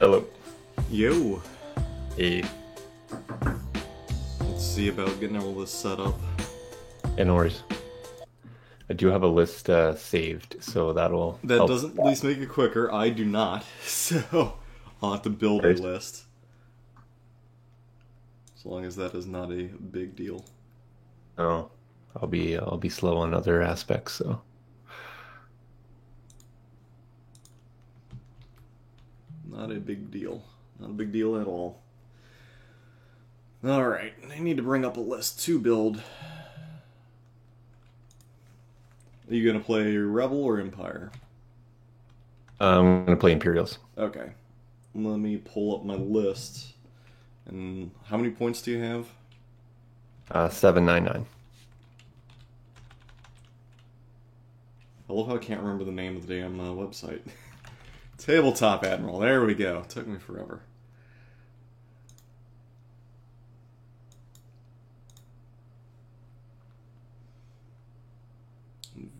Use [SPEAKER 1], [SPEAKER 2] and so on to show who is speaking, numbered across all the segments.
[SPEAKER 1] Hello.
[SPEAKER 2] Yo,
[SPEAKER 1] Hey,
[SPEAKER 2] let's see about getting all this set up.
[SPEAKER 1] no worries. I do have a list saved, so that'll
[SPEAKER 2] That
[SPEAKER 1] help.
[SPEAKER 2] doesn't at least make it quicker. I do not, so I'll have to build a
[SPEAKER 1] Right.
[SPEAKER 2] list. As long as that is not a big deal.
[SPEAKER 1] No, I'll be slow on other aspects. So
[SPEAKER 2] Not a big deal. Not a big deal at all. Alright, I need to bring up a list to build. Are you gonna play Rebel or Empire?
[SPEAKER 1] I'm gonna play Imperials.
[SPEAKER 2] Okay. Let me pull up my list. And how many points do you have?
[SPEAKER 1] 799.
[SPEAKER 2] I love how I can't remember the name of the damn website. Tabletop Admiral. There we go. Took me forever.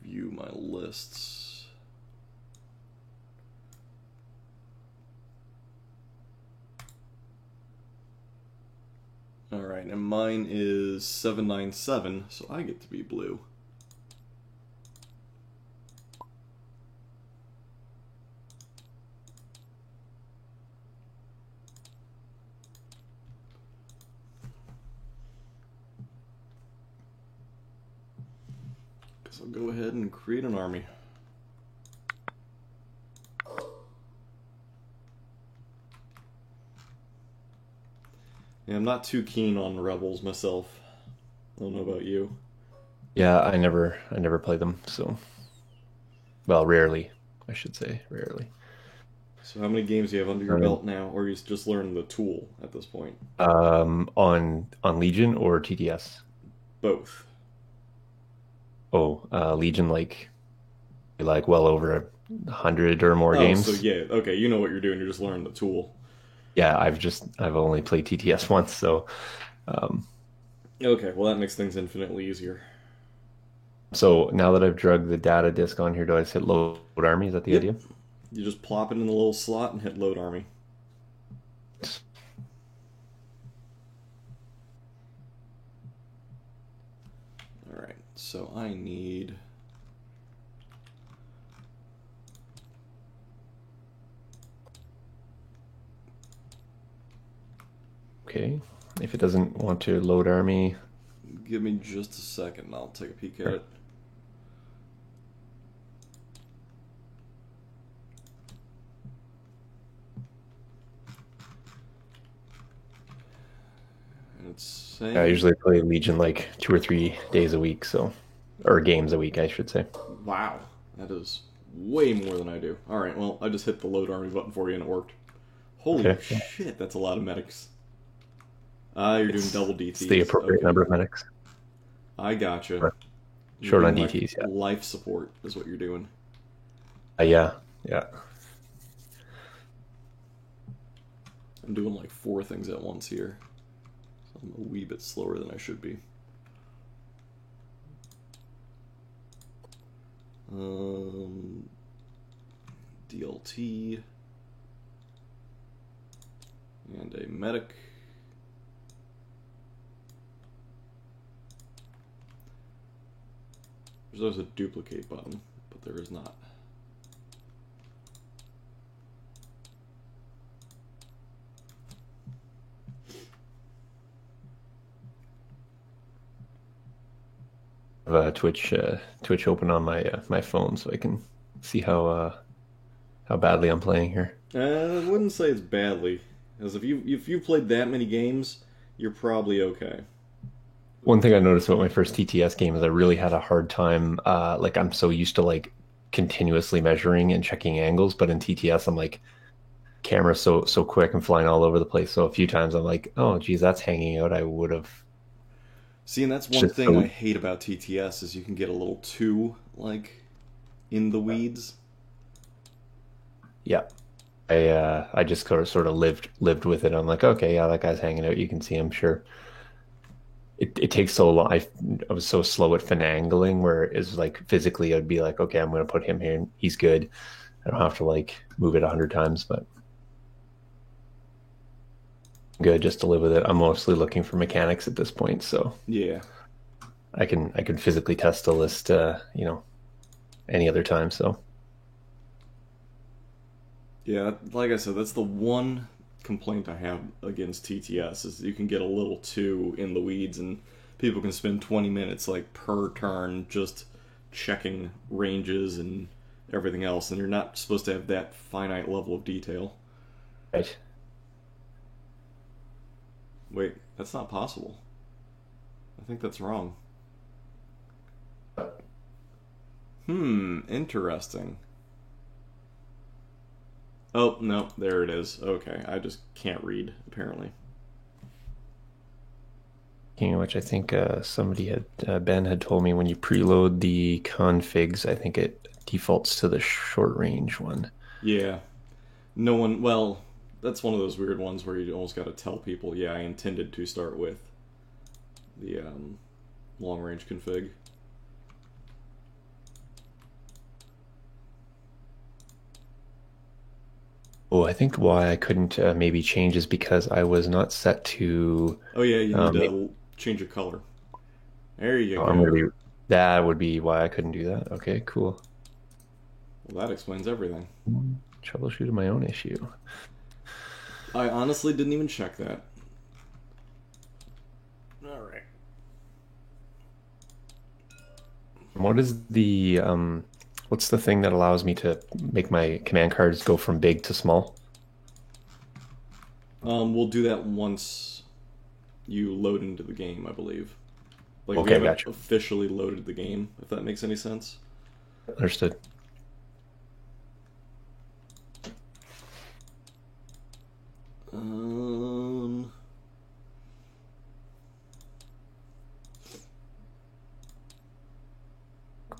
[SPEAKER 2] View my lists. Alright, and mine is 797, so I get to be blue. Guess I'll go ahead and create an army. Yeah, I'm not too keen on rebels myself. I don't know about you.
[SPEAKER 1] Yeah, I never play them. So, well, rarely, I should say, rarely.
[SPEAKER 2] So how many games do you have under your
[SPEAKER 1] Um,
[SPEAKER 2] belt now, or you just learned the tool at this point?
[SPEAKER 1] on Legion or TTS?
[SPEAKER 2] Both.
[SPEAKER 1] Oh, Legion, like well over 100 or more
[SPEAKER 2] Oh, so
[SPEAKER 1] games.
[SPEAKER 2] yeah, okay, you know what you're doing. You're just learning the tool.
[SPEAKER 1] Yeah, I've only played TTS once, so. Um,
[SPEAKER 2] Okay, well that makes things infinitely easier.
[SPEAKER 1] So now that I've drugged the data disk on here, do I just hit load army? Is that the
[SPEAKER 2] Yep,
[SPEAKER 1] idea?
[SPEAKER 2] you just plop it in the little slot and hit load army. All right, so I need.
[SPEAKER 1] Okay. If it doesn't want to load army,
[SPEAKER 2] Give me just a second, and I'll take a peek at
[SPEAKER 1] sure.
[SPEAKER 2] it. And it's
[SPEAKER 1] I
[SPEAKER 2] saying,
[SPEAKER 1] usually play Legion like 2 or 3 days a week, so or games a week, I should say.
[SPEAKER 2] wow, that is way more than I do. All right, well I just hit the load army button for you and it worked. Holy
[SPEAKER 1] Okay.
[SPEAKER 2] shit, that's a lot of medics. Ah, you're doing
[SPEAKER 1] It's
[SPEAKER 2] double
[SPEAKER 1] it's the
[SPEAKER 2] DTs.
[SPEAKER 1] appropriate
[SPEAKER 2] Okay,
[SPEAKER 1] number of medics.
[SPEAKER 2] I gotcha.
[SPEAKER 1] Sure.
[SPEAKER 2] You're
[SPEAKER 1] Short on
[SPEAKER 2] doing like
[SPEAKER 1] DTs, yeah.
[SPEAKER 2] life support is what you're doing.
[SPEAKER 1] Yeah, yeah.
[SPEAKER 2] I'm doing like four things at once here. So I'm a wee bit slower than I should be. Um, DLT and a medic. There's always a duplicate button, but there is not.
[SPEAKER 1] I have Twitch open on my phone so I can see how badly I'm playing here.
[SPEAKER 2] I wouldn't say it's badly, as if you played that many games, you're probably okay.
[SPEAKER 1] One thing I noticed about my first TTS game is I really had a hard time. Like I'm so used to like continuously measuring and checking angles, but in TTS I'm like camera's so quick and flying all over the place. So a few times I'm like, oh geez, that's hanging out. I would have
[SPEAKER 2] See, and that's one
[SPEAKER 1] just
[SPEAKER 2] thing I
[SPEAKER 1] so
[SPEAKER 2] hate about TTS is you can get a little too like in the weeds.
[SPEAKER 1] yeah. I just sort of lived with it. I'm like, okay, yeah, that guy's hanging out. You can see him, sure. It takes so long. I was so slow at finagling where it's like physically I'd be like, okay, I'm gonna put him here and he's good. I don't have to like move it 100 times, but. good just to live with it. I'm mostly looking for mechanics at this point, so
[SPEAKER 2] Yeah.
[SPEAKER 1] I can physically test a list, any other time. So
[SPEAKER 2] Yeah, like I said, that's the one complaint I have against TTS is you can get a little too in the weeds and people can spend 20 minutes like per turn just checking ranges and everything else and you're not supposed to have that finite level of detail.
[SPEAKER 1] right.
[SPEAKER 2] Wait, that's not possible. I think that's wrong. Interesting. Oh, no, there it is. Okay, I just can't read, apparently.
[SPEAKER 1] Which I think somebody had Ben had told me when you preload the configs, I think it defaults to the short range one.
[SPEAKER 2] Yeah. No one, well, that's one of those weird ones where you almost got to tell people, yeah, I intended to start with the long range config.
[SPEAKER 1] Oh, I think why I couldn't maybe change is because I was not set to.
[SPEAKER 2] Oh, yeah, you need
[SPEAKER 1] Um,
[SPEAKER 2] to change your color. There you
[SPEAKER 1] I'm
[SPEAKER 2] go.
[SPEAKER 1] gonna be. That would be why I couldn't do that. Okay, cool.
[SPEAKER 2] Well, that explains everything.
[SPEAKER 1] Troubleshooting my own issue.
[SPEAKER 2] I honestly didn't even check that. Alright.
[SPEAKER 1] What is the what's the thing that allows me to make my command cards go from big to small?
[SPEAKER 2] We'll do that once you load into the game, I believe. Like, we
[SPEAKER 1] Okay,
[SPEAKER 2] haven't
[SPEAKER 1] gotcha.
[SPEAKER 2] officially loaded the game, if that makes any sense.
[SPEAKER 1] Understood.
[SPEAKER 2] Um,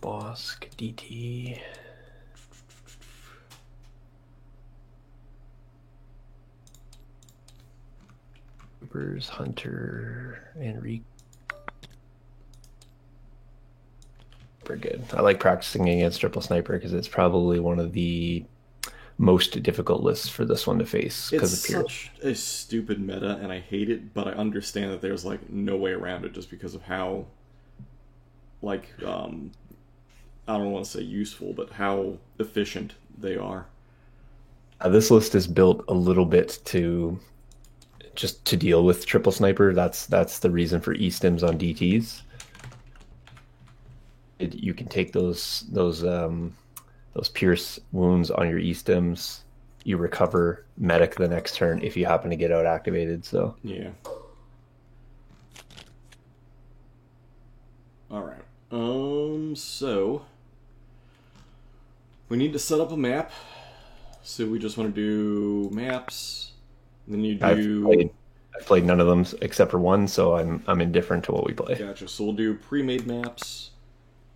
[SPEAKER 1] Bosk, DT. Troopers, Hunter, Enrique. Super good. I like practicing against triple sniper because it's probably one of the most difficult lists for this one to face
[SPEAKER 2] it's
[SPEAKER 1] because of Pierce.
[SPEAKER 2] such a stupid meta, and I hate it, but I understand that there's, like, no way around it just because of how, like, I don't want to say useful, but how efficient they are.
[SPEAKER 1] This list is built a little bit to just to deal with triple sniper. That's the reason for E-stims on DTs. You can take those pierce wounds on your E-stims. You recover medic the next turn if you happen to get out activated. So
[SPEAKER 2] Yeah. Alright. So we need to set up a map. So we just want to do maps. Then you
[SPEAKER 1] I've
[SPEAKER 2] do.
[SPEAKER 1] played I've played none of them except for one, so I'm indifferent to what we play.
[SPEAKER 2] Gotcha. So we'll do pre-made maps,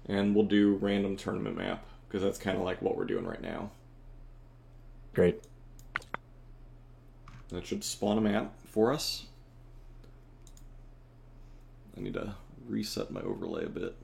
[SPEAKER 2] and we'll do random tournament map because that's kind of like what we're doing right now.
[SPEAKER 1] Great.
[SPEAKER 2] That should spawn a map for us. I need to reset my overlay a bit.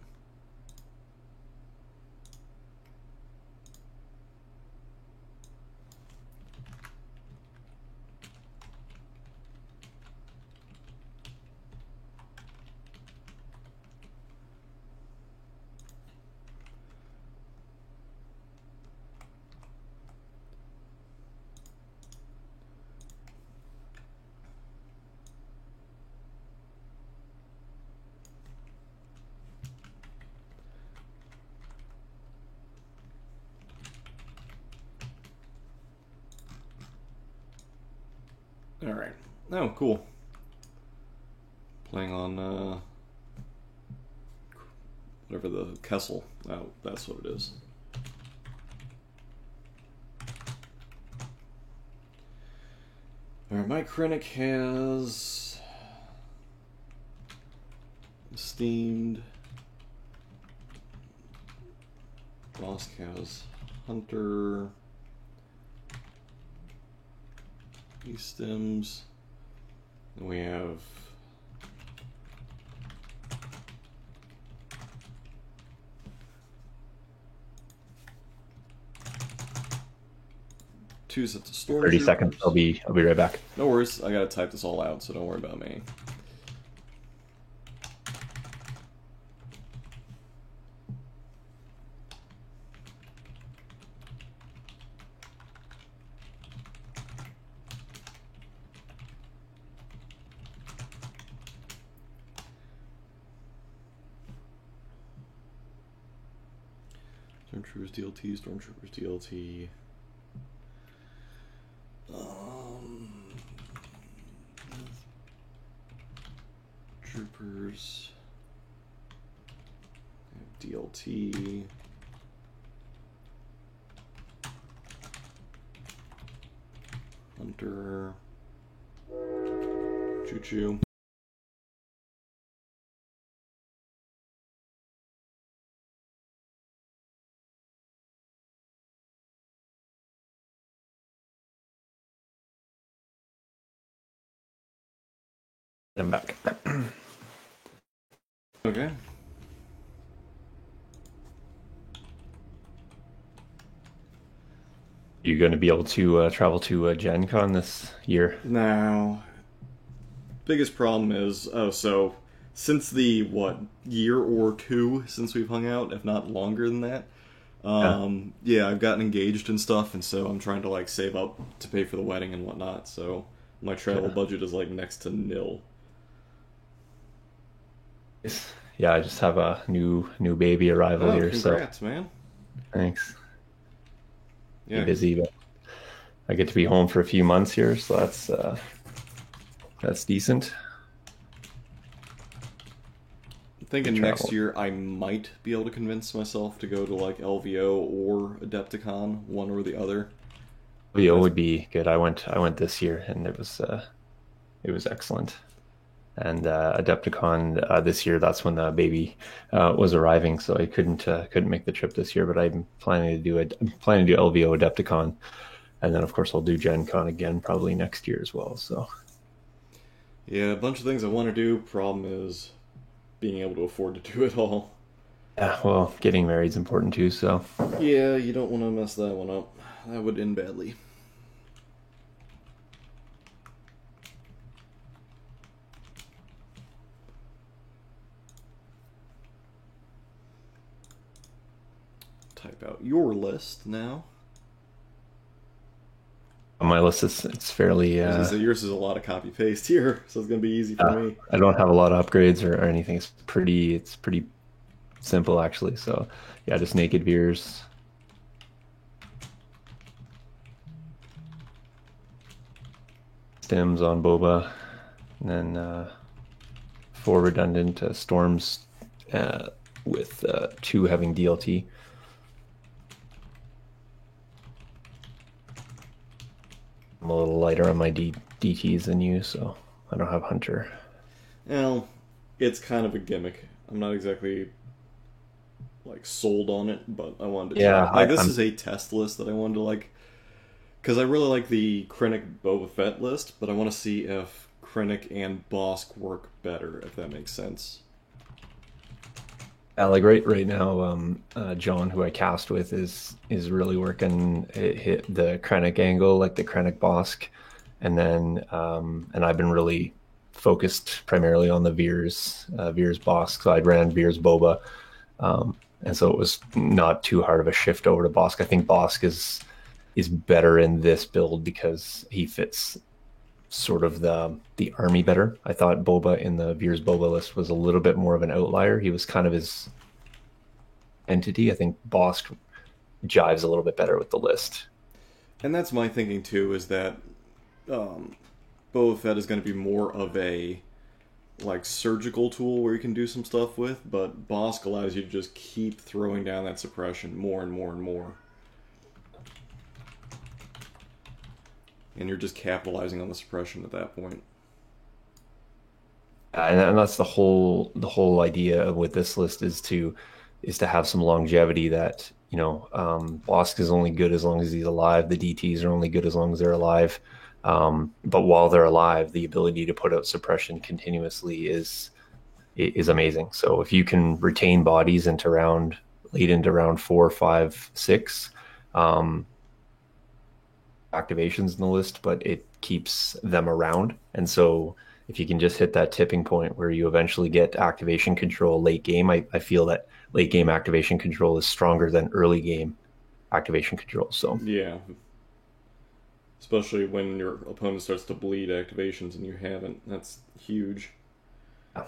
[SPEAKER 2] Alright. Oh, cool. Playing on, whatever the Kessel. Oh, that's what it is. Alright, my Krennic has Steamed. Bosk has Hunter. E-stims. And we have 2 sets of
[SPEAKER 1] 30 seconds.
[SPEAKER 2] stormtroopers.
[SPEAKER 1] I'll be right back.
[SPEAKER 2] No worries, I gotta type this all out, so don't worry about me. Stormtroopers DLT, Stormtroopers DLT. Troopers. DLT. Hunter. Choo choo.
[SPEAKER 1] I'm back.
[SPEAKER 2] Okay.
[SPEAKER 1] You going to be able to travel to Gen Con this year?
[SPEAKER 2] Now, biggest problem is, so since the year or two since we've hung out, if not longer than that, yeah, I've gotten engaged and stuff, and so I'm trying to like save up to pay for the wedding and whatnot. So my travel budget is like next to nil.
[SPEAKER 1] Yeah, I just have a new baby arrival
[SPEAKER 2] Oh,
[SPEAKER 1] here,
[SPEAKER 2] congrats,
[SPEAKER 1] so
[SPEAKER 2] man!
[SPEAKER 1] thanks. Be
[SPEAKER 2] Yeah,
[SPEAKER 1] busy, but I get to be home for a few months here, so that's decent.
[SPEAKER 2] I'm thinking
[SPEAKER 1] Travel.
[SPEAKER 2] next year I might be able to convince myself to go to like LVO or Adepticon, one or the other.
[SPEAKER 1] VO would be good. I went this year, and it was excellent. And Adepticon this year, that's when the baby was arriving, so I couldn't make the trip this year. But I'm planning to do it. I'm planning to do LVO Adepticon, and then of course I'll do Gen Con again probably next year as well. So
[SPEAKER 2] Yeah, a bunch of things I want to do. Problem is being able to afford to do it all.
[SPEAKER 1] yeah, well, getting married is important too. So
[SPEAKER 2] Yeah, you don't want to mess that one up. That would end badly. Type out your list now.
[SPEAKER 1] on my list, it's fairly.
[SPEAKER 2] So yours is a lot of copy paste here, so it's gonna be easy for me.
[SPEAKER 1] I don't have a lot of upgrades or anything. It's pretty simple actually. So yeah, just naked veers. Stims on Boba, and then 4 redundant storms with 2 having DLT. I'm a little lighter on my DTs than you, so I don't have Hunter.
[SPEAKER 2] Well, it's kind of a gimmick. I'm not exactly like sold on it, but I wanted to
[SPEAKER 1] Yeah,
[SPEAKER 2] try. Like this
[SPEAKER 1] I'm
[SPEAKER 2] is a test list that I wanted to like, because I really like the Krennic Boba Fett list, but I want to see if Krennic and Bosk work better, if that makes sense.
[SPEAKER 1] like right now, John, who I cast with, is really working. It hit the Krennic angle, like the Krennic Bosk, and then and I've been really focused primarily on the Veers Bosk. So I'd ran Veers Boba, and so it was not too hard of a shift over to Bosk. I think Bosk is better in this build because he fits sort of the army better. I thought Boba in the Veers Boba list was a little bit more of an outlier. He was kind of his entity. I think Bosk jives a little bit better with the list.
[SPEAKER 2] And that's my thinking too, is that Boba Fett is going to be more of a like surgical tool where you can do some stuff with, but Bosk allows you to just keep throwing down that suppression more and more and more. And you're just capitalizing on the suppression at that point.
[SPEAKER 1] And that's the whole idea with this list is to have some longevity. That Bosk is only good as long as he's alive. The DTs are only good as long as they're alive. But while they're alive, the ability to put out suppression continuously is amazing. So if you can retain bodies late into round 4, 5, 6, activations in the list, but it keeps them around. And so if you can just hit that tipping point where you eventually get activation control late game, I feel that late game activation control is stronger than early game activation control. So
[SPEAKER 2] Yeah, especially when your opponent starts to bleed activations and you haven't. That's huge.
[SPEAKER 1] yeah.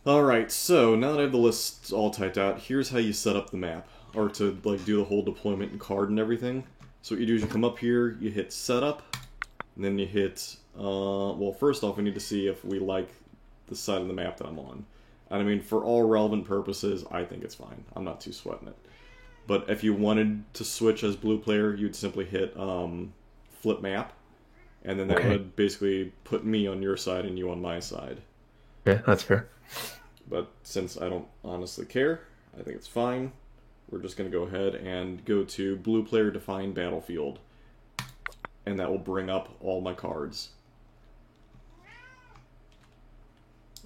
[SPEAKER 2] Alright, so now that I have the list all typed out, here's how you set up the map. Or to like do the whole deployment and card and everything. So what you do is you come up here, you hit setup, and then you hit, well, first off, we need to see if we like the side of the map that I'm on. And I mean, for all relevant purposes, I think it's fine. I'm not too sweating it. But if you wanted to switch as blue player, you'd simply hit flip map, and then that
[SPEAKER 1] Okay.
[SPEAKER 2] would basically put me on your side and you on my side.
[SPEAKER 1] Okay, that's fair.
[SPEAKER 2] But since I don't honestly care, I think it's fine. We're just going to go ahead and go to blue player define battlefield. And that will bring up all my cards.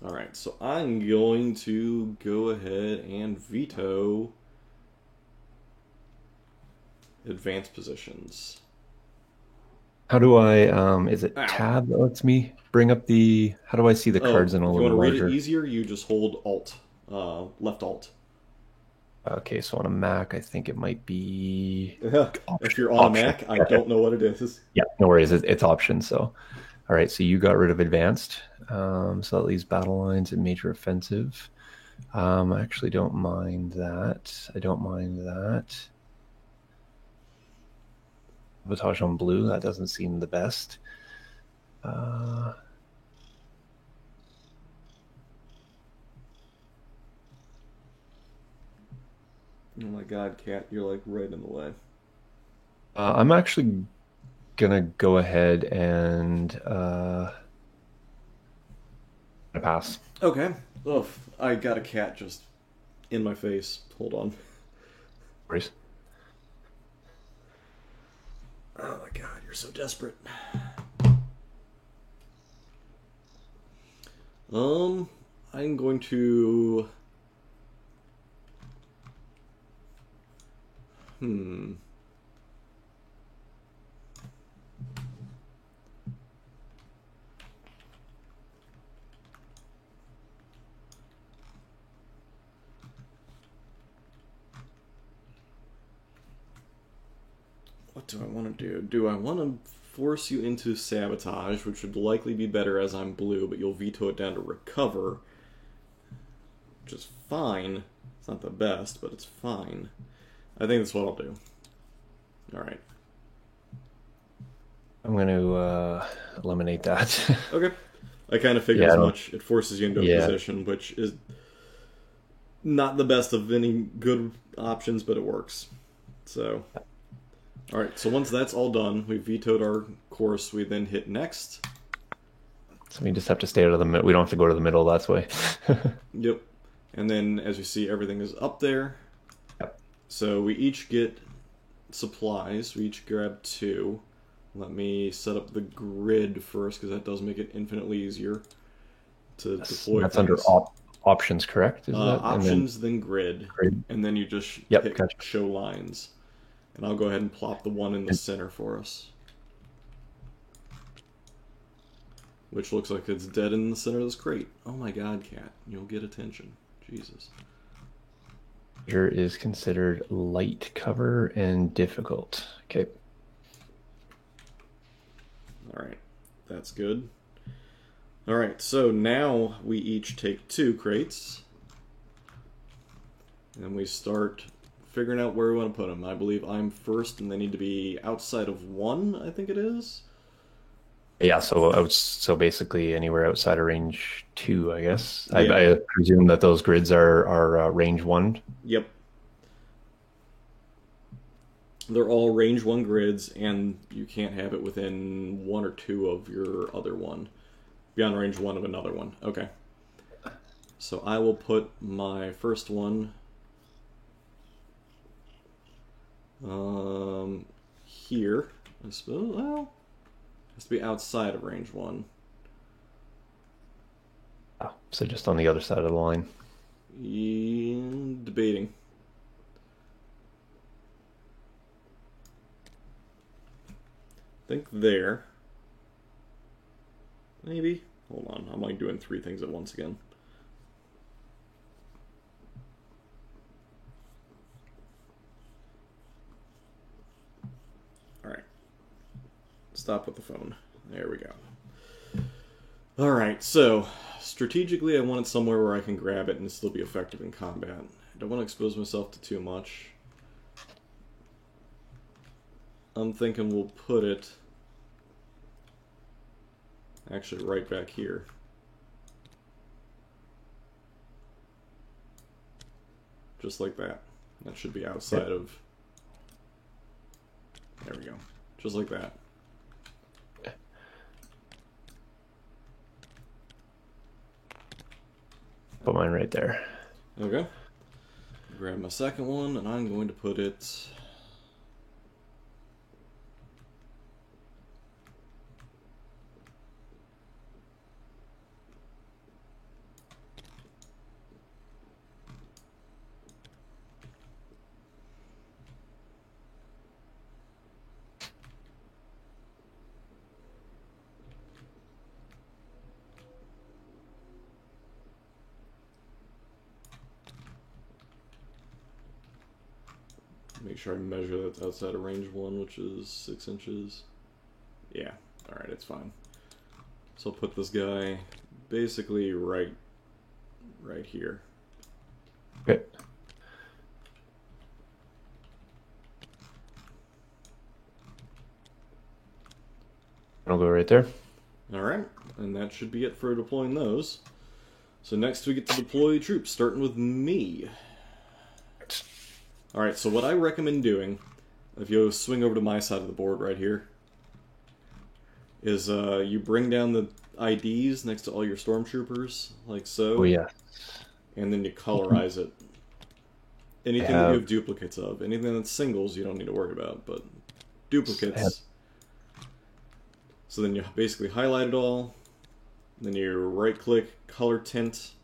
[SPEAKER 2] Alright, so I'm going to go ahead and veto advanced positions.
[SPEAKER 1] How do I, is it
[SPEAKER 2] Ow.
[SPEAKER 1] tab that lets me bring up the, how do I see the
[SPEAKER 2] Oh,
[SPEAKER 1] cards in a
[SPEAKER 2] if you
[SPEAKER 1] little
[SPEAKER 2] want to read it
[SPEAKER 1] larger?
[SPEAKER 2] easier, you just hold Alt, left Alt.
[SPEAKER 1] Okay, so on a Mac, I think it might be
[SPEAKER 2] If
[SPEAKER 1] option.
[SPEAKER 2] you're on a
[SPEAKER 1] Option.
[SPEAKER 2] Mac, I don't know what it is.
[SPEAKER 1] Yeah, no worries. It's option. So, all right. So you got rid of advanced. So that leaves battle lines and major offensive. I actually don't mind that. I don't mind that. Sabotage on blue. That doesn't seem the best.
[SPEAKER 2] Oh my god, Cat, you're like right in the way.
[SPEAKER 1] I'm actually gonna go ahead and pass.
[SPEAKER 2] Okay. Ugh, I got a cat just in my face. Hold on.
[SPEAKER 1] Worries.
[SPEAKER 2] Oh my god, you're so desperate. I'm going to. Hmm. What do I want to do? Do I want to force you into sabotage, which would likely be better as I'm blue, but you'll veto it down to recover, which is fine. It's not the best, but it's fine. I think that's what I'll do. Alright.
[SPEAKER 1] I'm going to eliminate that.
[SPEAKER 2] Okay. I kind of figured
[SPEAKER 1] Yeah, I
[SPEAKER 2] as
[SPEAKER 1] don't.
[SPEAKER 2] much. It forces you into a
[SPEAKER 1] Yeah,
[SPEAKER 2] position, which is not the best of any good options, but it works. So, alright, so once that's all done, we vetoed our course, we then hit next.
[SPEAKER 1] so we just have to stay out of the middle. We don't have to go to the middle. That's way.
[SPEAKER 2] Yep. And then, as you see, everything is up there.
[SPEAKER 1] Yep.
[SPEAKER 2] So we each get supplies. We each grab 2. Let me set up the grid first, because that does make it infinitely easier to deploy
[SPEAKER 1] That's
[SPEAKER 2] things.
[SPEAKER 1] under options, correct? Is that
[SPEAKER 2] Options, then grid,
[SPEAKER 1] grid?
[SPEAKER 2] and then you just
[SPEAKER 1] Yep,
[SPEAKER 2] hit
[SPEAKER 1] gotcha.
[SPEAKER 2] show lines. And I'll go ahead and plop the one in the center for us. Which looks like it's dead in the center of this crate. Oh my god, Cat. You'll get attention. Jesus.
[SPEAKER 1] Here is considered light cover and difficult. Okay.
[SPEAKER 2] Alright. That's good. Alright, so now we each take 2 crates. And we start figuring out where we want to put them. I believe I'm first, and they need to be outside of 1, I think it is.
[SPEAKER 1] Yeah, so basically anywhere outside of range 2, I guess.
[SPEAKER 2] Yeah.
[SPEAKER 1] I presume that those grids are range 1.
[SPEAKER 2] Yep. They're all range 1 grids, and you can't have it within 1 or 2 of your other one. Beyond range 1 of another one. Okay. So I will put my first one here. I suppose, well, it has to be outside of range 1.
[SPEAKER 1] Oh, so just on the other side of the line.
[SPEAKER 2] Debating. think there. Maybe. Hold on, I'm like doing three things at once again. Alright. Stop with the phone. There we go. Alright, so strategically I want it somewhere where I can grab it and still be effective in combat. I don't want to expose myself to too much. I'm thinking we'll put it actually right back here. Just like that. That should be outside of... There we go. Just like that.
[SPEAKER 1] Put mine right there.
[SPEAKER 2] Okay. Grab my second one, and I'm going to put it... Make sure I measure that's outside of range 1, which is 6 inches. Yeah, alright, it's fine. So I'll put this guy basically right here.
[SPEAKER 1] Okay. I'll go right there.
[SPEAKER 2] Alright, and that should be it for deploying those. So next we get to deploy troops, starting with me. Alright, so what I recommend doing, if you swing over to my side of the board right here, is you bring down the IDs next to all your stormtroopers, like so.
[SPEAKER 1] Oh, yeah.
[SPEAKER 2] And then you colorize it. Anything that you have duplicates of. Anything that's singles you don't need to worry about, but duplicates. So then you basically highlight it all, then you right-click, color tint,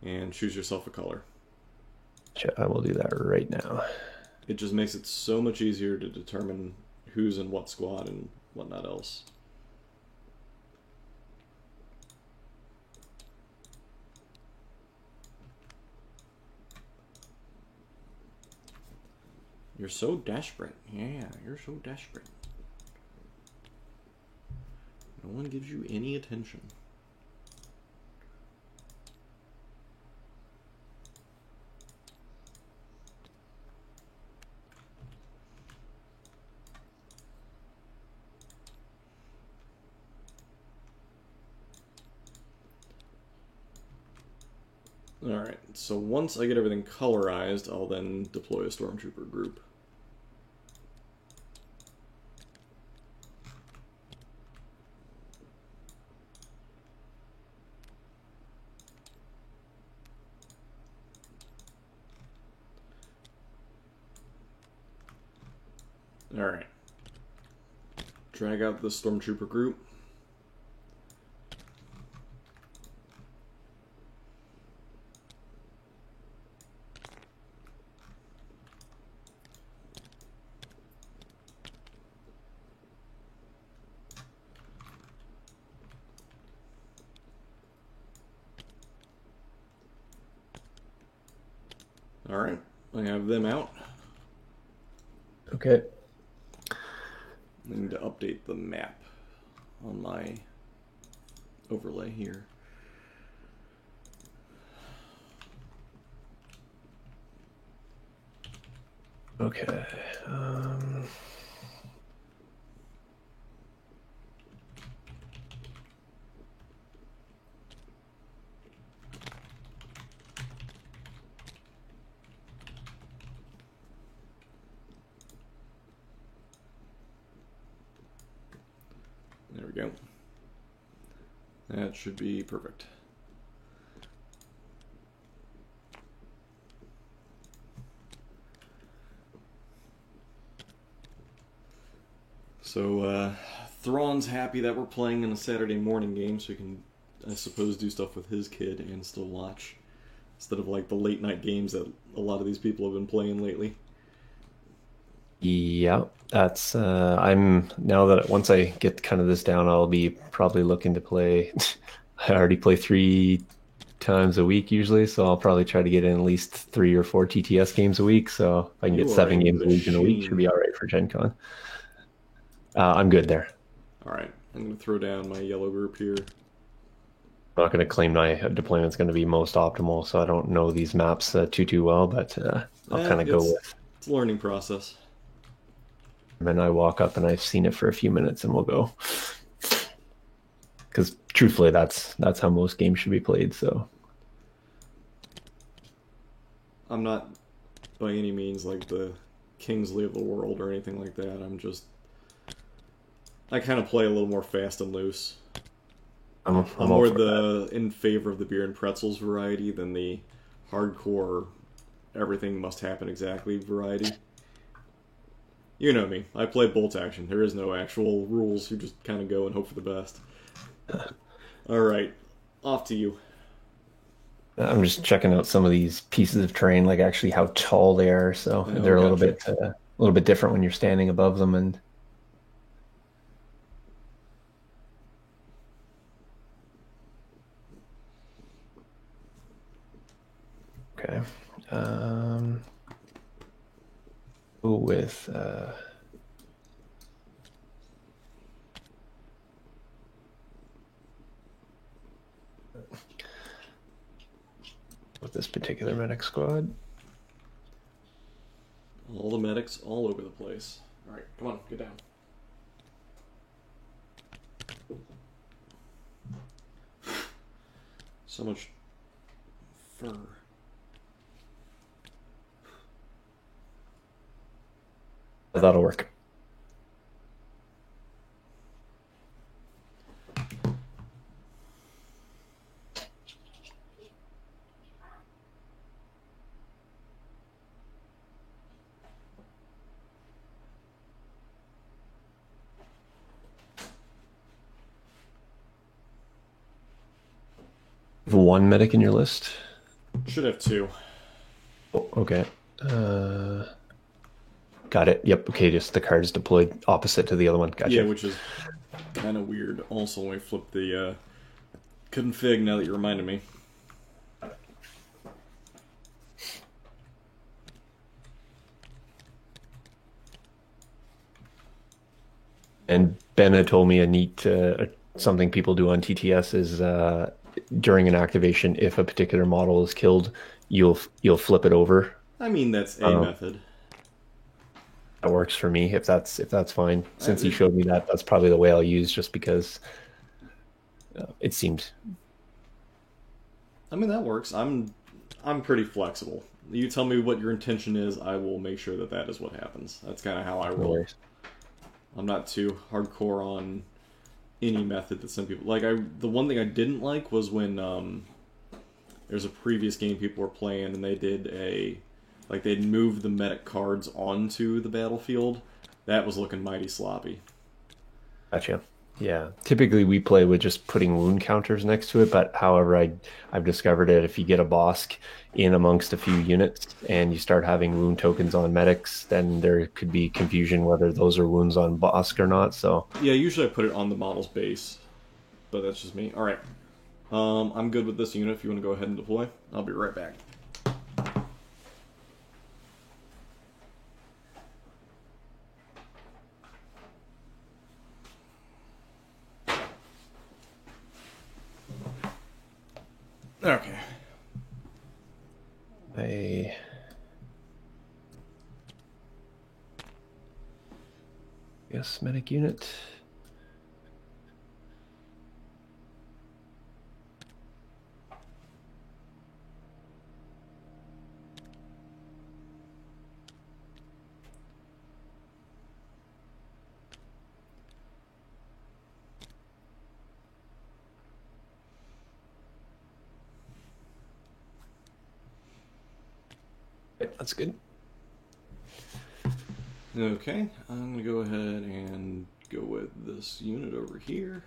[SPEAKER 2] and choose yourself a color.
[SPEAKER 1] I will do that right now.
[SPEAKER 2] It just makes it so much easier to determine who's in what squad and whatnot else. You're so desperate. Yeah, you're so desperate. No one gives you any attention. Alright, so once I get everything colorized, I'll then deploy a stormtrooper group. Alright. Drag out the stormtrooper group. Alright, I have them out.
[SPEAKER 1] Okay.
[SPEAKER 2] I need to update the map on my overlay here.
[SPEAKER 1] Okay.
[SPEAKER 2] There we go. That should be perfect. So, Thrawn's happy that we're playing in a Saturday morning game, so he can, I suppose, do stuff with his kid and still watch. Instead of, like, the late night games that a lot of these people have been playing lately.
[SPEAKER 1] Yeah, that's I'm now that once I get kind of this down, I'll be probably looking to play. I already play 3 times a week usually, so I'll probably try to get in at least 3 or 4 TTS games a week. So if I can get
[SPEAKER 2] You are a
[SPEAKER 1] 7 games a week in a week, should be
[SPEAKER 2] machine.
[SPEAKER 1] all right for Gen Con. I'm good there.
[SPEAKER 2] All right, I'm gonna throw down my yellow group here.
[SPEAKER 1] I'm not going to claim my deployment's going to be most optimal, so I don't know these maps too well, but I'll kind of go
[SPEAKER 2] It's
[SPEAKER 1] with.
[SPEAKER 2] a learning process.
[SPEAKER 1] And then I walk up and I've seen it for a few minutes, and we'll go. Because truthfully, that's how most games should be played. So
[SPEAKER 2] I'm not by any means like the Kingsley of the world or anything like that. I kind of play a little more fast and loose.
[SPEAKER 1] I'm
[SPEAKER 2] I'm
[SPEAKER 1] all
[SPEAKER 2] more
[SPEAKER 1] for that.
[SPEAKER 2] in favor of the beer and pretzels variety than the hardcore everything must happen exactly variety. You know me. I play bolt action. There is no actual rules. You just kind of go and hope for the best. All right, off to you.
[SPEAKER 1] I'm just checking out some of these pieces of terrain, like actually how tall they are. So
[SPEAKER 2] Oh,
[SPEAKER 1] they're
[SPEAKER 2] gotcha.
[SPEAKER 1] a little bit different when you're standing above them. And okay, um, go with this particular medic squad.
[SPEAKER 2] All the medics all over the place. All right, come on, get down. So much fur.
[SPEAKER 1] That'll work. You have one medic in your list.
[SPEAKER 2] Should have two.
[SPEAKER 1] Oh, okay. Uh, got it. Yep. Okay. Just the card is deployed opposite to the other one.
[SPEAKER 2] Yeah,
[SPEAKER 1] Gotcha.
[SPEAKER 2] which is kind of weird. Also, when we flip the config, now that you reminded me.
[SPEAKER 1] And Ben had told me a neat something people do on TTS is during an activation, if a particular model is killed, you'll flip it over.
[SPEAKER 2] I mean, that's a
[SPEAKER 1] Um,
[SPEAKER 2] method.
[SPEAKER 1] that works for me if that's fine.
[SPEAKER 2] I,
[SPEAKER 1] Since he
[SPEAKER 2] it,
[SPEAKER 1] showed me that, that's probably the way I'll use, just because it seemed
[SPEAKER 2] I mean, that works. I'm pretty flexible. You tell me what your intention is, I will make sure that that is what happens. That's kind of how I
[SPEAKER 1] no
[SPEAKER 2] roll.
[SPEAKER 1] worries.
[SPEAKER 2] I'm not too hardcore on any method that some people like. The one thing I didn't like was when there's a previous game people were playing and they did a like they'd moved the medic cards onto the battlefield. That was looking mighty sloppy.
[SPEAKER 1] Gotcha. Yeah. Typically, we play with just putting wound counters next to it, but however, I've discovered that if you get a Bosk in amongst a few units and you start having wound tokens on medics, then there could be confusion whether those are wounds on Bosk or not. So,
[SPEAKER 2] Yeah, usually I put it on the model's base, but that's just me. All right, I'm good with this unit. If you want to go ahead and deploy, I'll be right back. Okay.
[SPEAKER 1] I guess medic unit. Yep, that's good.
[SPEAKER 2] Okay, I'm gonna go ahead and go with this unit over here.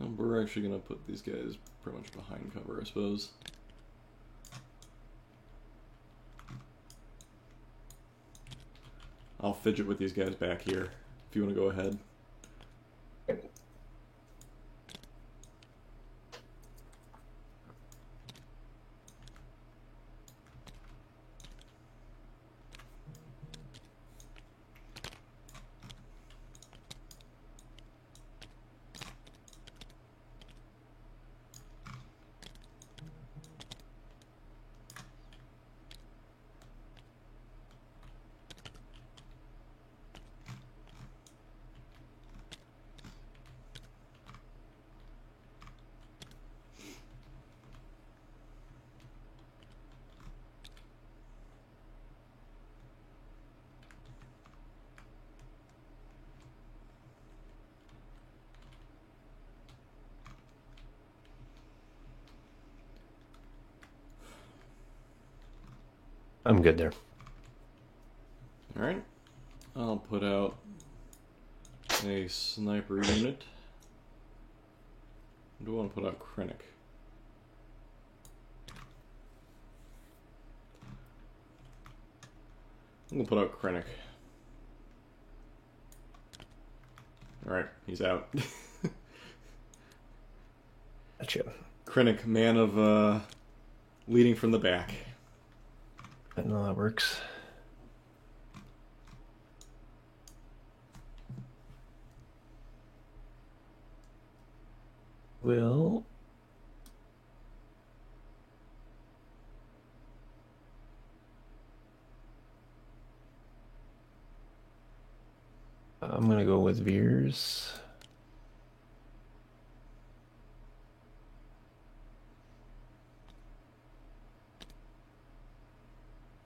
[SPEAKER 2] We're actually gonna put these guys pretty much behind cover, I suppose. I'll fidget with these guys back here if you want to go ahead.
[SPEAKER 1] I'm good there.
[SPEAKER 2] Alright. I'll put out a sniper unit. I do want to put out Krennic. I'm gonna put out Krennic. Alright, he's out.
[SPEAKER 1] Gotcha.
[SPEAKER 2] Krennic, man of leading from the back.
[SPEAKER 1] I know that works. Well, I'm gonna go with Veers.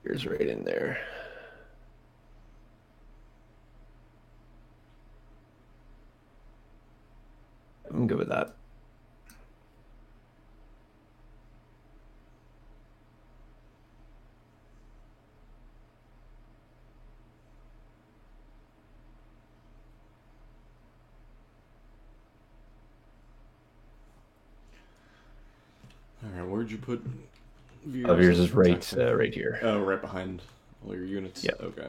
[SPEAKER 1] Veers right in there. I'm good with that.
[SPEAKER 2] Alright, where'd you put Veers?
[SPEAKER 1] Veers is right, right here.
[SPEAKER 2] Oh, right behind all your units?
[SPEAKER 1] Yep.
[SPEAKER 2] Okay.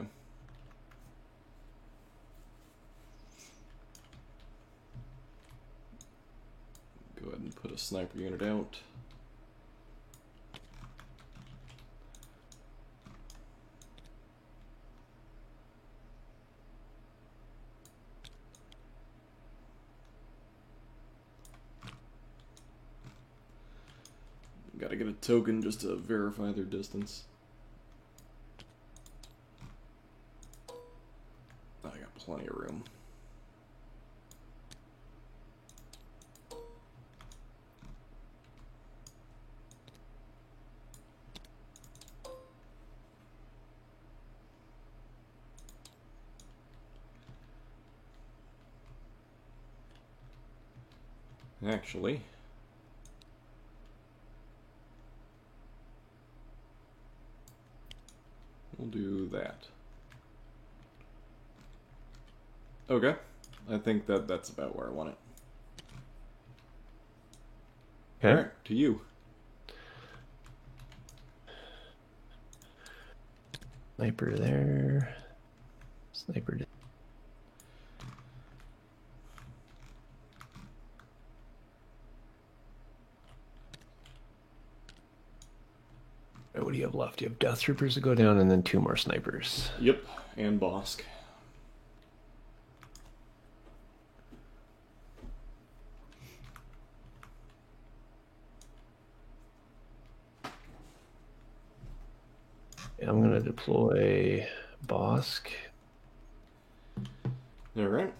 [SPEAKER 2] Go ahead and put a sniper unit out. Gotta get a token just to verify their distance. I got plenty of room. Actually, we'll do that. Okay, I think that's about where I want it.
[SPEAKER 1] Okay.
[SPEAKER 2] All right, to you.
[SPEAKER 1] Sniper there. Sniper. What do you have left? You have Death Troopers to go down and then 2 more snipers.
[SPEAKER 2] Yep, and Bosk.
[SPEAKER 1] I'm going to deploy Bosk.
[SPEAKER 2] All right.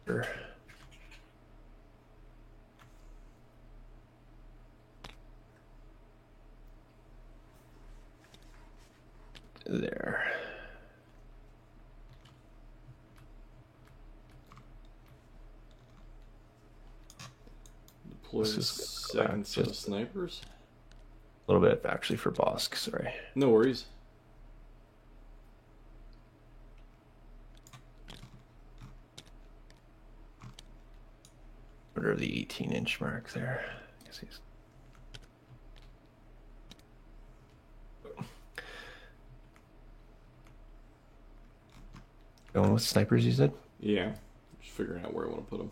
[SPEAKER 1] Sure. There.
[SPEAKER 2] Deploy the second set of snipers.
[SPEAKER 1] A little bit actually for Bosk, sorry.
[SPEAKER 2] No worries.
[SPEAKER 1] Under the 18-inch mark there. I guess he's... Going with snipers, you said?
[SPEAKER 2] Yeah, just figuring out where I want to put them.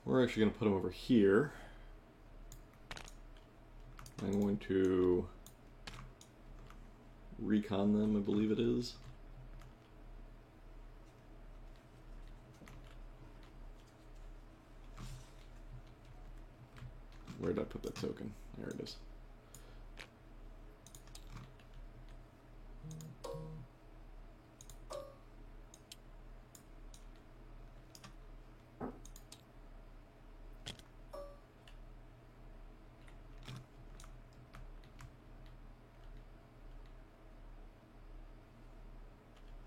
[SPEAKER 2] We're actually going to put them over here. I'm going to recon them, I believe it is. Where did I put that token? There it is.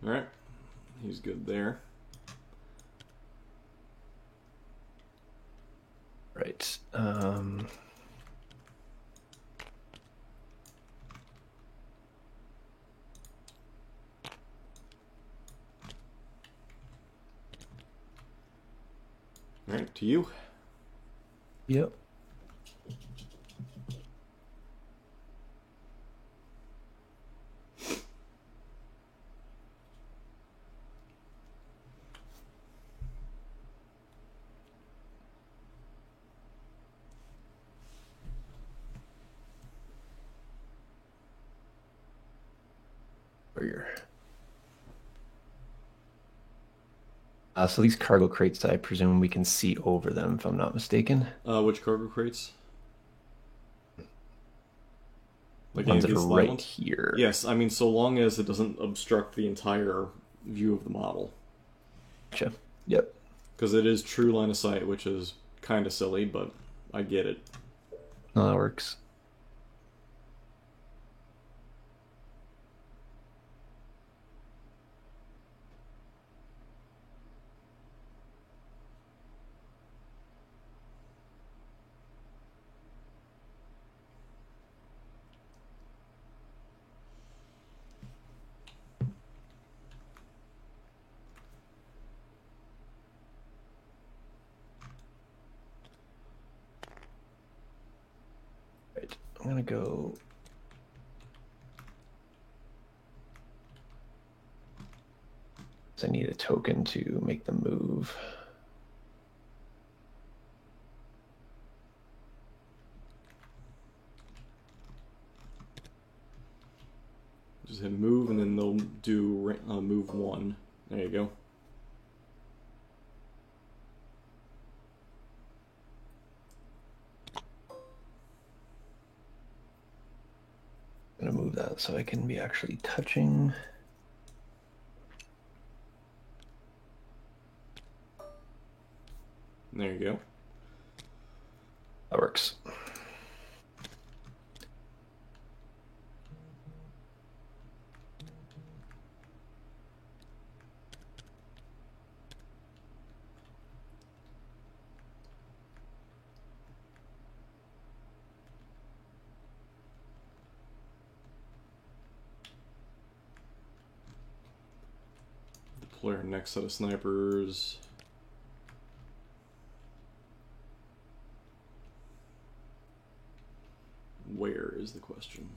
[SPEAKER 2] Alright, he's good there.
[SPEAKER 1] Right.
[SPEAKER 2] Alright, to you.
[SPEAKER 1] Yep. So these cargo crates, I presume we can see over them, if I'm not mistaken.
[SPEAKER 2] Which cargo crates? Like
[SPEAKER 1] Ones
[SPEAKER 2] any
[SPEAKER 1] that
[SPEAKER 2] of
[SPEAKER 1] are
[SPEAKER 2] these
[SPEAKER 1] right
[SPEAKER 2] ones?
[SPEAKER 1] here.
[SPEAKER 2] Yes, I mean, so long as it doesn't obstruct the entire view of the model.
[SPEAKER 1] Gotcha. Yep.
[SPEAKER 2] Because it is true line of sight, which is kind of silly, but I get it.
[SPEAKER 1] No, that works. Right. I'm gonna go. I need a token to make them move.
[SPEAKER 2] Just hit move, and then they'll do move one. There you go.
[SPEAKER 1] I'm gonna move that so I can be actually touching.
[SPEAKER 2] There you go.
[SPEAKER 1] That works.
[SPEAKER 2] Deploy our next set of snipers. Where is the question?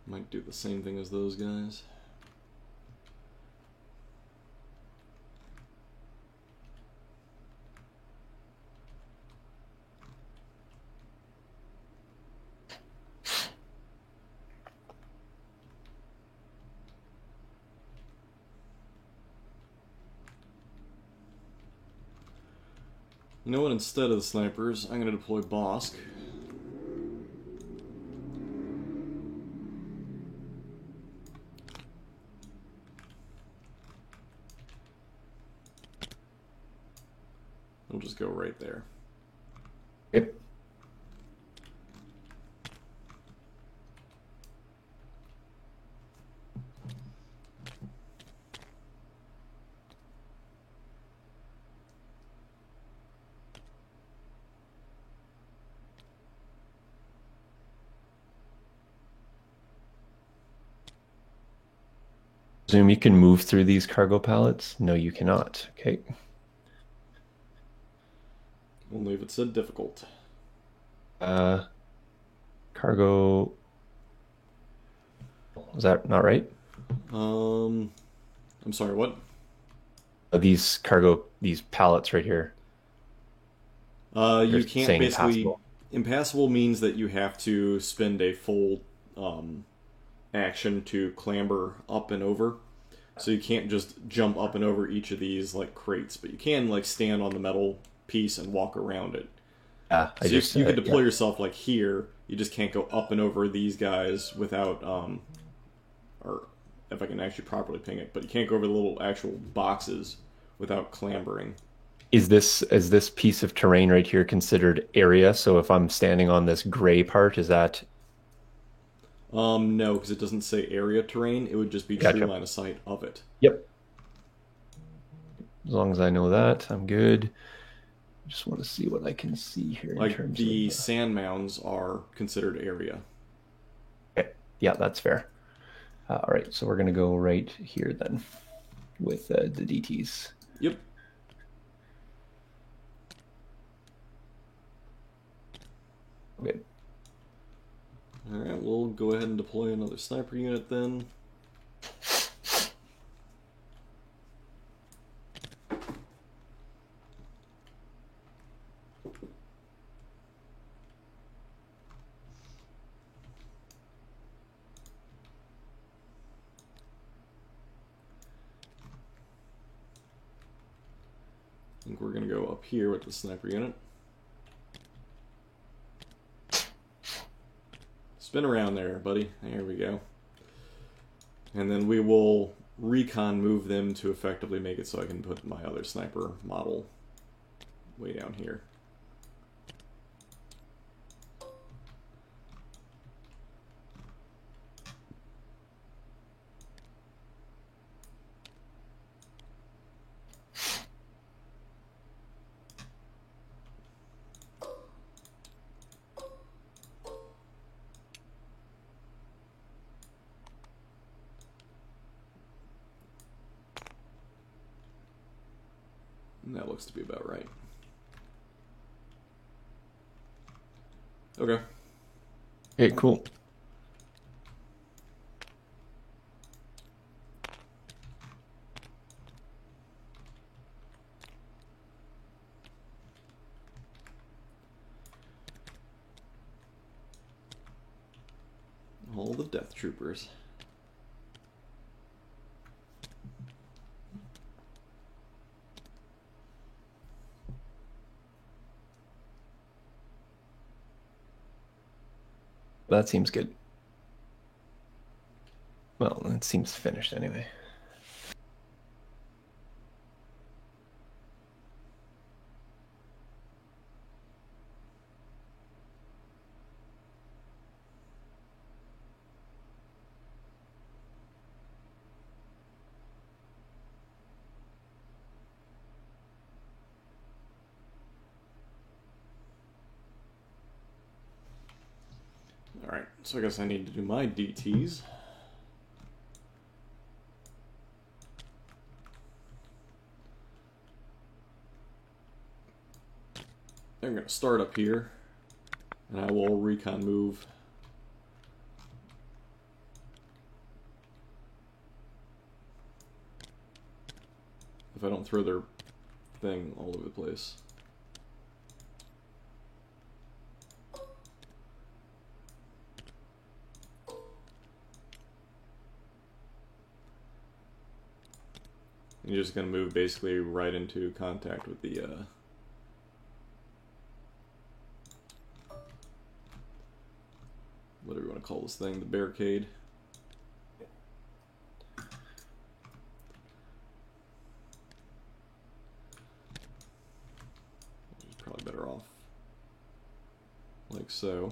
[SPEAKER 2] Might do the same thing as those guys. You know what? Instead of the snipers, I'm going to deploy Bosk. just go right there.
[SPEAKER 1] Yep. Presume you can move through these cargo pallets? No, you cannot. Okay.
[SPEAKER 2] Only if it said difficult.
[SPEAKER 1] Cargo. Is that not right?
[SPEAKER 2] I'm sorry, what?
[SPEAKER 1] These pallets right here. You're
[SPEAKER 2] You can't
[SPEAKER 1] saying
[SPEAKER 2] basically.
[SPEAKER 1] impassable.
[SPEAKER 2] Impassable means that you have to spend a full action to clamber up and over. So you can't just jump up and over each of these like crates, but you can like stand on the metal piece and walk around it.
[SPEAKER 1] Yeah, I
[SPEAKER 2] So you,
[SPEAKER 1] just
[SPEAKER 2] you could deploy
[SPEAKER 1] yeah.
[SPEAKER 2] yourself like here. You just can't go up and over these guys without, or if I can actually properly ping it, but you can't go over the little actual boxes without clambering.
[SPEAKER 1] Is this piece of terrain right here considered area? So if I'm standing on this gray part, is that
[SPEAKER 2] No, because it doesn't say area terrain. It would just be true
[SPEAKER 1] gotcha?
[SPEAKER 2] line of sight of it.
[SPEAKER 1] Yep. As long as I know that, I'm good. Just want to see what I can see here in
[SPEAKER 2] Like
[SPEAKER 1] terms of.
[SPEAKER 2] the sand mounds are considered area.
[SPEAKER 1] Okay. Yeah, that's fair. All right, so we're gonna go right here then with the DTs.
[SPEAKER 2] Yep.
[SPEAKER 1] Okay.
[SPEAKER 2] Alright, we'll go ahead and deploy another sniper unit then. I think we're going to go up here with the sniper unit. Spin around there, buddy. There we go. And then we will recon move them to effectively make it so I can put my other sniper model way down here. And that looks to be about right. Okay.
[SPEAKER 1] Okay, cool.
[SPEAKER 2] All the death troopers.
[SPEAKER 1] That seems good. Well, it seems finished anyway.
[SPEAKER 2] Alright, so I guess I need to do my DTs. I'm going to start up here, and I will recon move. If I don't throw their thing all over the place. And you're just going to move basically right into contact with the whatever you want to call this thing, the barricade. so...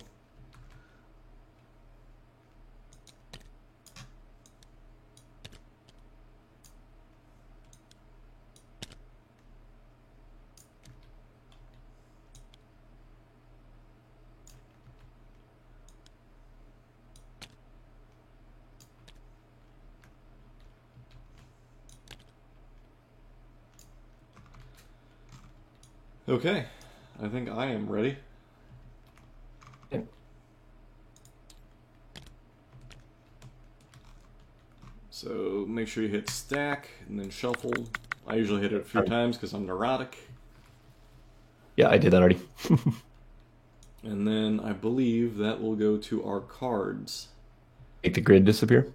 [SPEAKER 2] Okay, I think I am ready.
[SPEAKER 1] Yeah.
[SPEAKER 2] So make sure you hit stack and then shuffle. I usually hit it a few times because I'm neurotic.
[SPEAKER 1] Yeah, I did that already.
[SPEAKER 2] And then I believe that will go to our cards.
[SPEAKER 1] Make the grid disappear.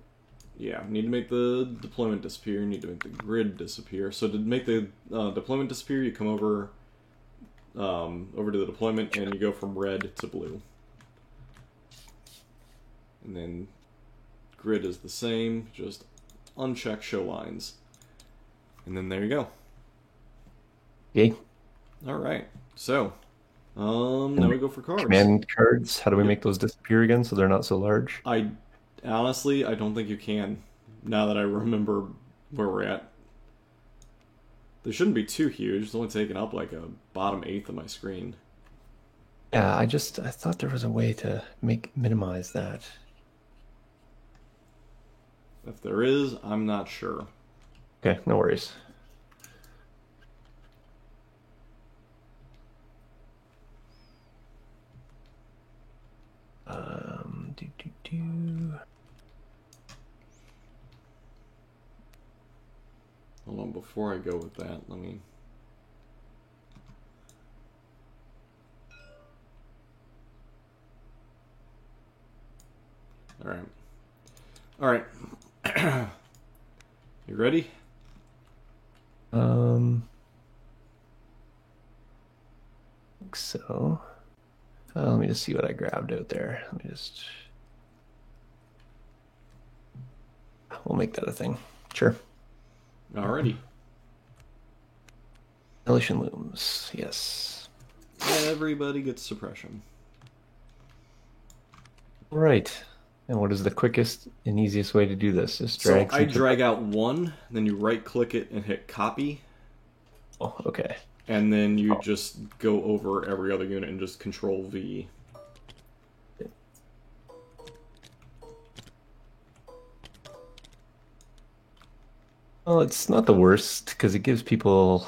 [SPEAKER 2] Yeah, need to make the deployment disappear, need to make the grid disappear. So to make the deployment disappear, you come over to the deployment and you go from red to blue. And then grid is the same, just uncheck show lines. And then there you go.
[SPEAKER 1] Yay.
[SPEAKER 2] Alright, so now we go for cards.
[SPEAKER 1] Command cards, how do we make those disappear again so they're not so large?
[SPEAKER 2] Honestly, I don't think you can, now that I remember where we're at. They shouldn't be too huge. It's only taking up like a bottom eighth of my screen.
[SPEAKER 1] Yeah, I thought there was a way to minimize that.
[SPEAKER 2] If there is, I'm not sure.
[SPEAKER 1] Okay, no worries.
[SPEAKER 2] Hold on, before I go with that, let me... Alright. Alright. You ready?
[SPEAKER 1] Think so. Let me just see what I grabbed out there. Let me just... We'll make that a thing. Sure.
[SPEAKER 2] Alrighty.
[SPEAKER 1] Annihilation Looms, yes.
[SPEAKER 2] Everybody gets suppression.
[SPEAKER 1] Right. And what is the quickest and easiest way to do this? Just drag.
[SPEAKER 2] So I drag out one, then you right-click it and hit copy.
[SPEAKER 1] Oh, okay.
[SPEAKER 2] And then you just go over every other unit and just Control V.
[SPEAKER 1] Well, it's not the worst because it gives people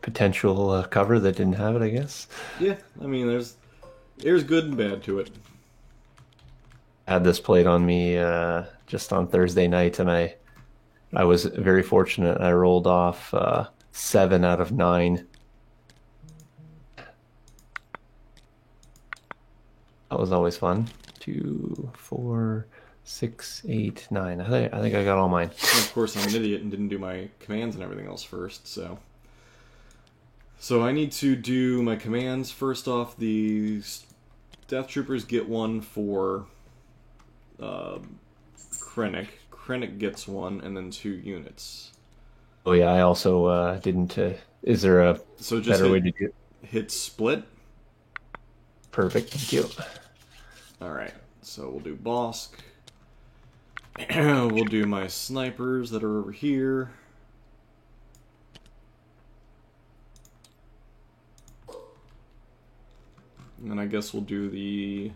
[SPEAKER 1] potential cover that didn't have it, I guess.
[SPEAKER 2] Yeah, I mean, there's good and bad to it.
[SPEAKER 1] I had this played on me just on Thursday night, and I was very fortunate. I rolled off 7 out of 9. That was always fun. 2, 4, 6, 8, 9. I think I got all mine.
[SPEAKER 2] And of course, I'm an idiot and didn't do my commands and everything else first, so... So I need to do my commands. First off, the Death Troopers get one for Krennic. Krennic gets one, and then 2 units.
[SPEAKER 1] Oh yeah, I also didn't... is there a better way to do it?
[SPEAKER 2] Hit split.
[SPEAKER 1] Perfect, thank you.
[SPEAKER 2] Alright, so we'll do Bosk. We'll do my snipers that are over here. And then I guess we'll do the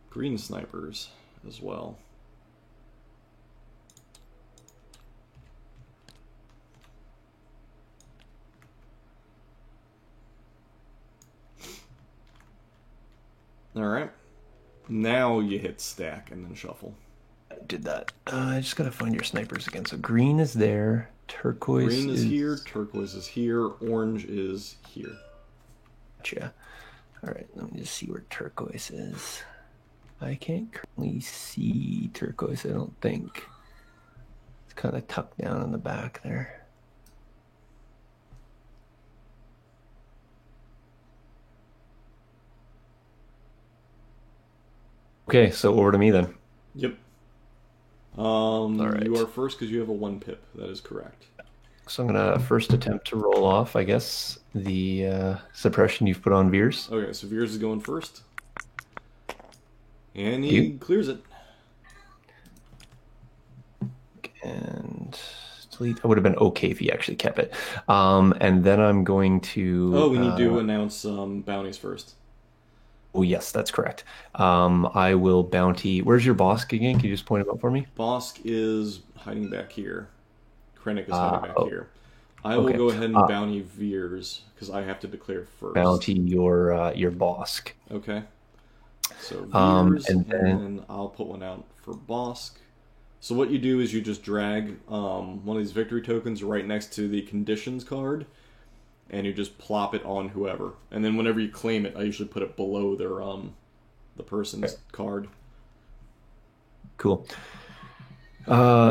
[SPEAKER 2] green snipers as well. Alright. Now you hit stack and then shuffle.
[SPEAKER 1] I did that. I just gotta find your snipers again. So green is there, turquoise
[SPEAKER 2] Green is here, turquoise is here, orange is here.
[SPEAKER 1] Gotcha. Alright, let me just see where turquoise is. I can't currently see turquoise, I don't think. It's kind of tucked down in the back there. Okay, so over to me then.
[SPEAKER 2] Yep.
[SPEAKER 1] right.
[SPEAKER 2] You are first because you have a 1 pip. That is correct.
[SPEAKER 1] So I'm gonna first attempt to roll off, I guess, the suppression you've put on Veers.
[SPEAKER 2] Okay, so Veers is going first. And he
[SPEAKER 1] You
[SPEAKER 2] clears it.
[SPEAKER 1] and delete. It would have been okay if he actually kept it. And then I'm going
[SPEAKER 2] Oh,
[SPEAKER 1] to.
[SPEAKER 2] we need to announce bounties first.
[SPEAKER 1] Oh yes, that's correct. I will bounty. Where's your boss again? Can you just point him out for me?
[SPEAKER 2] Bosk is hiding back here. Krennic is hiding back
[SPEAKER 1] Oh,
[SPEAKER 2] here. I will
[SPEAKER 1] okay.
[SPEAKER 2] go ahead and bounty Veers because I have to declare first.
[SPEAKER 1] Bounty your boss.
[SPEAKER 2] Okay. So Veers,
[SPEAKER 1] And
[SPEAKER 2] and
[SPEAKER 1] then
[SPEAKER 2] then I'll put one out for Bosk. So what you do is you just drag one of these victory tokens right next to the conditions card, and you just plop it on whoever. And then whenever you claim it, I usually put it below their the person's card.
[SPEAKER 1] cool.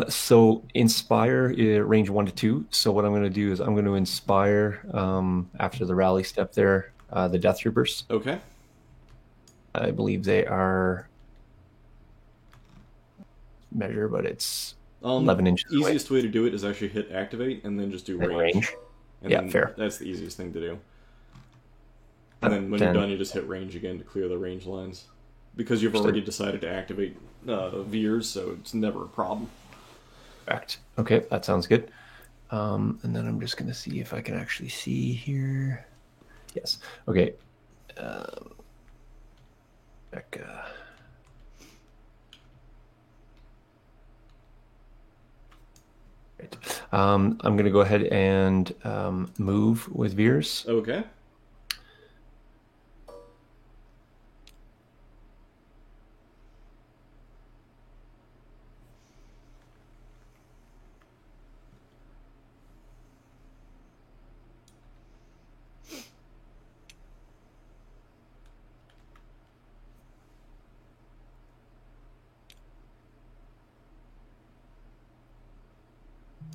[SPEAKER 1] So inspire range 1 to 2. So what I'm going to do is I'm going to inspire after the rally step there the Death Troopers.
[SPEAKER 2] Okay.
[SPEAKER 1] I believe they are measure, but it's 11 inches away.
[SPEAKER 2] Easiest way to do it is actually hit activate and then just do
[SPEAKER 1] And range.
[SPEAKER 2] And
[SPEAKER 1] Yeah,
[SPEAKER 2] then
[SPEAKER 1] fair.
[SPEAKER 2] That's the easiest thing to do. And then when you're done, you just hit range again to clear the range lines. Because you've already decided to activate Veers, so it's never a problem.
[SPEAKER 1] Correct. Okay, that sounds good. And then I'm just going to see if I can actually see here. Yes. Okay. Becca. Right. I'm going to go ahead and move with Veers.
[SPEAKER 2] Okay.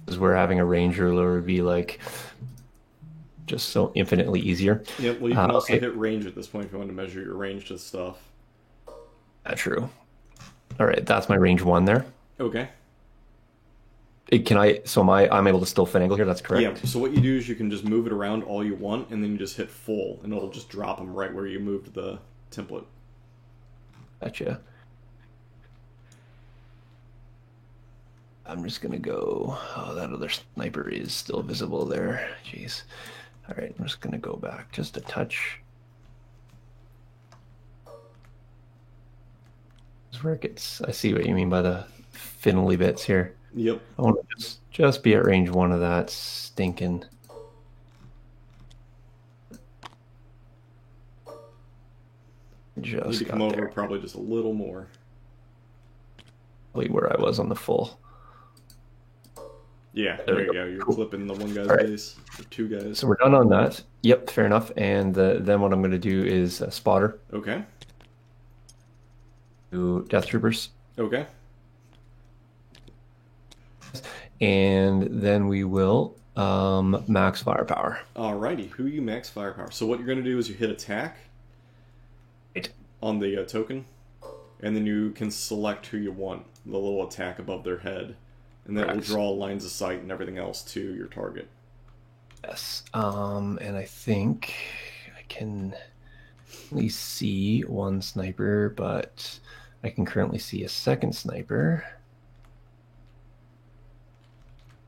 [SPEAKER 1] Because we're having a range ruler would be like just so infinitely easier.
[SPEAKER 2] Yep, well, you can also
[SPEAKER 1] okay.
[SPEAKER 2] hit range at this point if you want to measure your range to stuff.
[SPEAKER 1] True. All right, that's my range 1 there.
[SPEAKER 2] Okay.
[SPEAKER 1] I'm able to still finagle here, that's correct?
[SPEAKER 2] Yeah, so what you do is you can just move it around all you want, and then you just hit full, and it'll just drop them right where you moved the template.
[SPEAKER 1] Gotcha. I'm just gonna go. Oh, that other sniper is still visible there. Jeez. All right, I'm just gonna go back just a touch. This is where it gets. I see what you mean by the fiddly bits here.
[SPEAKER 2] Yep.
[SPEAKER 1] I want to just be at range 1 of that stinking.
[SPEAKER 2] You need to come over probably just a little more.
[SPEAKER 1] Probably where I was on the full.
[SPEAKER 2] Yeah, there you go. You're clipping the one guy's base, or two guys.
[SPEAKER 1] So we're done on that. Yep, fair enough. And then what I'm going to do is spotter.
[SPEAKER 2] Okay.
[SPEAKER 1] Do Death Troopers.
[SPEAKER 2] Okay.
[SPEAKER 1] And then we will max firepower.
[SPEAKER 2] Alrighty, who you max firepower? So what you're going to do is you hit attack on the token, and then you can select who you want, the little attack above their head. And that will draw lines of sight and everything else to your target.
[SPEAKER 1] Yes. And I think I can only see one sniper, but I can currently see a second sniper.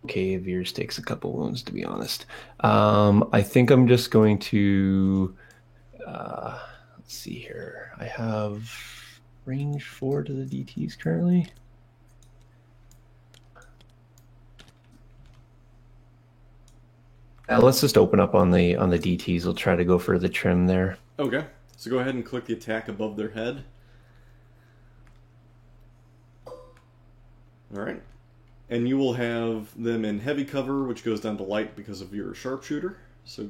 [SPEAKER 1] Okay, Veers takes a couple wounds, to be honest. I think I'm just going to... let's see here. I have range 4 to the DTs currently. Let's just open up on the DTs. We'll try to go for the trim there.
[SPEAKER 2] Okay, so go ahead and click the attack above their head. All right, and you will have them in heavy cover, which goes down to light because of your sharpshooter. So.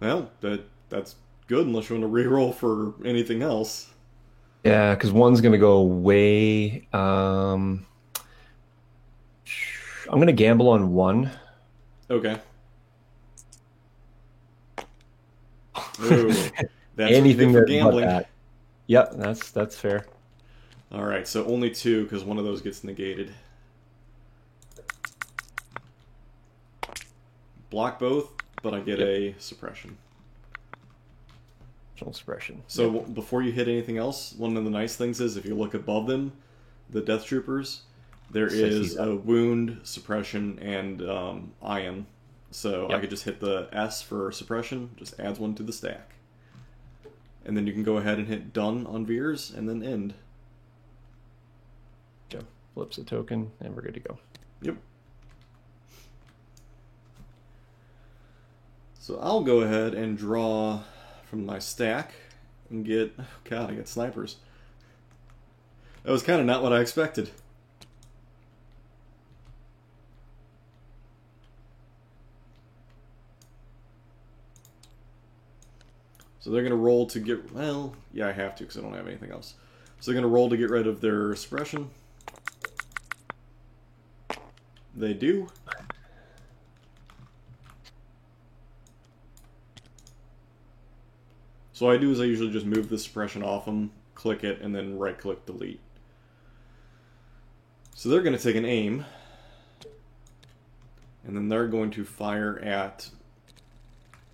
[SPEAKER 2] Well, that's good unless you want to reroll for anything else.
[SPEAKER 1] Yeah, because one's going to go way... I'm going to gamble on 1.
[SPEAKER 2] Okay. Ooh, that's
[SPEAKER 1] anything
[SPEAKER 2] for gambling.
[SPEAKER 1] That. Yep, that's fair.
[SPEAKER 2] All right, so only 2 because one of those gets negated. block both, but I get
[SPEAKER 1] Yep.
[SPEAKER 2] a suppression.
[SPEAKER 1] Suppression.
[SPEAKER 2] So
[SPEAKER 1] Yep.
[SPEAKER 2] before you hit anything else, one of the nice things is if you look above them, the Death Troopers, there
[SPEAKER 1] So I see
[SPEAKER 2] is
[SPEAKER 1] that.
[SPEAKER 2] a wound, suppression, and ion. So I
[SPEAKER 1] Yep.
[SPEAKER 2] could just hit the S for suppression, just adds one to the stack. And then you can go ahead and hit done on Veers, and then end.
[SPEAKER 1] Okay. Flips a token, and we're good to go.
[SPEAKER 2] Yep. So I'll go ahead and draw from my stack and get... Oh God, I get snipers. That was kind of not what I expected. So they're going to roll to get... Well, yeah, I have to because I don't have anything else. So they're going to roll to get rid of their suppression. They do. So what I do is I usually just move the suppression off them, click it, and then right-click delete. So they're going to take an aim. And then they're going to fire at,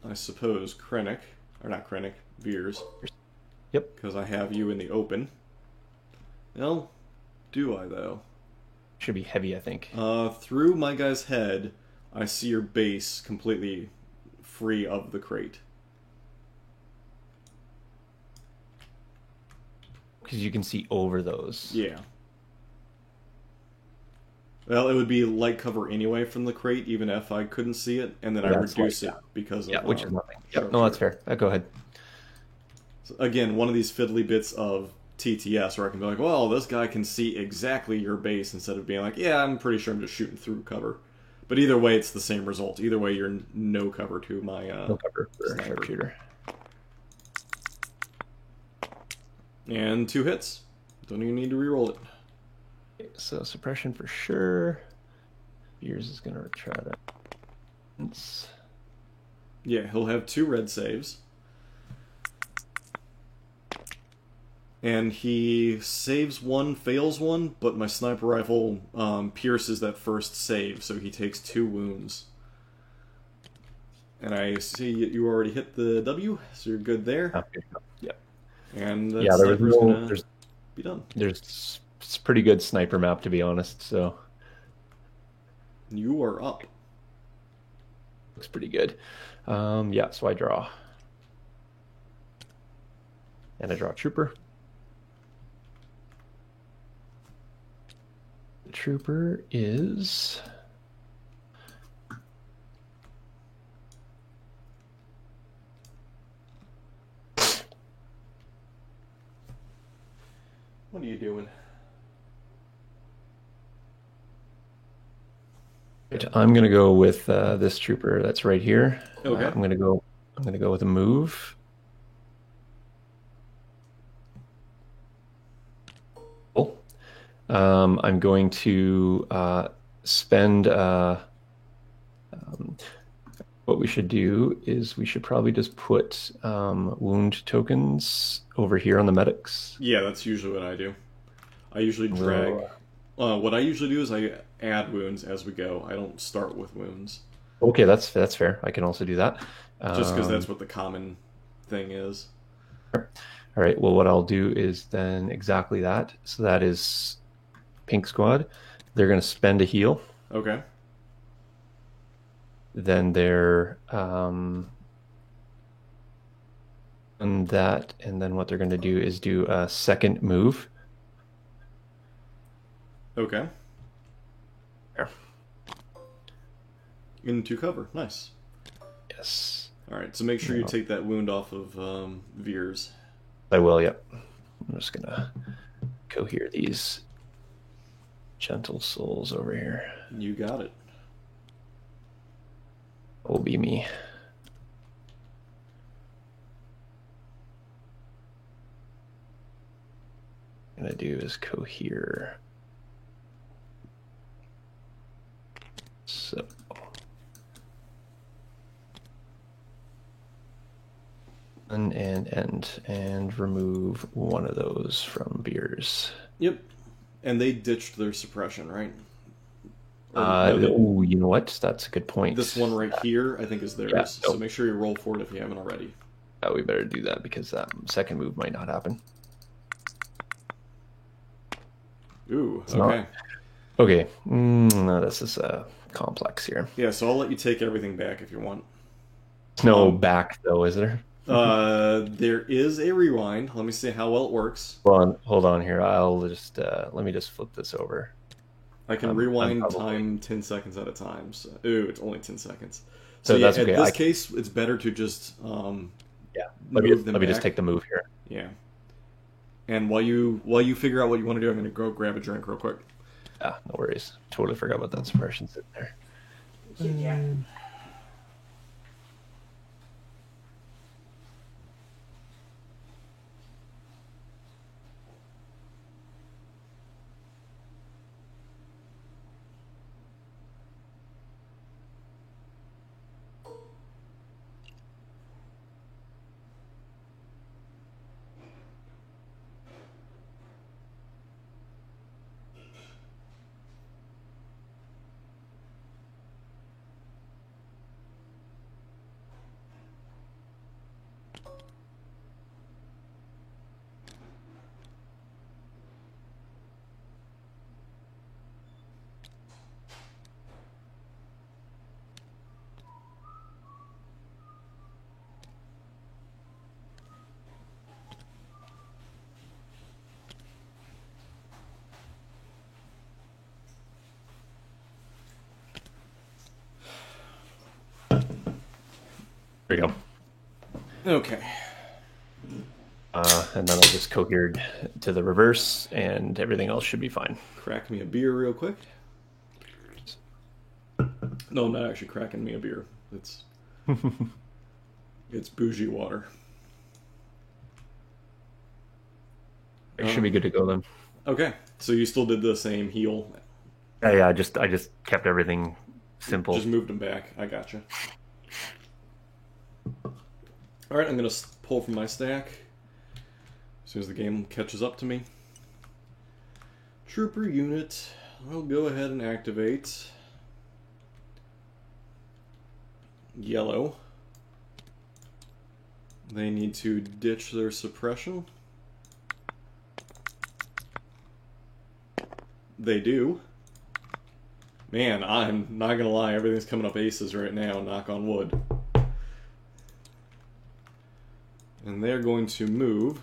[SPEAKER 2] I suppose, Krennic. Or not Krennic, Veers.
[SPEAKER 1] Yep.
[SPEAKER 2] Because I have you in the open. Well, do I, though?
[SPEAKER 1] Should be heavy, I think.
[SPEAKER 2] Through my guy's head, I see your base completely free of the crate.
[SPEAKER 1] Because you can see over those.
[SPEAKER 2] Yeah. Well, it would be light cover anyway from the crate, even if I couldn't see it, and then I
[SPEAKER 1] That's
[SPEAKER 2] reduce
[SPEAKER 1] light,
[SPEAKER 2] it because of...
[SPEAKER 1] Yeah, which is nothing. Yep.
[SPEAKER 2] sure,
[SPEAKER 1] No, that's
[SPEAKER 2] sure.
[SPEAKER 1] fair. Go ahead.
[SPEAKER 2] So again, one of these fiddly bits of TTS where I can be like, well, this guy can see exactly your base instead of being like, yeah, I'm pretty sure I'm just shooting through cover. But either way, it's the same result. Either way, you're no cover to my
[SPEAKER 1] No cover for
[SPEAKER 2] sniper.
[SPEAKER 1] sharpshooter.
[SPEAKER 2] And 2 hits. Don't even need to reroll it.
[SPEAKER 1] Okay, so suppression for sure. Veers is going to try that.
[SPEAKER 2] Yeah, he'll have 2 red saves. And he saves 1, fails 1, but my sniper rifle pierces that first save, so he takes 2 wounds. And I see you already hit the W, so you're good there.
[SPEAKER 1] Okay. Yep.
[SPEAKER 2] And that
[SPEAKER 1] Yeah, there was
[SPEAKER 2] sniper's
[SPEAKER 1] no,
[SPEAKER 2] gonna
[SPEAKER 1] there's
[SPEAKER 2] be done.
[SPEAKER 1] it's a pretty good sniper map, to be honest, so
[SPEAKER 2] You are up.
[SPEAKER 1] looks pretty good. Yeah, so I draw. And I draw a trooper. The trooper is...
[SPEAKER 2] What are you doing?
[SPEAKER 1] I'm gonna go with this trooper that's right here.
[SPEAKER 2] Okay.
[SPEAKER 1] I'm gonna go with a move. Cool. I'm going to spend. What we should do is we should probably just put wound tokens over here on the medics.
[SPEAKER 2] Yeah, that's usually what I do. I usually drag. What I usually do is I add wounds as we go. I don't start with wounds.
[SPEAKER 1] Okay, that's fair. I can also do that.
[SPEAKER 2] Just because that's what the common thing is.
[SPEAKER 1] All right. Well, what I'll do is then exactly that. So that is Pink Squad. They're going to spend a heal.
[SPEAKER 2] Okay.
[SPEAKER 1] Then they're and that, and then what they're going to do is do a second move.
[SPEAKER 2] Okay.
[SPEAKER 1] There.
[SPEAKER 2] Into cover. Nice.
[SPEAKER 1] Yes,
[SPEAKER 2] Alright, so make sure you take that wound off of Veers.
[SPEAKER 1] I will. Yep. I'm just gonna cohere these gentle souls over here.
[SPEAKER 2] You got it.
[SPEAKER 1] Will be me. What I'm gonna do is cohere. So and end and remove one of those from Veers.
[SPEAKER 2] Yep. And they ditched their suppression, right?
[SPEAKER 1] Oh, you know what? That's a good point.
[SPEAKER 2] This one right here, I think, is theirs.
[SPEAKER 1] Yeah,
[SPEAKER 2] So make sure you roll for it if you haven't already.
[SPEAKER 1] We better do that because that second move might not happen.
[SPEAKER 2] Ooh,
[SPEAKER 1] It's
[SPEAKER 2] okay.
[SPEAKER 1] not. Okay, no, this is complex here.
[SPEAKER 2] Yeah, so I'll let you take everything back if you want.
[SPEAKER 1] No back though, is there?
[SPEAKER 2] There is a rewind. Let me see how well it works.
[SPEAKER 1] Hold on here. I'll just let me just flip this over.
[SPEAKER 2] I can rewind time 10 seconds at a time. So, ooh, it's only 10 seconds. So yeah,
[SPEAKER 1] that's okay.
[SPEAKER 2] In this case, it's better to just
[SPEAKER 1] let me just take the move here.
[SPEAKER 2] Yeah. And while you figure out what you want to do, I'm going to go grab a drink real quick.
[SPEAKER 1] Yeah, no worries. Totally forgot about that suppression sitting there.
[SPEAKER 3] Yeah.
[SPEAKER 1] There you go.
[SPEAKER 2] Okay.
[SPEAKER 1] And then I'll just cohered to the reverse, and everything else should be fine.
[SPEAKER 2] Crack me a beer real quick. No, I'm not actually cracking me a beer. It's bougie water.
[SPEAKER 1] It should be good to go then.
[SPEAKER 2] Okay, so you still did the same heal.
[SPEAKER 1] Yeah. I just kept everything simple.
[SPEAKER 2] Just moved them back. I gotcha. All right, I'm gonna pull from my stack as soon as the game catches up to me. Trooper unit. I'll go ahead and activate yellow. They need to ditch their suppression. They do. Man, I'm not gonna lie, everything's coming up aces right now, knock on wood. And they're going to move.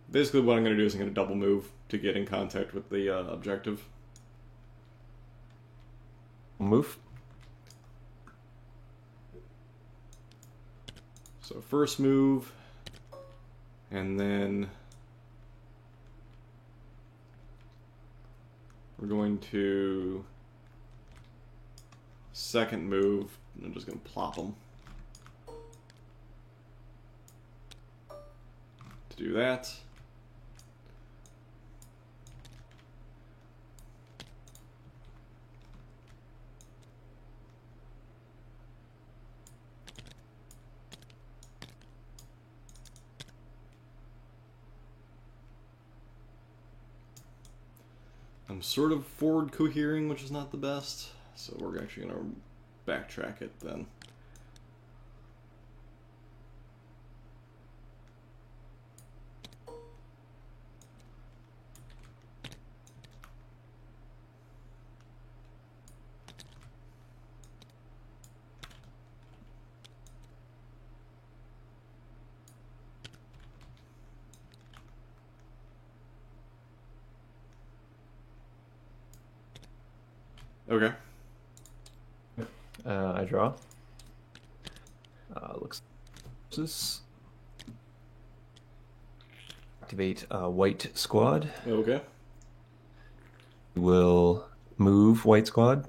[SPEAKER 2] Basically what I'm going to do is I'm going to double move to get in contact with the objective.
[SPEAKER 1] Move.
[SPEAKER 2] So first move, and then we're going to second move. I'm just going to plop them. To do that. I'm sort of forward cohering, which is not the best, so we're actually going to backtrack it then. Okay.
[SPEAKER 1] I draw. Looks this. Activate white squad.
[SPEAKER 2] Okay.
[SPEAKER 1] Will move white squad.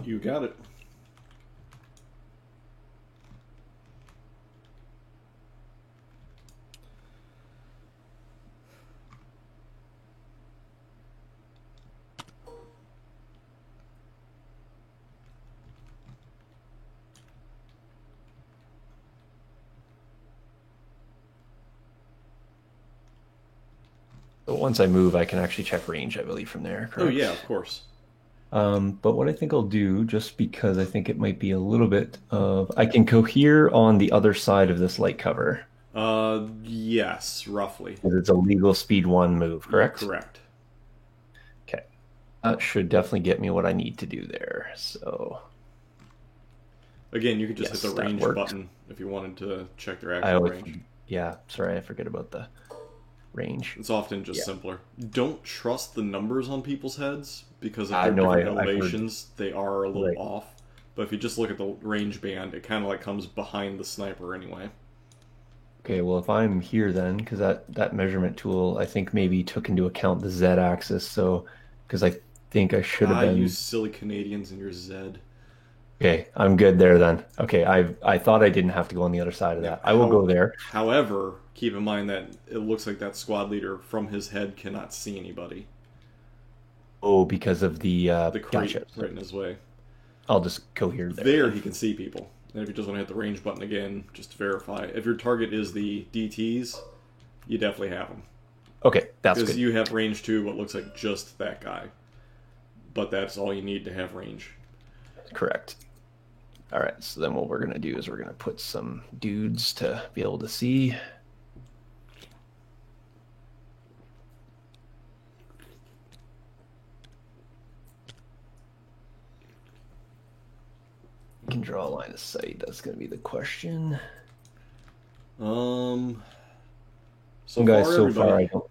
[SPEAKER 2] You got it.
[SPEAKER 1] once I move, I can actually check range, I believe, from there,
[SPEAKER 2] Oh
[SPEAKER 1] correct?
[SPEAKER 2] yeah, of course.
[SPEAKER 1] But what I think I'll do, just because I think it might be a little bit of, I can cohere on the other side of this light cover.
[SPEAKER 2] Yes, roughly.
[SPEAKER 1] Because it's a legal speed one move, correct?
[SPEAKER 2] Correct.
[SPEAKER 1] Okay. That should definitely get me what I need to do there. So,
[SPEAKER 2] Again, you could just
[SPEAKER 1] yes,
[SPEAKER 2] hit the
[SPEAKER 1] that
[SPEAKER 2] range
[SPEAKER 1] works.
[SPEAKER 2] button if you wanted to check their
[SPEAKER 1] I
[SPEAKER 2] actual
[SPEAKER 1] always,
[SPEAKER 2] range.
[SPEAKER 1] yeah, sorry, I forget about the range.
[SPEAKER 2] It's often just
[SPEAKER 1] Yeah.
[SPEAKER 2] simpler. Don't trust the numbers on people's heads because if they're
[SPEAKER 1] No,
[SPEAKER 2] different
[SPEAKER 1] I've heard,
[SPEAKER 2] elevations, they are a little
[SPEAKER 1] right.
[SPEAKER 2] off. But if you just look at the range band, it kind of like comes behind the sniper anyway.
[SPEAKER 1] Okay, well, if I'm here then, because that measurement tool, I think maybe took into account the Z axis, so, because I think I should have
[SPEAKER 2] Ah, you
[SPEAKER 1] been.
[SPEAKER 2] silly Canadians and your Zed.
[SPEAKER 1] Okay, I'm good there then. Okay, I thought I didn't have to go on the other side of
[SPEAKER 2] Yeah.
[SPEAKER 1] that. I will go there.
[SPEAKER 2] However, keep in mind that it looks like that squad leader from his head cannot see anybody.
[SPEAKER 1] Oh, because of the
[SPEAKER 2] The crate
[SPEAKER 1] gotcha.
[SPEAKER 2] right in his way.
[SPEAKER 1] I'll just go here there.
[SPEAKER 2] There he can see people. And if you just want to hit the range button again, just to verify. If your target is the DTs, you definitely have them.
[SPEAKER 1] Okay, that's
[SPEAKER 2] Because
[SPEAKER 1] good.
[SPEAKER 2] you have range to what looks like just that guy. But that's all you need to have range.
[SPEAKER 1] Correct. All right, so then what we're gonna do is we're gonna put some dudes to be able to see. You can draw a line of sight. That's gonna be the question.
[SPEAKER 2] Um, so
[SPEAKER 1] Guys,
[SPEAKER 2] far
[SPEAKER 1] so
[SPEAKER 2] everybody.
[SPEAKER 1] far I don't.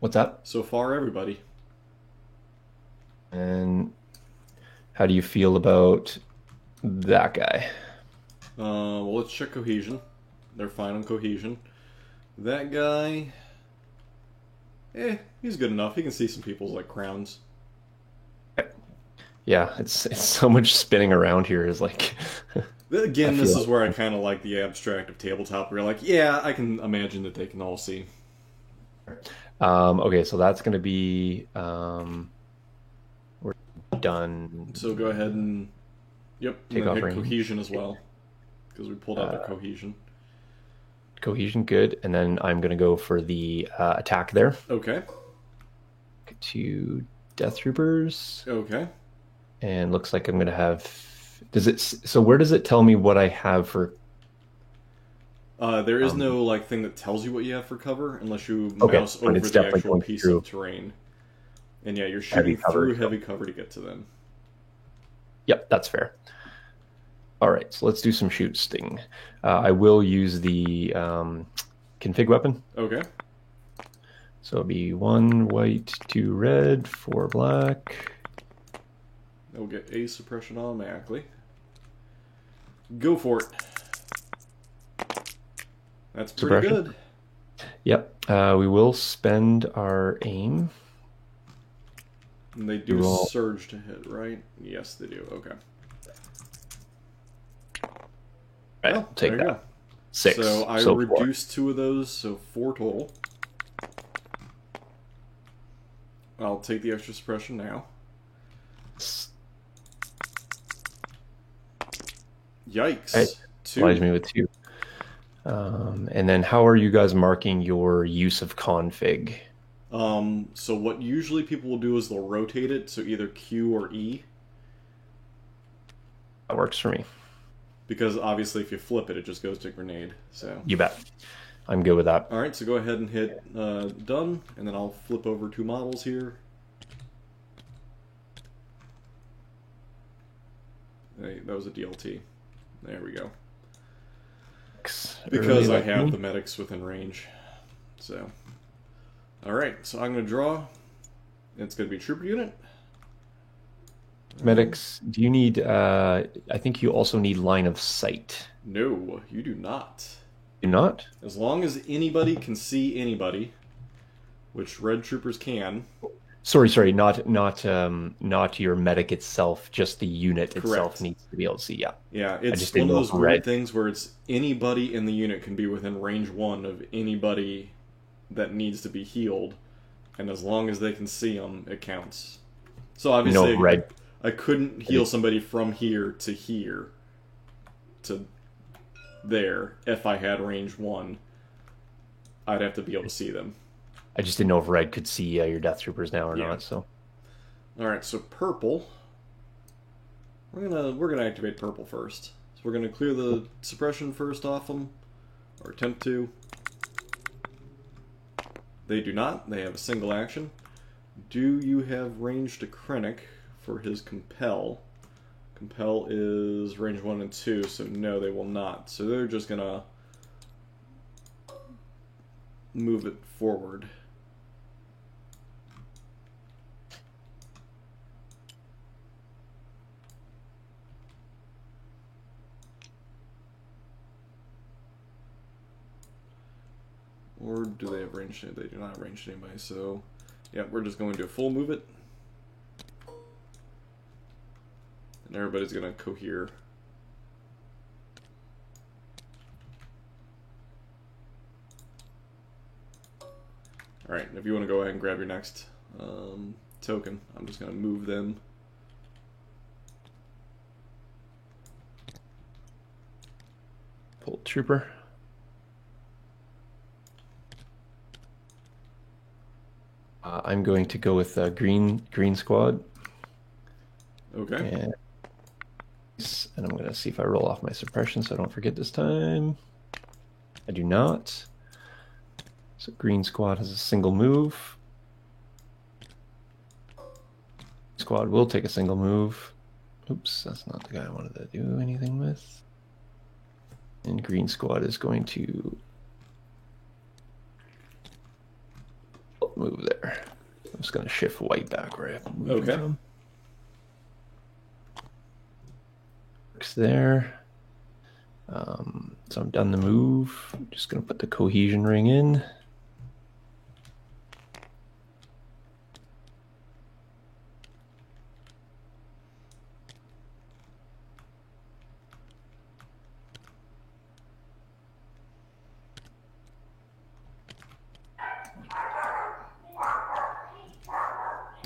[SPEAKER 1] What's that?
[SPEAKER 2] So far everybody.
[SPEAKER 1] And how do you feel about that guy?
[SPEAKER 2] Well, let's check cohesion. They're fine on cohesion. That guy, he's good enough. He can see some people's like crowns.
[SPEAKER 1] Yeah, it's so much spinning around here is like
[SPEAKER 2] Again,
[SPEAKER 1] I
[SPEAKER 2] this
[SPEAKER 1] feel
[SPEAKER 2] is where I kind of like the abstract of tabletop, where you're like, yeah, I can imagine that they can all see.
[SPEAKER 1] okay, so that's gonna be we're done.
[SPEAKER 2] So go ahead and, yep, and
[SPEAKER 1] Take
[SPEAKER 2] then
[SPEAKER 1] off
[SPEAKER 2] hit
[SPEAKER 1] range.
[SPEAKER 2] cohesion as well, because we pulled out their cohesion.
[SPEAKER 1] Cohesion, good, and then I'm gonna go for the attack there
[SPEAKER 2] Okay,
[SPEAKER 1] to Death Troopers,
[SPEAKER 2] okay.
[SPEAKER 1] and looks like I'm gonna have. Does it? So where does it tell me what I have for?
[SPEAKER 2] There is
[SPEAKER 1] Um,
[SPEAKER 2] no like thing that tells you what you have for cover unless you
[SPEAKER 1] Okay,
[SPEAKER 2] mouse
[SPEAKER 1] but
[SPEAKER 2] over
[SPEAKER 1] it's
[SPEAKER 2] the
[SPEAKER 1] definitely
[SPEAKER 2] actual
[SPEAKER 1] going
[SPEAKER 2] piece
[SPEAKER 1] through
[SPEAKER 2] of terrain. And yeah, you're
[SPEAKER 1] heavy
[SPEAKER 2] shooting
[SPEAKER 1] cover.
[SPEAKER 2] through heavy cover to get to them.
[SPEAKER 1] Yep, that's fair. All right, so let's do some shoot sting. I will use the config weapon.
[SPEAKER 2] Okay.
[SPEAKER 1] So it'll be 1 white, 2 red, 4 black.
[SPEAKER 2] They'll get a suppression automatically. Go for it. That's pretty
[SPEAKER 1] Suppression?
[SPEAKER 2] good.
[SPEAKER 1] Yep. We will spend our aim.
[SPEAKER 2] And they do
[SPEAKER 1] Roll.
[SPEAKER 2] surge to hit, right? Yes, they do. Okay.
[SPEAKER 1] Right,
[SPEAKER 2] Well,
[SPEAKER 1] take
[SPEAKER 2] there
[SPEAKER 1] that.
[SPEAKER 2] you go.
[SPEAKER 1] 6.
[SPEAKER 2] So I
[SPEAKER 1] so 4.
[SPEAKER 2] reduced 2 of those, so 4 total. I'll take the extra suppression now. Yikes.
[SPEAKER 1] Right.
[SPEAKER 2] 2.
[SPEAKER 1] Oblige me with 2. And then how are you guys marking your use of config?
[SPEAKER 2] So what usually people will do is they'll rotate it, so either Q or E,
[SPEAKER 1] That works for me.
[SPEAKER 2] because obviously if you flip it, it just goes to grenade. So,
[SPEAKER 1] You bet. I'm good with that.
[SPEAKER 2] all right, so go ahead and hit done, and then I'll flip over 2 models here. Hey, that was a DLT. There we go. Because I have the medics within range. So, all right, so I'm going to draw. It's going to be trooper unit.
[SPEAKER 1] Medics, do you need, I think you also need line of sight.
[SPEAKER 2] No, you do not.
[SPEAKER 1] Do not?
[SPEAKER 2] As long as anybody can see anybody, which red troopers can.
[SPEAKER 1] Sorry, not your medic itself, just the unit itself
[SPEAKER 2] Correct.
[SPEAKER 1] needs to be able to see, yeah.
[SPEAKER 2] Yeah,
[SPEAKER 1] just
[SPEAKER 2] it's
[SPEAKER 1] didn't
[SPEAKER 2] one of
[SPEAKER 1] know
[SPEAKER 2] those
[SPEAKER 1] if
[SPEAKER 2] weird
[SPEAKER 1] red-
[SPEAKER 2] things where it's anybody in the unit can be within range 1 of anybody that needs to be healed, and as long as they can see them, it counts. So obviously,
[SPEAKER 1] red.
[SPEAKER 2] I couldn't heal somebody from here to there if I had range 1. I'd have to be able to see them.
[SPEAKER 1] I just didn't know if red could see your death troopers now or
[SPEAKER 2] Yeah.
[SPEAKER 1] not. So
[SPEAKER 2] All right. So purple. We're gonna activate purple first. So we're gonna clear the suppression first off them, or attempt to. They do not. They have a single action. Do you have range to Krennic for his compel? Compel is range 1 and 2, so no, they will not. So they're just gonna move it forward. Or do they have ranged? They do not have ranged anybody, so yeah, we're just going to full move it. And everybody's gonna cohere. Alright, if you want to go ahead and grab your next token, I'm just gonna move them.
[SPEAKER 1] pull trooper. I'm going to go with green squad.
[SPEAKER 2] Okay.
[SPEAKER 1] And I'm going to see if I roll off my suppression so I don't forget this time. I do not. So green squad has a single move. Squad will take a single move. Oops, that's not the guy I wanted to do anything with. And green squad is going to move there. I'm just going to shift white back where I have to move
[SPEAKER 2] Okay.
[SPEAKER 1] from. Works there. So I'm done the move. I'm just going to put the cohesion ring in.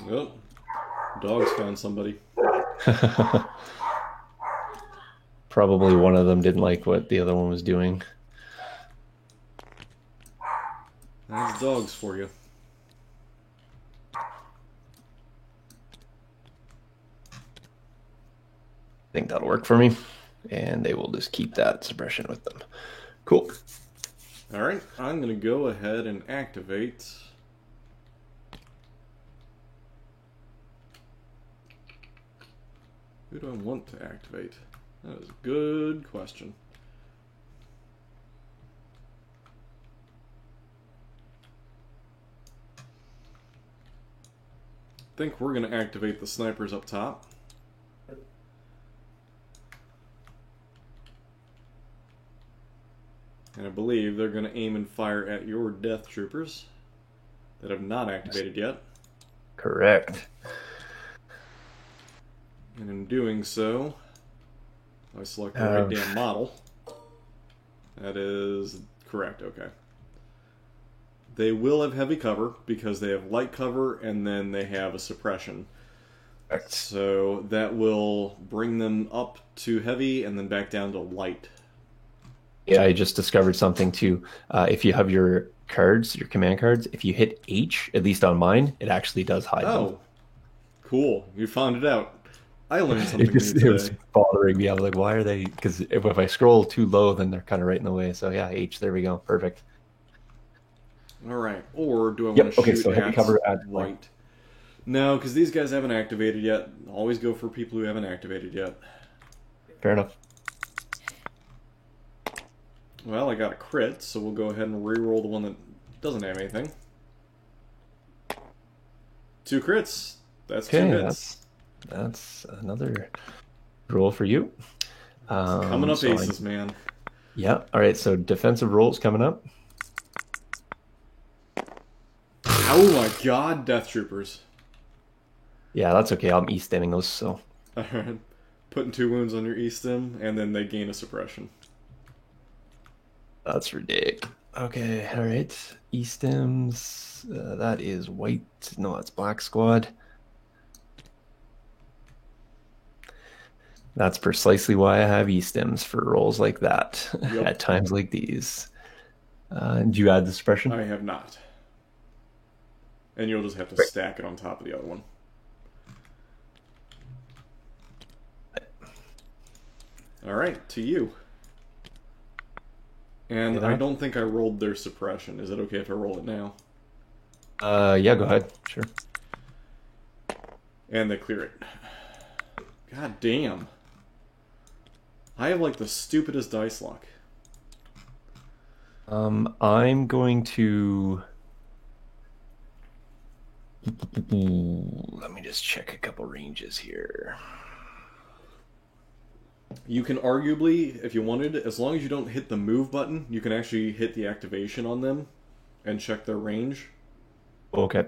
[SPEAKER 2] Oh, dogs found somebody.
[SPEAKER 1] Probably one of them didn't like what the other one was doing.
[SPEAKER 2] That's dogs for you.
[SPEAKER 1] I think that'll work for me. And they will just keep that suppression with them. Cool.
[SPEAKER 2] Alright, I'm going to go ahead and activate. Who do I want to activate? That is a good question. I think we're going to activate the snipers up top. And I believe they're going to aim and fire at your death troopers that have not activated yet.
[SPEAKER 1] Correct.
[SPEAKER 2] And in doing so, I select the right damn model. That is correct, okay. They will have heavy cover because they have light cover and then they have a suppression.
[SPEAKER 1] Correct.
[SPEAKER 2] So that will bring them up to heavy and then back down to light.
[SPEAKER 1] Yeah, I just discovered something too. If you have your cards, your command cards, if you hit H, at least on mine, it actually does hide them.
[SPEAKER 2] Oh, cool. You found it out. I learned something new
[SPEAKER 1] It was
[SPEAKER 2] today.
[SPEAKER 1] bothering me. I was like, why are they? Because if I scroll too low, then they're kind of right in the way. So yeah, H, there we go. Perfect.
[SPEAKER 2] Alright, or do I want
[SPEAKER 1] Yep,
[SPEAKER 2] to
[SPEAKER 1] okay,
[SPEAKER 2] shoot
[SPEAKER 1] so heavy
[SPEAKER 2] at
[SPEAKER 1] cover at
[SPEAKER 2] white? No, because these guys haven't activated yet. Always go for people who haven't activated yet.
[SPEAKER 1] Fair enough.
[SPEAKER 2] Well, I got a crit, so we'll go ahead and re-roll the one that doesn't have anything. 2 crits. That's 2
[SPEAKER 1] Okay,
[SPEAKER 2] hits.
[SPEAKER 1] that's another roll for you.
[SPEAKER 2] Coming up
[SPEAKER 1] so
[SPEAKER 2] aces, man.
[SPEAKER 1] Yeah. All right. So defensive rolls coming up.
[SPEAKER 2] Oh my god, Death Troopers.
[SPEAKER 1] Yeah, that's okay. I'm e-stemming those. So
[SPEAKER 2] Alright. Putting 2 wounds on your E-stim, and then they gain a suppression.
[SPEAKER 1] that's ridiculous. Okay. All right. E-stems. That is white. No, that's black squad. That's precisely why I have E-stems for rolls like that
[SPEAKER 2] Yep.
[SPEAKER 1] at times like these. Do you add the suppression?
[SPEAKER 2] I have not. and you'll just have to
[SPEAKER 1] Right.
[SPEAKER 2] stack it on top of the other one. All right, to you. And
[SPEAKER 1] Yeah.
[SPEAKER 2] I don't think I rolled their suppression. Is it okay if I roll it now?
[SPEAKER 1] Yeah, go ahead. Sure.
[SPEAKER 2] And they clear it. God damn. I have like the stupidest dice luck.
[SPEAKER 1] I'm going to let me just check a couple ranges here.
[SPEAKER 2] You can arguably, if you wanted, as long as you don't hit the move button, you can actually hit the activation on them and check their range.
[SPEAKER 1] Okay.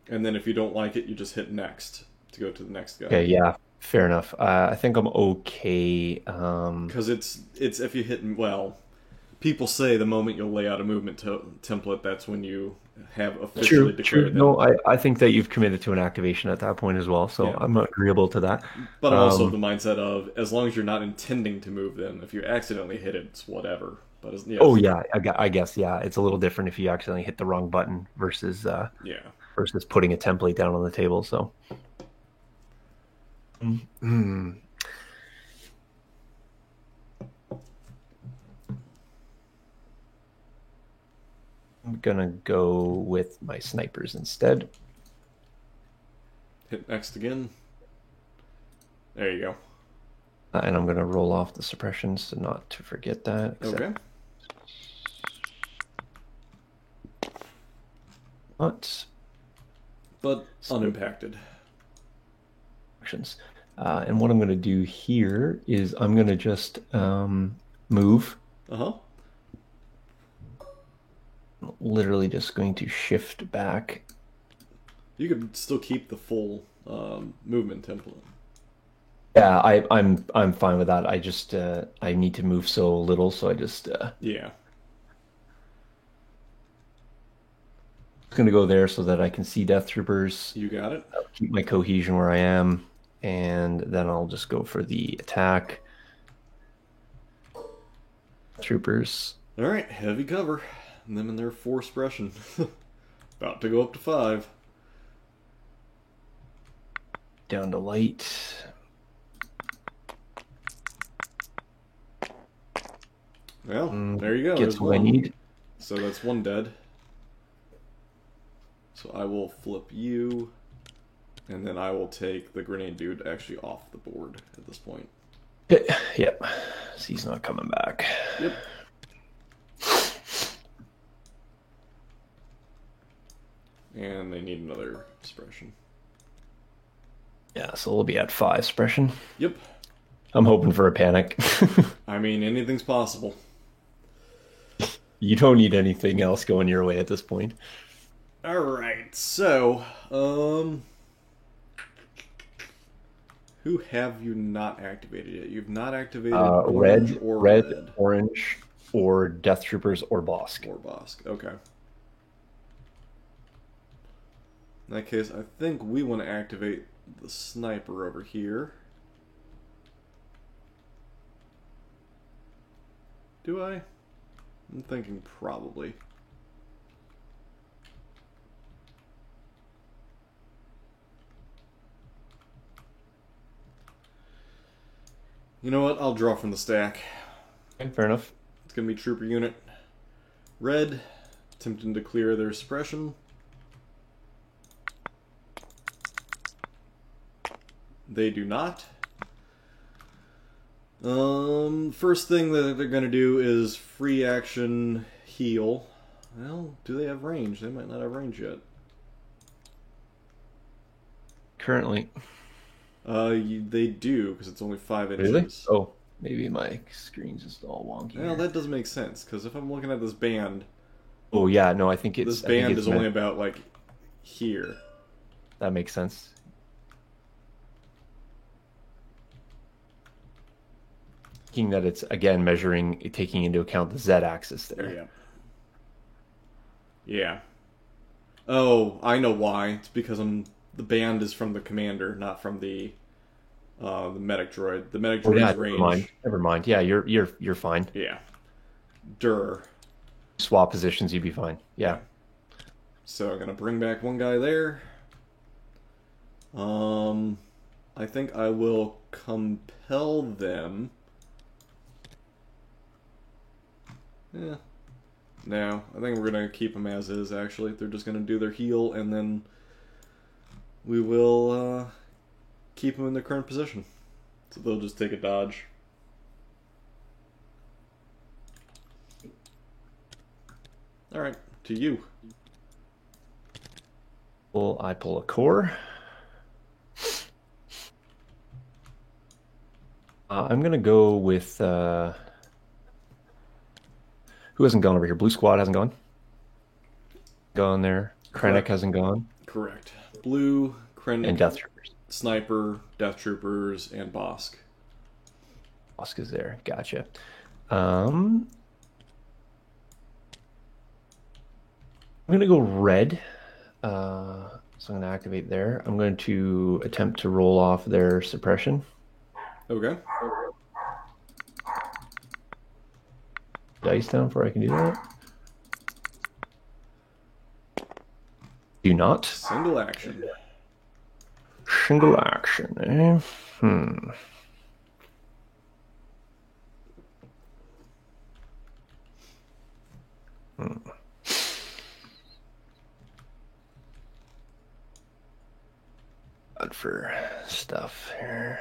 [SPEAKER 2] And then if you don't like it, you just hit next to go to the next guy.
[SPEAKER 1] Okay, yeah, fair enough. I think I'm okay.
[SPEAKER 2] Because it's if you hit, well, people say the moment you'll lay out a movement template, that's when you have officially declared them.
[SPEAKER 1] No, I think that you've committed to an activation at that point as well, so
[SPEAKER 2] Yeah.
[SPEAKER 1] I'm agreeable to that.
[SPEAKER 2] But I'm also of the mindset of, as long as you're not intending to move them, if you accidentally hit it, it's whatever. But yes.
[SPEAKER 1] Oh yeah, I guess yeah, it's a little different if you accidentally hit the wrong button versus
[SPEAKER 2] Yeah.
[SPEAKER 1] versus putting a template down on the table. So, I'm gonna go with my snipers instead.
[SPEAKER 2] Hit next again. There you go.
[SPEAKER 1] And I'm gonna roll off the suppressions so not to forget that.
[SPEAKER 2] Okay. But unimpacted.
[SPEAKER 1] Actions. And what I'm going to do here is I'm going to just move.
[SPEAKER 2] Uh-huh.
[SPEAKER 1] Literally just going to shift back.
[SPEAKER 2] You could still keep the full movement template.
[SPEAKER 1] Yeah, I'm fine with that. I just I need to move so little, so I just
[SPEAKER 2] Yeah.
[SPEAKER 1] gonna go there so that I can see Death Troopers.
[SPEAKER 2] You got it.
[SPEAKER 1] I'll keep my cohesion where I am, and then I'll just go for the attack. Troopers.
[SPEAKER 2] All right, heavy cover. And them and their force suppression. About to go up to 5.
[SPEAKER 1] Down to light.
[SPEAKER 2] Well, there you go.
[SPEAKER 1] Gets
[SPEAKER 2] There's
[SPEAKER 1] what I
[SPEAKER 2] one.
[SPEAKER 1] need.
[SPEAKER 2] So that's one dead. So I will flip you, and then I will take the grenade dude actually off the board at this point.
[SPEAKER 1] Yep. So he's not coming back.
[SPEAKER 2] Yep. And they need another suppression.
[SPEAKER 1] Yeah, so we'll be at 5 suppression.
[SPEAKER 2] Yep.
[SPEAKER 1] I'm hoping for a panic.
[SPEAKER 2] I mean, anything's possible.
[SPEAKER 1] You don't need anything else going your way at this point.
[SPEAKER 2] Alright, so, who have you not activated yet? You've not activated orange
[SPEAKER 1] Red,
[SPEAKER 2] or
[SPEAKER 1] red, orange, or Death Troopers or Bosk.
[SPEAKER 2] Or Bosk, okay. In that case, I think we want to activate the sniper over here. Do I? I'm thinking probably. You know what? I'll draw from the stack.
[SPEAKER 1] Okay, fair enough.
[SPEAKER 2] It's going to be trooper unit. Red, attempting to clear their suppression. They do not. First thing that they're going to do is free action heal. Well, do they have range? They might not have range yet.
[SPEAKER 1] Currently.
[SPEAKER 2] They do, because it's only 5 inches.
[SPEAKER 1] Really? Oh, maybe my screen's just all wonky.
[SPEAKER 2] Well,
[SPEAKER 1] here.
[SPEAKER 2] that doesn't make sense, because if I'm looking at this band,
[SPEAKER 1] Oh, yeah, no, I think it's...
[SPEAKER 2] this band is only
[SPEAKER 1] meant-
[SPEAKER 2] about, like, here.
[SPEAKER 1] That makes sense. Thinking that it's, again, measuring, taking into account the Z-axis there.
[SPEAKER 2] Yeah. Yeah. Oh, I know why. It's because the band is from the commander, not from the medic droid. The medic
[SPEAKER 1] Oh,
[SPEAKER 2] droid's
[SPEAKER 1] yeah,
[SPEAKER 2] range.
[SPEAKER 1] never mind. Yeah, you're fine.
[SPEAKER 2] Yeah. Dur.
[SPEAKER 1] Swap positions, you'd be fine. Yeah.
[SPEAKER 2] So I'm gonna bring back one guy there. I think I will compel them. Yeah. No, I think we're gonna keep them as is. Actually, they're just gonna do their heal, and then we will keep them in their current position. So they'll just take a dodge. All right, to you.
[SPEAKER 1] Well, I pull a core. I'm gonna go with who hasn't gone over here? Blue Squad hasn't gone. Gone there. Krennic hasn't gone.
[SPEAKER 2] Correct. Blue, Krennic,
[SPEAKER 1] And Death Troopers.
[SPEAKER 2] Sniper, Death Troopers, and Bosk.
[SPEAKER 1] Bosk is there. Gotcha. I'm gonna go red. So I'm gonna activate there. I'm going to attempt to roll off their suppression.
[SPEAKER 2] Okay.
[SPEAKER 1] Dice down before I can do that. Do not.
[SPEAKER 2] Single action.
[SPEAKER 1] Single action, eh? Hmm. Good for stuff here.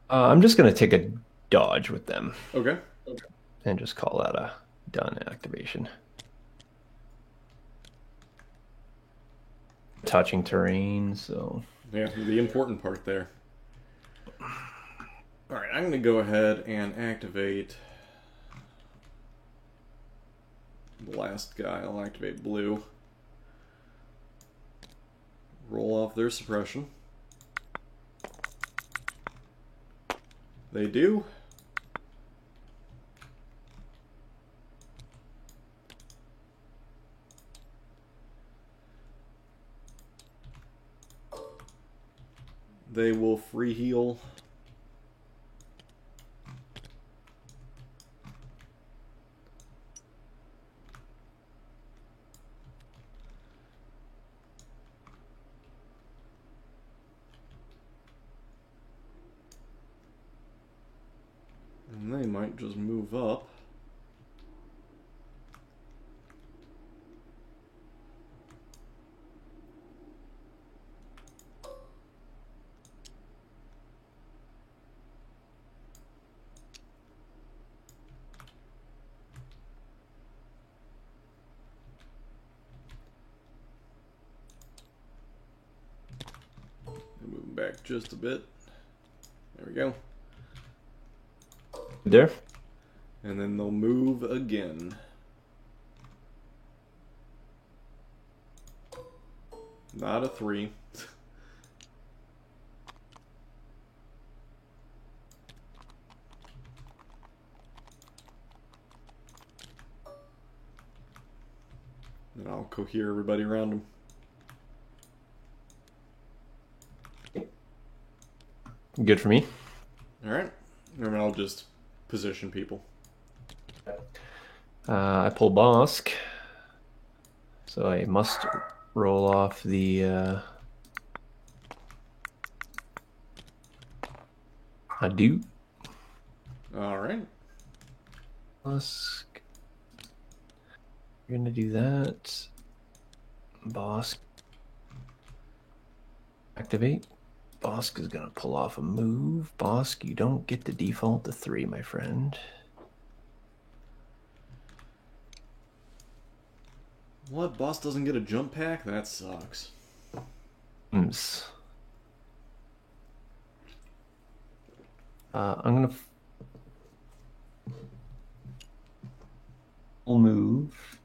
[SPEAKER 1] I'm just going to take a dodge with them.
[SPEAKER 2] Okay.
[SPEAKER 1] And just call that a done activation. Touching terrain, so...
[SPEAKER 2] Yeah, the important part there. Alright, I'm going to go ahead and activate the last guy. I'll activate blue. Roll off their suppression. They do. They will free heal. And they might just move up. Moving back just a bit. There we go.
[SPEAKER 1] There.
[SPEAKER 2] And then they'll move again. Not a 3. And I'll cohere everybody around them.
[SPEAKER 1] Good for me.
[SPEAKER 2] Alright. And then I'll just position people.
[SPEAKER 1] I pull Bosk. So I must roll off the... I do.
[SPEAKER 2] Alright.
[SPEAKER 1] Bosk. You're gonna do that. Bosk. Activate. Bosk is gonna pull off a move. Bosk, you don't get to default to 3, my friend.
[SPEAKER 2] What? Boss doesn't get a jump pack? That sucks.
[SPEAKER 1] I'm gonna full move.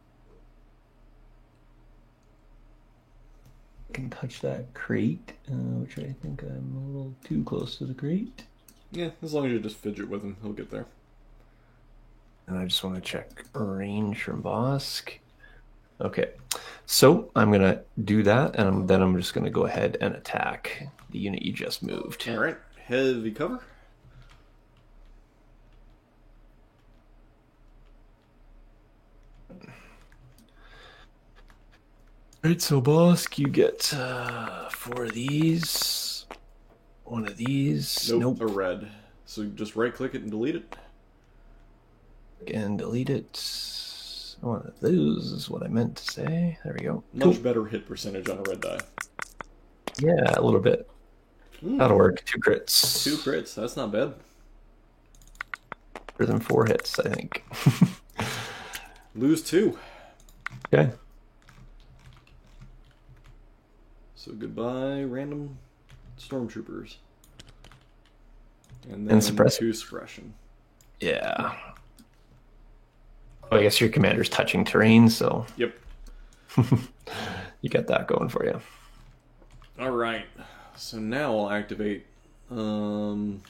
[SPEAKER 1] I can touch that crate, which I think I'm a little too close to the crate.
[SPEAKER 2] Yeah, as long as you just fidget with him, he'll get there.
[SPEAKER 1] And I just want to check range from Bosk. Okay, so I'm gonna do that, and then I'm just gonna go ahead and attack the unit you just moved.
[SPEAKER 2] Alright, heavy cover.
[SPEAKER 1] Right, so Bosk, you get four of these. One of these.
[SPEAKER 2] Nope,
[SPEAKER 1] Nope.
[SPEAKER 2] a red. So just right click it and delete it.
[SPEAKER 1] And delete it. One of those is what I meant to say. There we go.
[SPEAKER 2] Much better hit percentage on a red die.
[SPEAKER 1] Yeah, a little bit. That'll work. 2 crits.
[SPEAKER 2] 2 crits, that's not bad.
[SPEAKER 1] Better than 4 hits, I think.
[SPEAKER 2] Lose 2.
[SPEAKER 1] Okay.
[SPEAKER 2] So goodbye, random stormtroopers. And then
[SPEAKER 1] suppression.
[SPEAKER 2] 2 suppression.
[SPEAKER 1] Yeah. Oh, I guess your commander's touching terrain, so
[SPEAKER 2] Yep.
[SPEAKER 1] you got that going for you.
[SPEAKER 2] All right. So now I'll activate.
[SPEAKER 1] Trying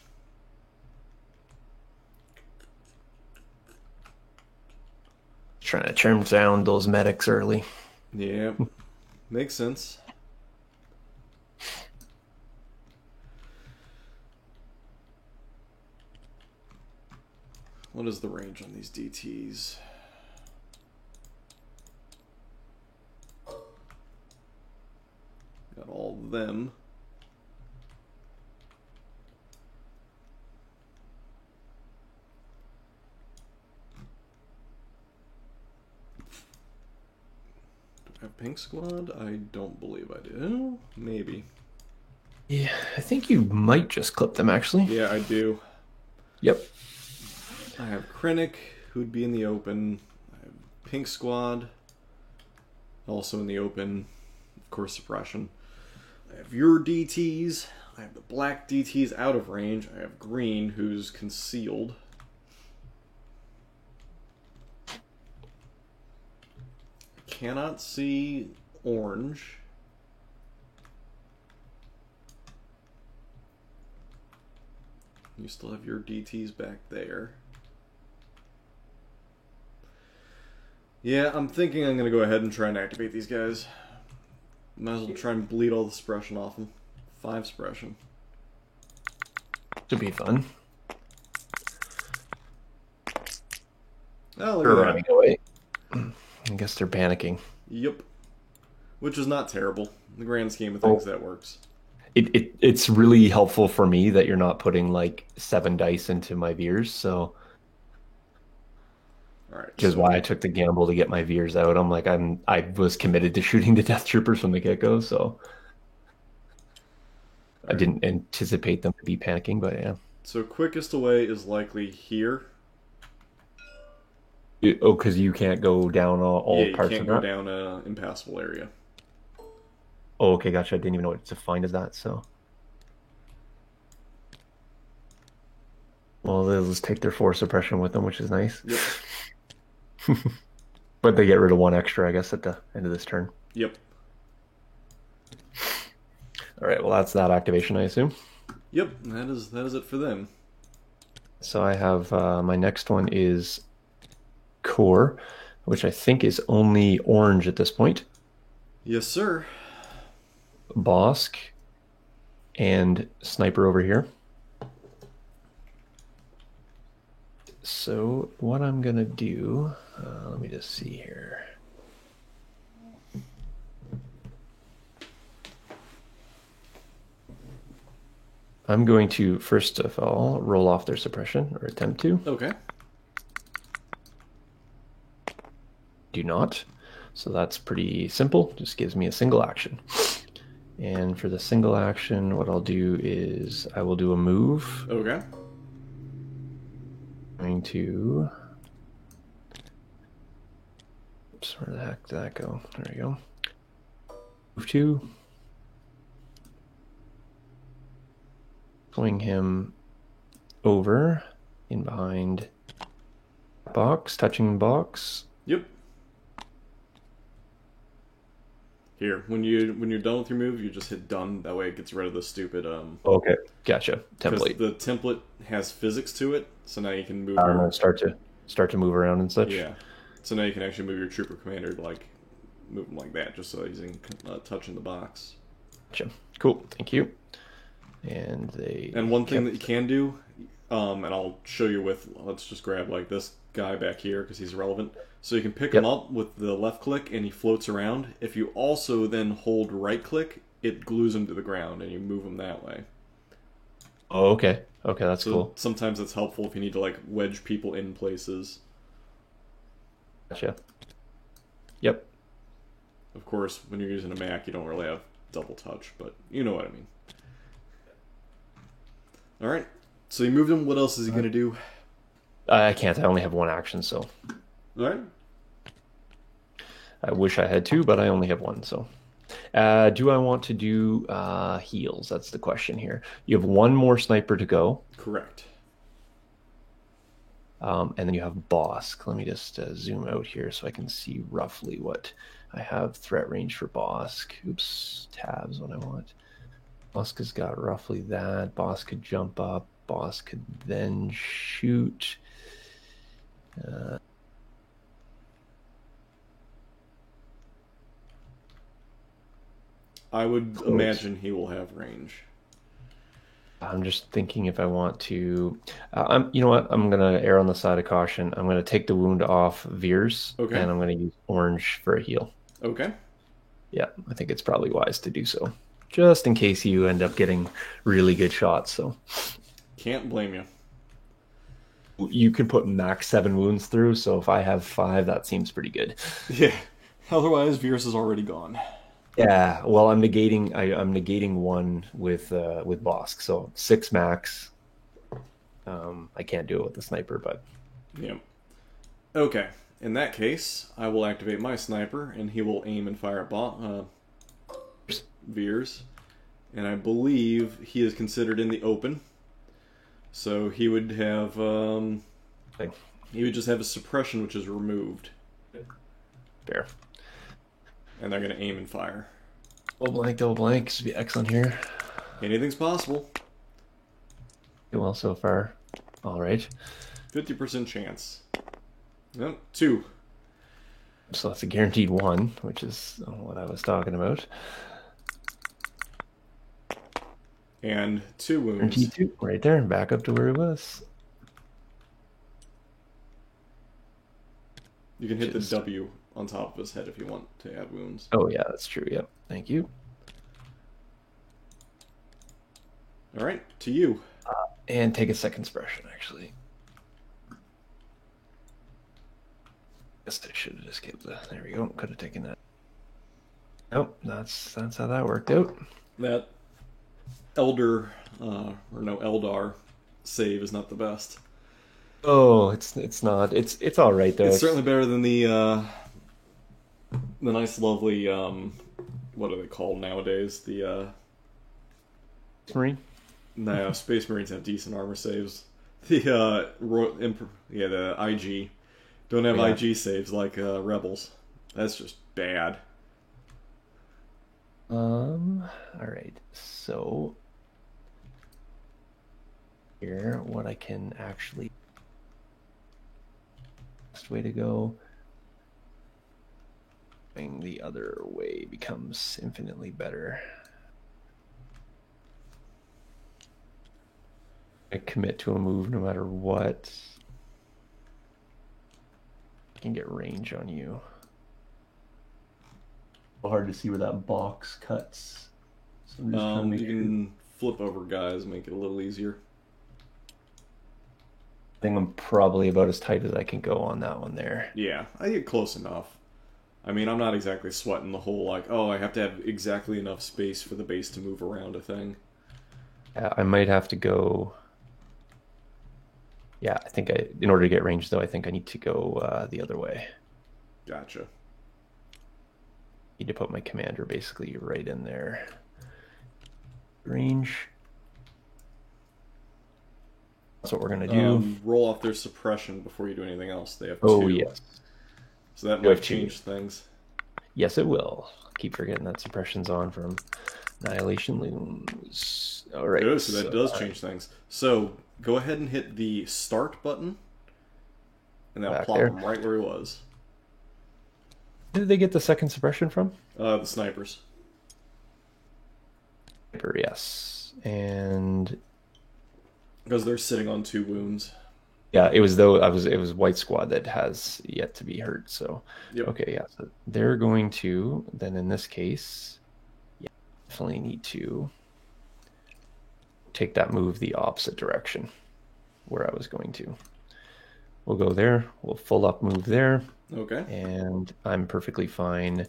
[SPEAKER 1] to trim down those medics early.
[SPEAKER 2] Yeah, makes sense. What is the range on these DTs? Got all of them. Do I have Pink Squad? I don't believe I do. Maybe.
[SPEAKER 1] Yeah, I think you might just clip them, actually.
[SPEAKER 2] Yeah, I do.
[SPEAKER 1] Yep.
[SPEAKER 2] I have Krennic, who'd be in the open. I have Pink Squad, also in the open. Of course, suppression. I have your DTs. I have the black DTs out of range. I have green, who's concealed. I cannot see orange. You still have your DTs back there. Yeah, I'm thinking I'm going to go ahead and try and activate these guys. Might as well try and bleed all the suppression off them. 5 suppression.
[SPEAKER 1] Should be fun.
[SPEAKER 2] Oh, look
[SPEAKER 1] They're
[SPEAKER 2] at
[SPEAKER 1] running
[SPEAKER 2] that.
[SPEAKER 1] away. I guess they're panicking.
[SPEAKER 2] Yep. Which is not terrible. In the grand scheme of things, that works.
[SPEAKER 1] It's really helpful for me that you're not putting like 7 dice into my Veers, so
[SPEAKER 2] All right.
[SPEAKER 1] which is why I took the gamble to get my Veers out. I was committed to shooting the Death Troopers from the get-go, so I didn't anticipate them to be panicking, but yeah.
[SPEAKER 2] So quickest away is likely here.
[SPEAKER 1] Oh, because you can't go down all
[SPEAKER 2] Yeah,
[SPEAKER 1] parts
[SPEAKER 2] you
[SPEAKER 1] of
[SPEAKER 2] can't go
[SPEAKER 1] that?
[SPEAKER 2] down an impassable area.
[SPEAKER 1] Oh, okay, gotcha. I didn't even know it's defined as that, so. Well, they'll just take their 4 suppression with them, which is nice.
[SPEAKER 2] Yep.
[SPEAKER 1] But they get rid of 1 extra, I guess, at the end of this turn.
[SPEAKER 2] Yep.
[SPEAKER 1] All right, well, that's that activation, I assume.
[SPEAKER 2] Yep. That is it for them.
[SPEAKER 1] So I have my next one is Core, which I think is only orange at this point.
[SPEAKER 2] Yes, sir.
[SPEAKER 1] Bosk and Sniper over here. So what I'm gonna do, let me just see here. I'm going to, first of all, roll off their suppression, or attempt to.
[SPEAKER 2] Okay.
[SPEAKER 1] Do not. So that's pretty simple. Just gives me a single action. And for the single action, what I'll do is I will do a move.
[SPEAKER 2] Okay.
[SPEAKER 1] I'm going to... Oops, where the heck did that go? There we go. Move 2. Swing him over, in behind box, touching box.
[SPEAKER 2] Yep. Here, when you're done with your move, you just hit done. That way, it gets rid of the stupid
[SPEAKER 1] Okay, gotcha.
[SPEAKER 2] because
[SPEAKER 1] Template.
[SPEAKER 2] the template has physics to it, so now you can move.
[SPEAKER 1] Start to move around and such.
[SPEAKER 2] Yeah. So now you can actually move your trooper commander to like move him like that, just so he's in touching the box.
[SPEAKER 1] Gotcha. Cool. Thank you. And they.
[SPEAKER 2] And one thing that you can do, and I'll show you with. Let's just grab like this guy back here because he's relevant. So you can pick him
[SPEAKER 1] Yep.
[SPEAKER 2] up with the left click and he floats around. If you also then hold right click, it glues him to the ground and you move him that way.
[SPEAKER 1] Oh, okay. Okay, that's
[SPEAKER 2] So
[SPEAKER 1] cool.
[SPEAKER 2] sometimes it's helpful if you need to like wedge people in places.
[SPEAKER 1] Gotcha. Yep.
[SPEAKER 2] Of course, when you're using a Mac, you don't really have double touch, but you know what I mean. All right. So you moved him. What else is he going to do?
[SPEAKER 1] I can't. I only have one action, so
[SPEAKER 2] All right.
[SPEAKER 1] I wish I had two, but I only have one. So, do I want to do heals? That's the question here. You have one more sniper to go,
[SPEAKER 2] Correct.
[SPEAKER 1] and then you have Bosk. Let me just zoom out here so I can see roughly what I have threat range for Bosk. Oops, tabs what I want. Bosk has got roughly that. Bosk could jump up. Bosk could then shoot.
[SPEAKER 2] I would
[SPEAKER 1] Close.
[SPEAKER 2] imagine he will have range.
[SPEAKER 1] I'm just thinking if I want to. You know what? I'm gonna err on the side of caution. I'm gonna take the wound off Veers,
[SPEAKER 2] Okay.
[SPEAKER 1] and I'm gonna use orange for a heal.
[SPEAKER 2] Okay.
[SPEAKER 1] Yeah, I think it's probably wise to do so, just in case you end up getting really good shots. So
[SPEAKER 2] Can't blame you.
[SPEAKER 1] you can put max 7 wounds through. So if I have 5, that seems pretty good.
[SPEAKER 2] Yeah. Otherwise, Virus is already gone.
[SPEAKER 1] Yeah. Well, I'm negating one with Bosk, so 6 max. I can't do it with the sniper, but
[SPEAKER 2] Yeah. Okay. In that case, I will activate my sniper, and he will aim and fire at Veers. And I believe he is considered in the open. So he would have
[SPEAKER 1] like,
[SPEAKER 2] he would just have a suppression which is removed.
[SPEAKER 1] fair.
[SPEAKER 2] And they're gonna aim and fire.
[SPEAKER 1] Double blank. This would be excellent here.
[SPEAKER 2] Anything's possible.
[SPEAKER 1] Doing well so far. All right.
[SPEAKER 2] 50% chance. Yep, 2.
[SPEAKER 1] So that's a guaranteed 1, which is what I was talking about.
[SPEAKER 2] And 2 wounds.
[SPEAKER 1] Guaranteed 2, right there, back up to where it was.
[SPEAKER 2] You can hit the
[SPEAKER 1] Which is-
[SPEAKER 2] W on top of his head if you want to add wounds.
[SPEAKER 1] Oh yeah, that's true. Yep. Thank you.
[SPEAKER 2] All right, to you.
[SPEAKER 1] And take a second suppression, actually. Guess I should have just kept the. There we go. Could have taken that. Nope. That's how that worked out.
[SPEAKER 2] That Elder or no Eldar save is not the best.
[SPEAKER 1] Oh, it's not. It's all right though.
[SPEAKER 2] It's certainly better than the nice, lovely what are they called nowadays? The
[SPEAKER 1] Marine.
[SPEAKER 2] no, Space Marines have decent armor saves. The the IG don't have
[SPEAKER 1] Yeah.
[SPEAKER 2] IG saves like Rebels. That's just bad.
[SPEAKER 1] All right. So here, what I can actually best way to go. Going the other way becomes infinitely better. I commit to a move no matter what. I can get range on you. Hard to see where that box cuts. So I'm just trying to make
[SPEAKER 2] You
[SPEAKER 1] sure.
[SPEAKER 2] can flip over guys, make it a little easier.
[SPEAKER 1] I think I'm probably about as tight as I can go on that one there.
[SPEAKER 2] Yeah, I get close enough. I mean, I'm not exactly sweating the whole like, oh, I have to have exactly enough space for the base to move around a thing.
[SPEAKER 1] I might have to go. Yeah, I think in order to get range though, I think I need to go the other way.
[SPEAKER 2] Gotcha.
[SPEAKER 1] Need to put my commander basically right in there. Range. That's what we're gonna do.
[SPEAKER 2] Roll off their suppression before you do anything else. They have
[SPEAKER 1] Oh
[SPEAKER 2] 2.
[SPEAKER 1] yes,
[SPEAKER 2] So that
[SPEAKER 1] You have
[SPEAKER 2] might
[SPEAKER 1] 2.
[SPEAKER 2] change things.
[SPEAKER 1] yes it will. Keep forgetting that suppression's on from Annihilation Looms. All right.
[SPEAKER 2] Good, so that does change things. So go ahead and hit the start button, and that'll
[SPEAKER 1] Back
[SPEAKER 2] plop
[SPEAKER 1] there.
[SPEAKER 2] him right where he was.
[SPEAKER 1] Who did they get the second suppression from?
[SPEAKER 2] The snipers.
[SPEAKER 1] Yes, and
[SPEAKER 2] Because they're sitting on 2 wounds.
[SPEAKER 1] Yeah, it was though it was White Squad that has yet to be hurt. So
[SPEAKER 2] Yep.
[SPEAKER 1] okay, yeah. So they're going to then in this case, yeah, definitely need to take that move the opposite direction where I was going to. We'll go there. We'll full up move there.
[SPEAKER 2] Okay.
[SPEAKER 1] And I'm perfectly fine.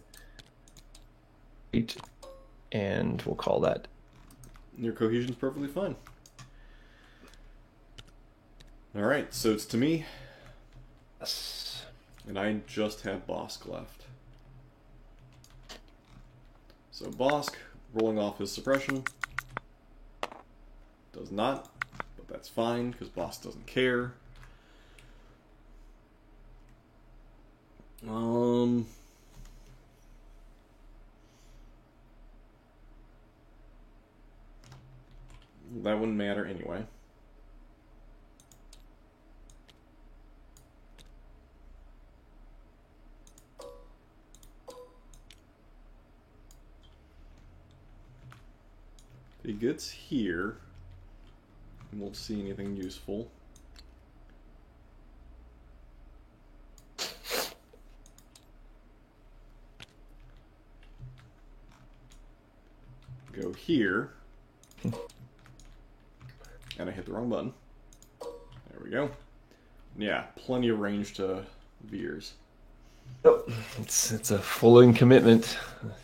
[SPEAKER 1] And we'll call that.
[SPEAKER 2] Your cohesion's perfectly fine. Alright, so it's to me.
[SPEAKER 1] Yes.
[SPEAKER 2] And I just have Bosk left. So Bosk, rolling off his suppression. Does not, but that's fine, because Bosk doesn't care. That wouldn't matter anyway. If he gets here, we won't see anything useful. Go here. And I hit the wrong button. There we go. Yeah, plenty of range to Veers.
[SPEAKER 1] Oh, it's a full in commitment.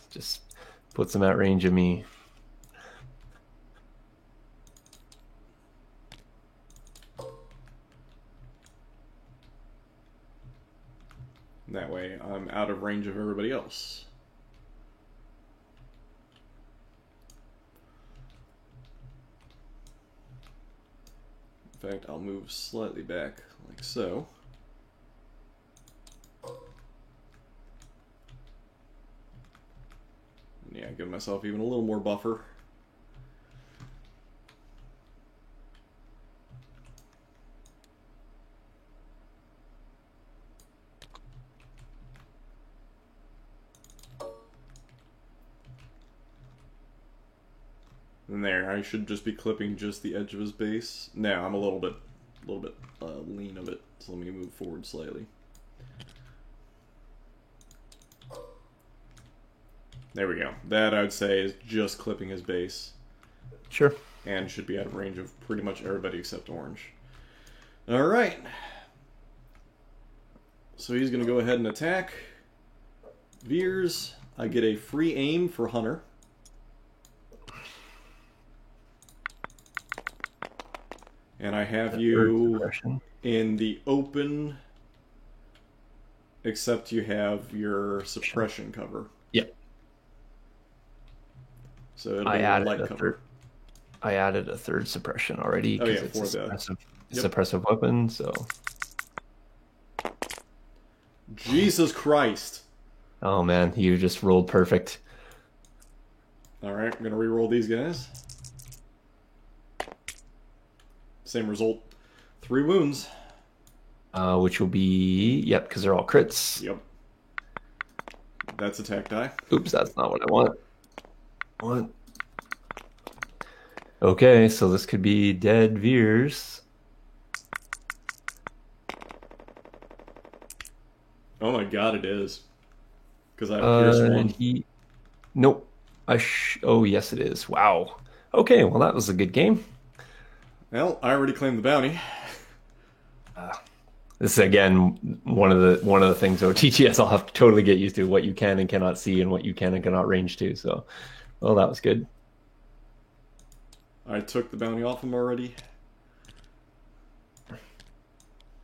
[SPEAKER 1] Just puts them at range of me.
[SPEAKER 2] That way I'm out of range of everybody else. In fact, I'll move slightly back, like so. Yeah, give myself even a little more buffer. And there, I should just be clipping just the edge of his base. Now I'm a little bit lean of it, so let me move forward slightly. There we go. That, I would say, is just clipping his base.
[SPEAKER 1] Sure.
[SPEAKER 2] And should be out of range of pretty much everybody except Orange. Alright. So he's going to go ahead and attack. Veers, I get a free aim for Hunter. And I have you in the open, except you have your suppression cover.
[SPEAKER 1] Yep.
[SPEAKER 2] So it'll be light cover.
[SPEAKER 1] I added a third suppression already because it's a suppressive weapon, so.
[SPEAKER 2] Jesus Christ.
[SPEAKER 1] Oh man, you just rolled perfect.
[SPEAKER 2] Alright, I'm going to re-roll these guys. Same result. 3 wounds.
[SPEAKER 1] Which will be, yep, because they're all crits.
[SPEAKER 2] Yep. That's attack die.
[SPEAKER 1] Oops, that's not what I want. What? Okay, so this could be dead Veers.
[SPEAKER 2] Oh my god, it is. Because I have Pierce 1.
[SPEAKER 1] Nope. Oh, yes, it is. Wow. Okay, well, that was a good game.
[SPEAKER 2] Well, I already claimed the bounty.
[SPEAKER 1] This is again one of the things though TTS I'll have to totally get used to, what you can and cannot see and what you can and cannot range to. So, well, that was good.
[SPEAKER 2] I took the bounty off him already.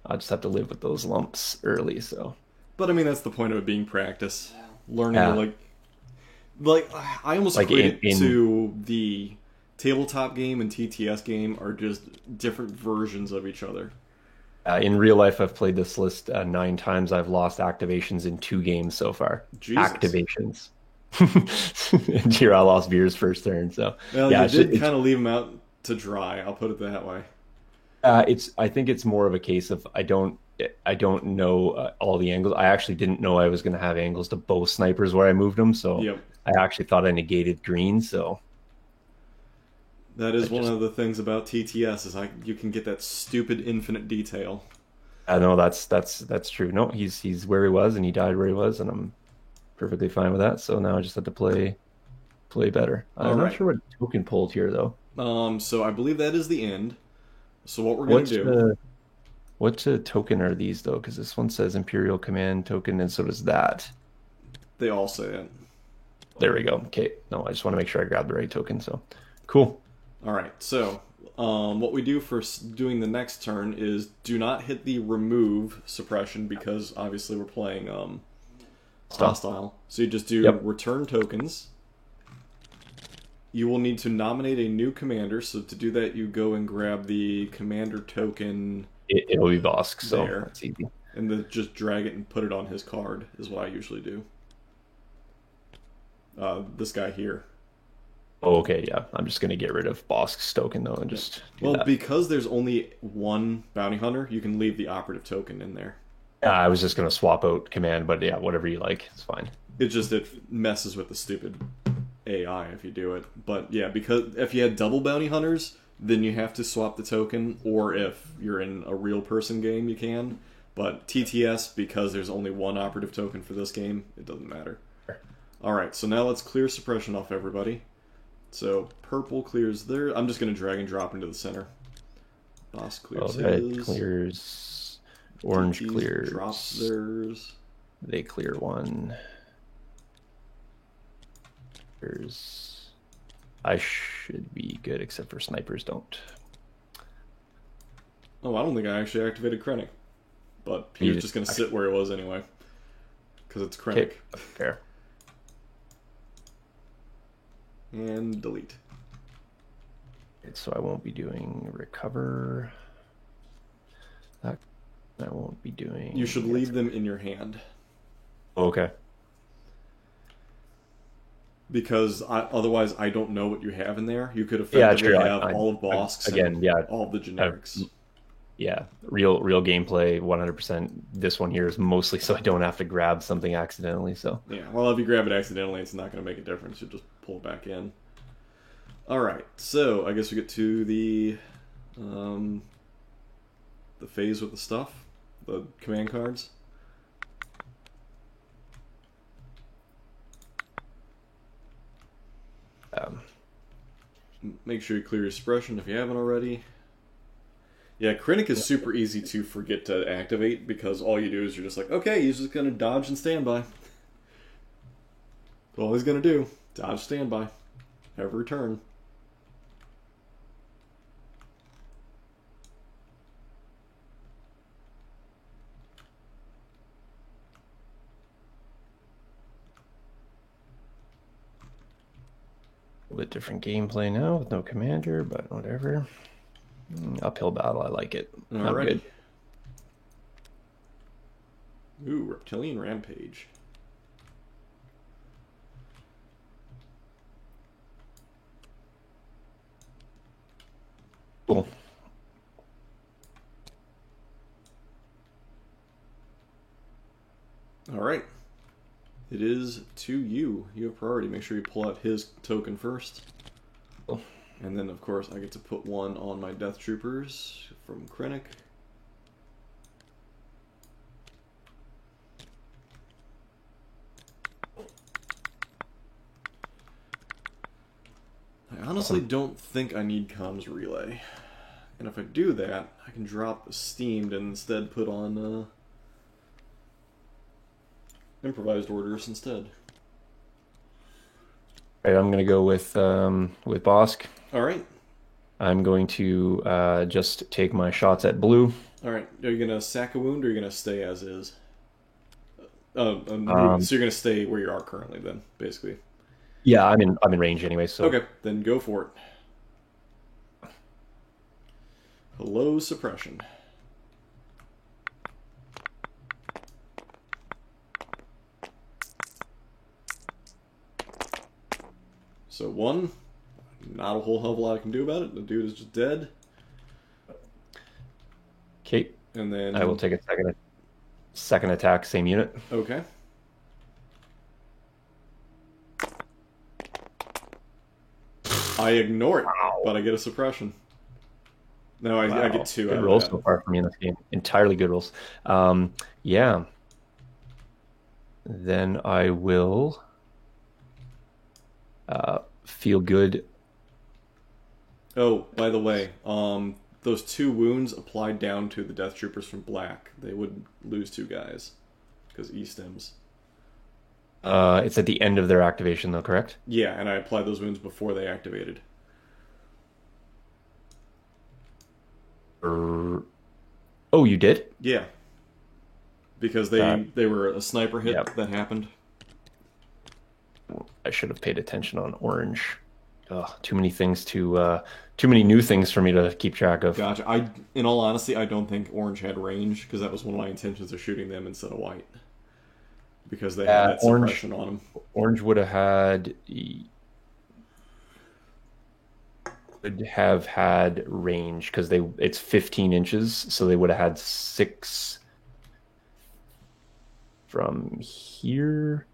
[SPEAKER 1] I'll just have to live with those lumps early. So,
[SPEAKER 2] but I mean that's the point of it being practice, learning to like I almost equate it to the tabletop game and TTS game are just different versions of each other.
[SPEAKER 1] In real life, I've played this list 9 times. I've lost activations in 2 games so far.
[SPEAKER 2] Jesus.
[SPEAKER 1] Activations. And here I lost Veers first turn. So
[SPEAKER 2] well, yeah, you did kind of leave him out to dry. I'll put it that way.
[SPEAKER 1] I think it's more of a case of I don't know all the angles. I actually didn't know I was going to have angles to both snipers where I moved them. So I actually thought I negated green. So.
[SPEAKER 2] That is
[SPEAKER 1] I
[SPEAKER 2] one
[SPEAKER 1] just
[SPEAKER 2] of the things about TTS is you can get that stupid infinite detail.
[SPEAKER 1] I know that's true. No, he's where he was and he died where he was, and I'm perfectly fine with that. So now I just have to play better.
[SPEAKER 2] All
[SPEAKER 1] I'm not
[SPEAKER 2] right.
[SPEAKER 1] sure what token pulled here though.
[SPEAKER 2] So I believe that is the end. So what we're gonna
[SPEAKER 1] What
[SPEAKER 2] do?
[SPEAKER 1] what token are these though? Because this one says Imperial Command token, and so does that.
[SPEAKER 2] They all say it.
[SPEAKER 1] There we go. Okay. No, I just want to make sure I grab the right token. So cool.
[SPEAKER 2] All right. So what we do for doing the next turn is do not hit the remove suppression because obviously we're playing
[SPEAKER 1] Stop.
[SPEAKER 2] hostile. So you just do
[SPEAKER 1] Yep.
[SPEAKER 2] return tokens. You will need to nominate a new commander. So to do that, you go and grab the commander token
[SPEAKER 1] It'll be Bosk, so
[SPEAKER 2] there,
[SPEAKER 1] that's easy.
[SPEAKER 2] and then just drag it and put it on his card. Is what I usually do. This guy here.
[SPEAKER 1] Oh, okay, yeah. I'm just gonna get rid of Bosk's token though and
[SPEAKER 2] Yeah.
[SPEAKER 1] just do
[SPEAKER 2] Well,
[SPEAKER 1] that.
[SPEAKER 2] because there's only one bounty hunter, you can leave the operative token in there.
[SPEAKER 1] I was just gonna swap out command, but yeah, whatever you like, it's fine.
[SPEAKER 2] It messes with the stupid AI if you do it. But yeah, because if you had double bounty hunters, then you have to swap the token, or if you're in a real person game, you can. But TTS, because there's only one operative token for this game, it doesn't matter. Alright, so now let's clear suppression off everybody. So purple clears there. I'm just going to drag and drop into the center. Boss
[SPEAKER 1] Oh,
[SPEAKER 2] clears
[SPEAKER 1] red
[SPEAKER 2] his.
[SPEAKER 1] clears, orange
[SPEAKER 2] DTs
[SPEAKER 1] clears.
[SPEAKER 2] drops theirs.
[SPEAKER 1] They clear one. There's. I should be good, except for snipers don't.
[SPEAKER 2] Oh, I don't think I actually activated Krennic. But he
[SPEAKER 1] You
[SPEAKER 2] was
[SPEAKER 1] just
[SPEAKER 2] just going to sit where he was anyway. Because it's Krennic.
[SPEAKER 1] Okay, fair.
[SPEAKER 2] And delete.
[SPEAKER 1] So I won't be doing recover. That I won't be doing.
[SPEAKER 2] You should leave them in your hand.
[SPEAKER 1] Okay.
[SPEAKER 2] Because otherwise, I don't know what you have in there. You could
[SPEAKER 1] Yeah,
[SPEAKER 2] effectively
[SPEAKER 1] true.
[SPEAKER 2] have all of Bosk's
[SPEAKER 1] Again,
[SPEAKER 2] and
[SPEAKER 1] yeah,
[SPEAKER 2] all of the generics.
[SPEAKER 1] yeah. Real gameplay, 100%. This one here is mostly so I don't have to grab something accidentally. So
[SPEAKER 2] Yeah, well, if you grab it accidentally, it's not going to make a difference. You'll just pull it back in. Alright, so I guess we get to the phase with the stuff, the command cards.
[SPEAKER 1] um,
[SPEAKER 2] Make sure you clear your suppression if you haven't already. Yeah, Krennic is super easy to forget to activate because all you do is you're just like, okay, he's just going to dodge and standby. That's all he's going to do. Dodge, standby. Every turn.
[SPEAKER 1] a bit different gameplay now with no commander, but whatever. Uphill battle, I like it. I'm
[SPEAKER 2] Alrighty.
[SPEAKER 1] good.
[SPEAKER 2] Ooh, Reptilian Rampage.
[SPEAKER 1] Cool.
[SPEAKER 2] Alright. It is to you. You have priority. Make sure you pull out his token first.
[SPEAKER 1] Cool.
[SPEAKER 2] And then, of course, I get to put one on my Death Troopers from Krennic. I honestly don't think I need comms relay. And if I do that, I can drop steamed and instead put on improvised orders instead.
[SPEAKER 1] All right, I'm gonna go with Bosk.
[SPEAKER 2] All right.
[SPEAKER 1] I'm going to just take my shots at blue.
[SPEAKER 2] All right. Are you gonna sack a wound, or are you gonna stay as is? So you're gonna stay where you are currently, then, basically.
[SPEAKER 1] Yeah, I'm in range anyway, so
[SPEAKER 2] Okay, then go for it. Hello, suppression. So one, not a whole hell of a lot I can do about it. The dude is just dead.
[SPEAKER 1] okay.
[SPEAKER 2] And then
[SPEAKER 1] I will take a second attack, same unit.
[SPEAKER 2] Okay. I ignore it,
[SPEAKER 1] Wow.
[SPEAKER 2] but I get a suppression. No, I get
[SPEAKER 1] Wow.
[SPEAKER 2] 2
[SPEAKER 1] Good
[SPEAKER 2] out
[SPEAKER 1] rolls
[SPEAKER 2] of
[SPEAKER 1] so
[SPEAKER 2] that.
[SPEAKER 1] far for me in this game. Entirely good rolls. Yeah. Then I will feel good.
[SPEAKER 2] Oh, by the way, those 2 wounds applied down to the Death Troopers from Black. They would lose 2 guys because E stems.
[SPEAKER 1] It's at the end of their activation, though, correct?
[SPEAKER 2] Yeah, and I applied those wounds before they activated.
[SPEAKER 1] Or... Oh, you did?
[SPEAKER 2] Yeah, because
[SPEAKER 1] That,
[SPEAKER 2] they were a sniper hit
[SPEAKER 1] yep.
[SPEAKER 2] that happened.
[SPEAKER 1] I should have paid attention on orange. Ugh, too many things too many new things for me to keep track of.
[SPEAKER 2] Gotcha. In all honesty, I don't think orange had range because that was one of my intentions of shooting them instead of white because they had that
[SPEAKER 1] Orange,
[SPEAKER 2] suppression on them.
[SPEAKER 1] orange would have had range because it's 15 inches, so they would have had 6 from here,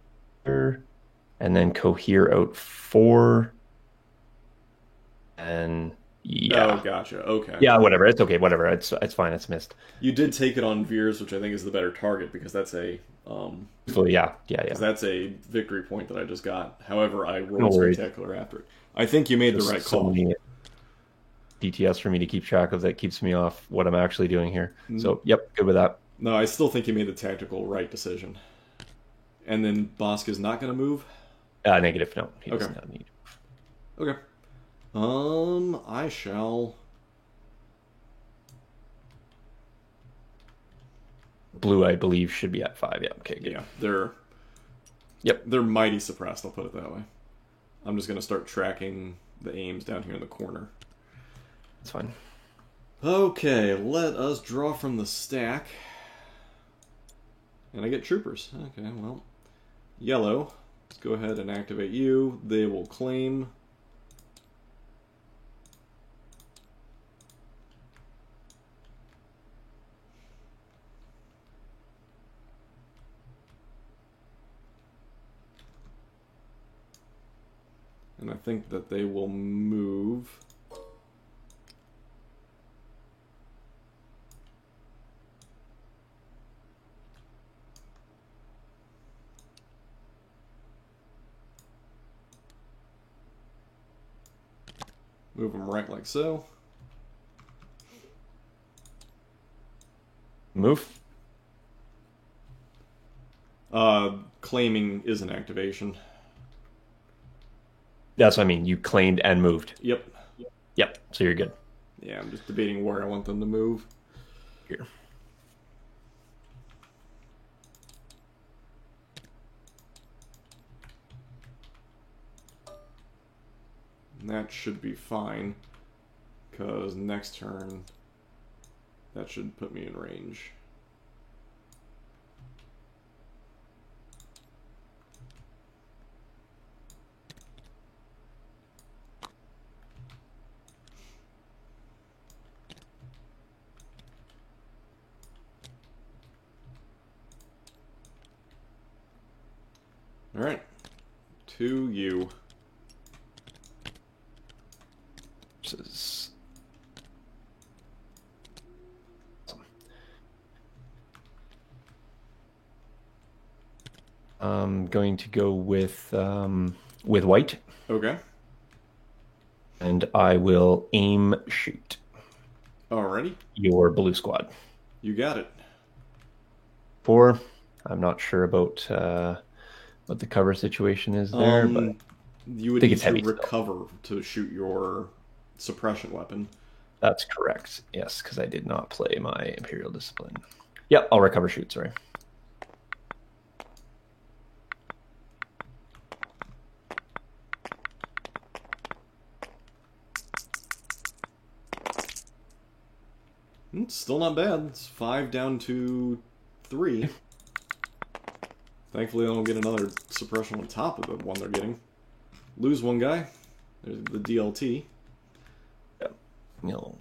[SPEAKER 1] and then cohere out 4, and
[SPEAKER 2] Oh,
[SPEAKER 1] yeah,
[SPEAKER 2] gotcha. Okay.
[SPEAKER 1] yeah, whatever. It's okay, whatever. It's fine. It's missed.
[SPEAKER 2] You did take it on Veers, which I think is the better target because
[SPEAKER 1] So yeah.
[SPEAKER 2] that's a victory point that I just got. However, I
[SPEAKER 1] No
[SPEAKER 2] rolled
[SPEAKER 1] worries.
[SPEAKER 2] spectacular after it. I think you made the
[SPEAKER 1] Just
[SPEAKER 2] right
[SPEAKER 1] so
[SPEAKER 2] call.
[SPEAKER 1] many DTS for me to keep track of that keeps me off what I'm actually doing here.
[SPEAKER 2] Mm.
[SPEAKER 1] So yep, good with that.
[SPEAKER 2] No, I still think you made the tactical right decision. And then Bosk is not going to move.
[SPEAKER 1] Negative. No, he does
[SPEAKER 2] Okay.
[SPEAKER 1] not need.
[SPEAKER 2] Okay. I shall.
[SPEAKER 1] Blue, I believe, should be at 5. Yeah. Okay. Good.
[SPEAKER 2] Yeah,
[SPEAKER 1] Yep.
[SPEAKER 2] they're mighty suppressed. I'll put it that way. I'm just going to start tracking the aims down here in the corner.
[SPEAKER 1] That's fine.
[SPEAKER 2] Okay, let us draw from the stack. And I get troopers. Okay, well. Yellow. Let's go ahead and activate you. They will claim. And I think that they will move. Move them right like so.
[SPEAKER 1] Move.
[SPEAKER 2] Claiming is an activation.
[SPEAKER 1] That's what I mean. You claimed and moved.
[SPEAKER 2] Yep.
[SPEAKER 1] Yep. So you're good.
[SPEAKER 2] Yeah, I'm just debating where I want them to move.
[SPEAKER 1] Here.
[SPEAKER 2] And that should be fine. Because next turn, that should put me in range. Alright. To you.
[SPEAKER 1] Versus... I'm going to go with white,
[SPEAKER 2] Okay.
[SPEAKER 1] and I will aim shoot
[SPEAKER 2] Alrighty.
[SPEAKER 1] your blue squad.
[SPEAKER 2] You got it.
[SPEAKER 1] 4. I'm not sure about what the cover situation is there, but
[SPEAKER 2] You would
[SPEAKER 1] think
[SPEAKER 2] need
[SPEAKER 1] it's
[SPEAKER 2] to
[SPEAKER 1] heavy still.
[SPEAKER 2] recover to shoot your suppression weapon.
[SPEAKER 1] that's correct. Yes, because I did not play my Imperial Discipline. Yep, I'll recover shoot, sorry.
[SPEAKER 2] It's still not bad. It's 5 down to 3. Thankfully, I don't get another suppression on top of the one they're getting. Lose one guy. There's the DLT.
[SPEAKER 1] Yep. You'll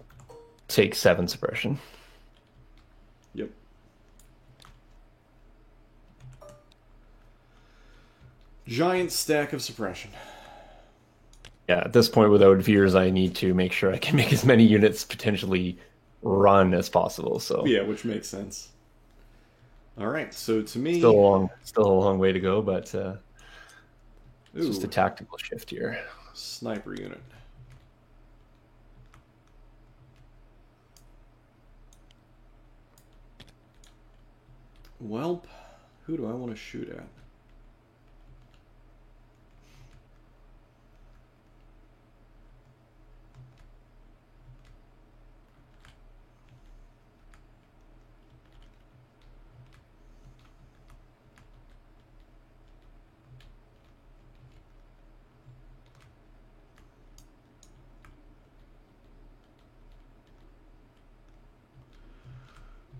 [SPEAKER 1] take 7 suppression.
[SPEAKER 2] Yep. Giant stack of suppression.
[SPEAKER 1] Yeah, at this point without Veers, I need to make sure I can make as many units potentially run as possible. So
[SPEAKER 2] Yeah, which makes sense. All right, so to
[SPEAKER 1] still
[SPEAKER 2] me,
[SPEAKER 1] still a long way to go, but it's just a
[SPEAKER 2] ooh,
[SPEAKER 1] tactical shift here.
[SPEAKER 2] sniper unit. Welp, who do I want to shoot at?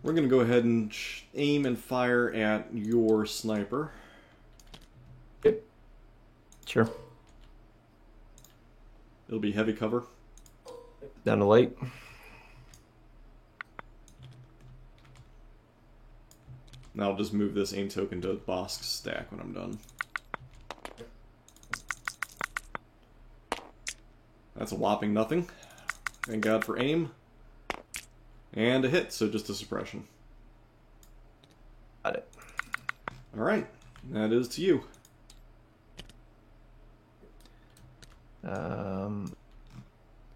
[SPEAKER 2] We're going to go ahead and aim and fire at your sniper.
[SPEAKER 1] Yep. Sure.
[SPEAKER 2] It'll be heavy cover.
[SPEAKER 1] Down to light.
[SPEAKER 2] Now I'll just move this aim token to Bosk's stack when I'm done. That's a whopping nothing. Thank God for aim. And a hit, so just a suppression.
[SPEAKER 1] Got it.
[SPEAKER 2] Alright, that is to you.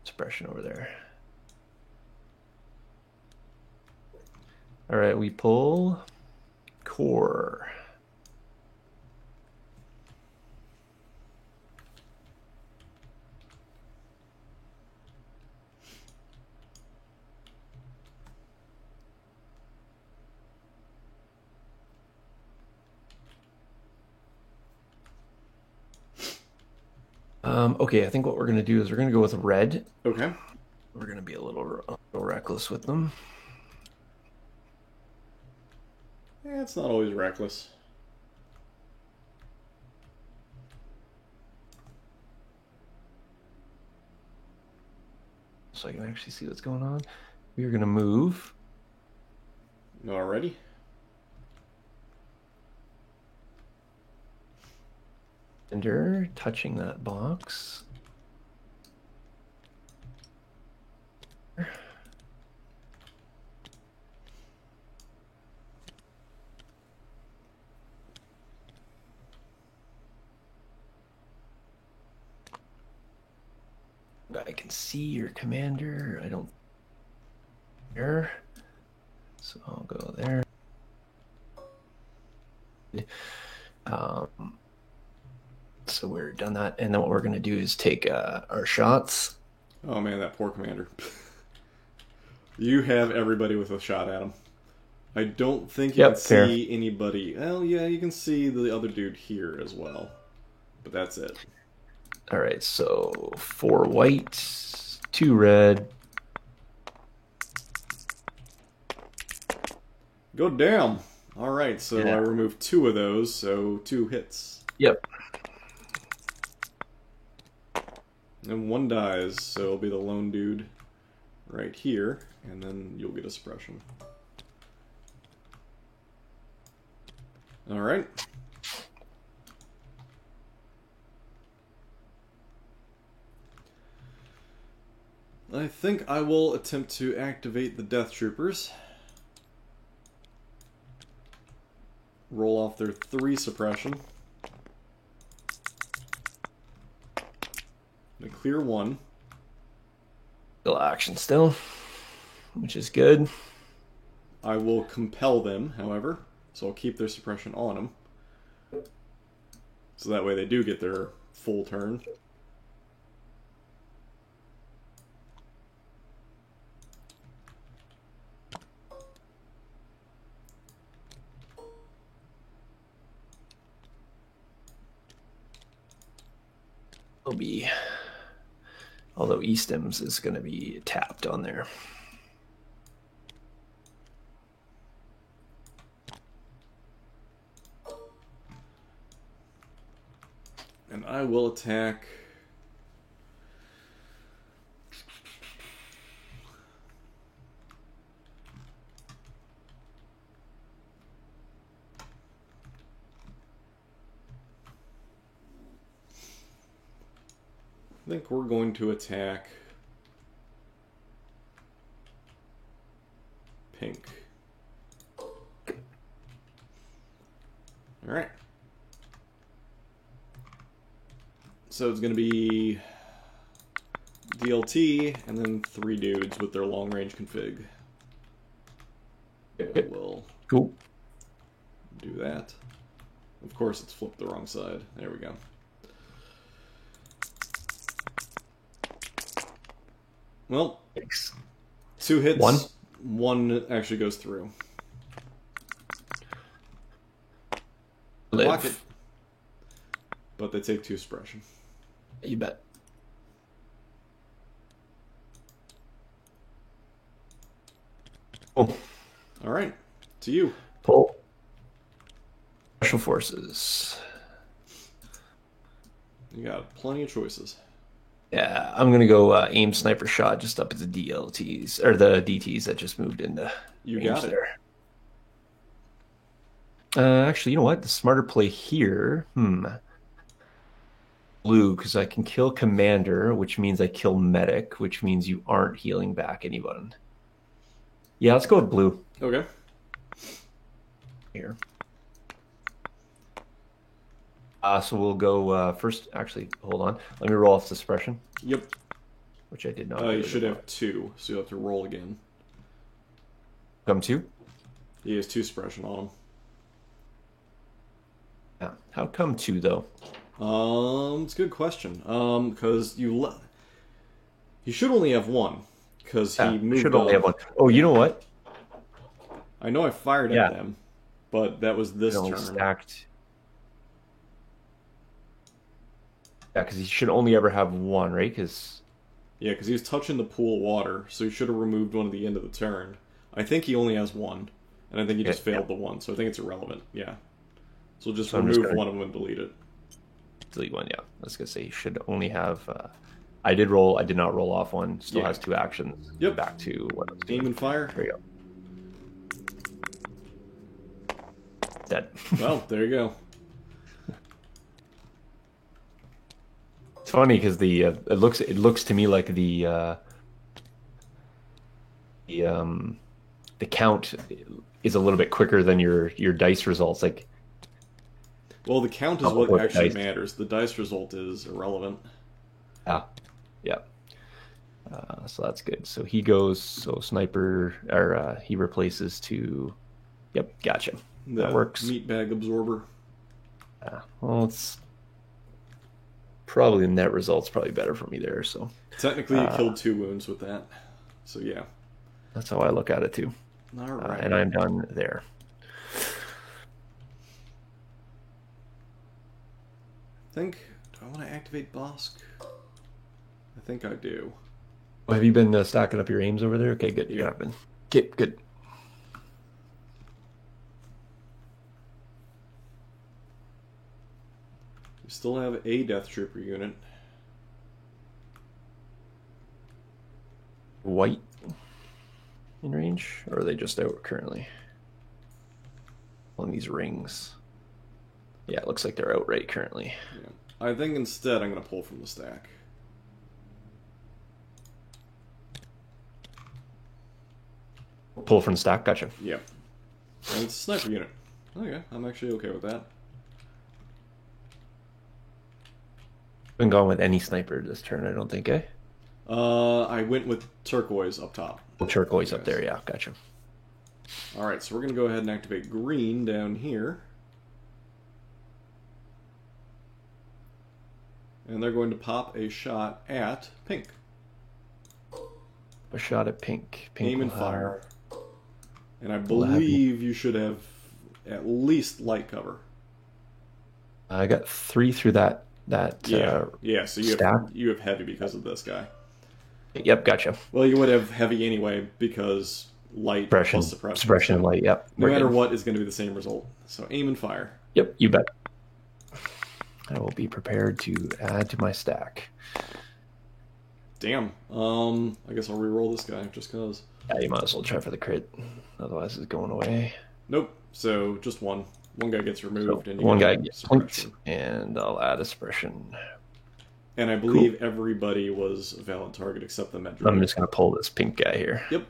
[SPEAKER 1] Suppression over there. All right, we pull core. Okay, I think what we're gonna do is we're gonna go with red.
[SPEAKER 2] Okay.
[SPEAKER 1] We're gonna be a little reckless with them.
[SPEAKER 2] It's not always reckless.
[SPEAKER 1] So I can actually see what's going on. We are gonna move.
[SPEAKER 2] Alrighty.
[SPEAKER 1] Ender touching that box. I can see your commander. I don't care. So I'll go there. So we're done that, and then what we're gonna do is take our shots.
[SPEAKER 2] Oh man, that poor commander. You have everybody with a shot at him. I don't think you can
[SPEAKER 1] fair.
[SPEAKER 2] see anybody. Well, yeah, you can see the other dude here as well. But that's it.
[SPEAKER 1] All right, so 4 white, 2 red.
[SPEAKER 2] Go down. All right, so
[SPEAKER 1] Yeah.
[SPEAKER 2] I removed 2 of those, so 2 hits.
[SPEAKER 1] Yep.
[SPEAKER 2] And 1 dies, so it'll be the lone dude right here, and then you'll get a suppression. All right. I think I will attempt to activate the Death Troopers. Roll off their 3 suppression. And clear 1.
[SPEAKER 1] Still action still, which is good.
[SPEAKER 2] I will compel them, however, so I'll keep their suppression on them. So that way they do get their full turn.
[SPEAKER 1] It'll be, although Eastems is going to be tapped on there.
[SPEAKER 2] And I will attack. I think we're going to attack pink. Alright. So it's going to be DLT and then 3 dudes with their long range config. We'll
[SPEAKER 1] Cool.
[SPEAKER 2] do that. Of course, it's flipped the wrong side. There we go. Well,
[SPEAKER 1] Thanks.
[SPEAKER 2] 2 hits.
[SPEAKER 1] One?
[SPEAKER 2] One actually goes through.
[SPEAKER 1] Live.
[SPEAKER 2] Block it. But they take 2 suppression.
[SPEAKER 1] You bet. Oh,
[SPEAKER 2] Alright, to you.
[SPEAKER 1] pull. Special forces.
[SPEAKER 2] You got plenty of choices.
[SPEAKER 1] Yeah, I'm gonna go aim sniper shot just up at the DLTs or the DTs that just moved into.
[SPEAKER 2] You got it.
[SPEAKER 1] There. Actually, you know what? The smarter play here. Blue, because I can kill commander, which means I kill medic, which means you aren't healing back anyone. Yeah, let's go with blue
[SPEAKER 2] Okay.
[SPEAKER 1] here. So we'll go first. Actually, hold on. Let me roll off the suppression,
[SPEAKER 2] Yep.
[SPEAKER 1] which I did not.
[SPEAKER 2] You should have 2, so you'll have to roll again.
[SPEAKER 1] Come 2.
[SPEAKER 2] He has 2 suppression on him.
[SPEAKER 1] Yeah. How come 2 though?
[SPEAKER 2] It's a good question. Because you should only have 1, because he moved
[SPEAKER 1] should only
[SPEAKER 2] up.
[SPEAKER 1] have 1. Oh, you know what?
[SPEAKER 2] I know I fired at them, but that was this
[SPEAKER 1] Only
[SPEAKER 2] turn.
[SPEAKER 1] stacked. Yeah, because he should only ever have 1, right? Because
[SPEAKER 2] Yeah, because he was touching the pool of water, so he should have removed 1 at the end of the turn. I think he only has 1, and I think he just failed the 1, so I think it's irrelevant. Yeah. So we'll just remove one of them and delete it.
[SPEAKER 1] Delete 1, yeah. I was gonna say he should only have. I did roll. I did not roll off 1. Still has 2 actions.
[SPEAKER 2] Yep.
[SPEAKER 1] Back to what I was doing.
[SPEAKER 2] Aim and fire.
[SPEAKER 1] There you go. Dead.
[SPEAKER 2] Well, there you go.
[SPEAKER 1] It's funny because it looks to me like the count is a little bit quicker than your dice results. Like,
[SPEAKER 2] well, the count is what actually matters. The dice result is irrelevant.
[SPEAKER 1] Yeah. So that's good. So he goes. So sniper, or he replaces to. Yep, gotcha. That works.
[SPEAKER 2] Meatbag absorber.
[SPEAKER 1] Well, it's probably the net result's probably better for me there. So
[SPEAKER 2] technically, you killed 2 wounds with that. So yeah,
[SPEAKER 1] that's how I look at it too.
[SPEAKER 2] All right.
[SPEAKER 1] And I'm done there.
[SPEAKER 2] Do I want to activate Bosk? I think I do.
[SPEAKER 1] Well, have you been stacking up your aims over there? Okay, good. You have been. Okay, good.
[SPEAKER 2] We still have a Death Trooper unit.
[SPEAKER 1] White in range, or are they just out currently? On these rings. Yeah, it looks like they're out right currently.
[SPEAKER 2] Yeah. I think instead I'm going to pull from the stack.
[SPEAKER 1] Pull from the stack, gotcha.
[SPEAKER 2] Yep. And it's a sniper unit. Okay, I'm actually okay with that.
[SPEAKER 1] Been going with any sniper this turn, I don't think, eh?
[SPEAKER 2] I went with turquoise up top.
[SPEAKER 1] Well, turquoise up there, yeah, gotcha.
[SPEAKER 2] Alright, so we're going to go ahead and activate green down here. And they're going to pop a shot at pink.
[SPEAKER 1] A shot at pink. Pink
[SPEAKER 2] aim and fire. And I believe you should have at least light cover.
[SPEAKER 1] I got 3 through that.
[SPEAKER 2] Yeah. So you have heavy because of this guy.
[SPEAKER 1] Yep, gotcha.
[SPEAKER 2] Well, you would have heavy anyway because light plus
[SPEAKER 1] suppression and light. Yep.
[SPEAKER 2] No matter what, is going to be the same result. So aim and fire.
[SPEAKER 1] Yep, you bet. I will be prepared to add to my stack.
[SPEAKER 2] Damn. I guess I'll re-roll this guy just cause.
[SPEAKER 1] Yeah, you might as well try for the crit. Otherwise, it's going away.
[SPEAKER 2] Nope. So just one. One guy gets removed,
[SPEAKER 1] So
[SPEAKER 2] and you
[SPEAKER 1] one
[SPEAKER 2] get
[SPEAKER 1] guy gets points, and I'll add a suppression.
[SPEAKER 2] And I believe everybody was a valid target except the Medjay.
[SPEAKER 1] I'm just going to pull this pink guy here.
[SPEAKER 2] Yep.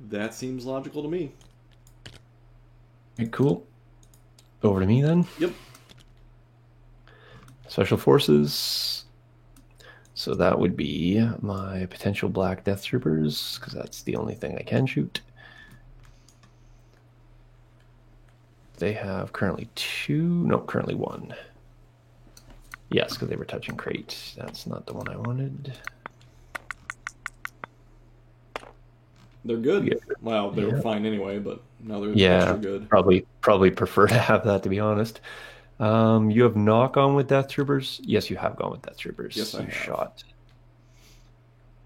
[SPEAKER 2] That seems logical to me.
[SPEAKER 1] Okay, cool. Over to me then.
[SPEAKER 2] Yep.
[SPEAKER 1] Special Forces. So that would be my potential Black Death Troopers, because that's the only thing I can shoot. They have currently currently one. Yes, because they were touching crate. That's not the one I wanted.
[SPEAKER 2] They're good.
[SPEAKER 1] Yeah.
[SPEAKER 2] Well, they were fine anyway, but now they're extra good.
[SPEAKER 1] Probably prefer to have that, to be honest. You have knock on with Death Troopers? Yes, you have gone with Death Troopers.
[SPEAKER 2] Yes, I have.
[SPEAKER 1] Shot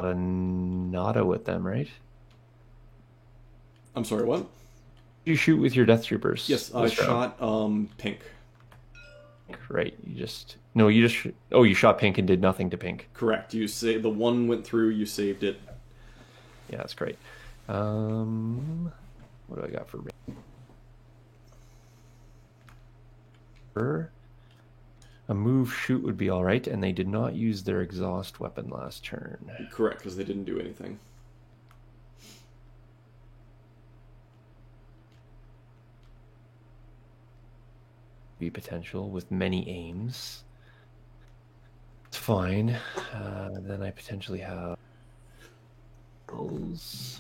[SPEAKER 1] a nada with them, right?
[SPEAKER 2] I'm sorry, what?
[SPEAKER 1] You shoot with your Death Troopers.
[SPEAKER 2] Yes, I shot pink.
[SPEAKER 1] Right. You shot pink and did nothing to pink.
[SPEAKER 2] Correct. You say the one went through, you saved it.
[SPEAKER 1] Yeah, that's great. What do I got for a move shoot would be all right, and they did not use their exhaust weapon last turn.
[SPEAKER 2] Correct, because they didn't do anything.
[SPEAKER 1] Be potential with many aims. It's fine. Then I potentially have bulls.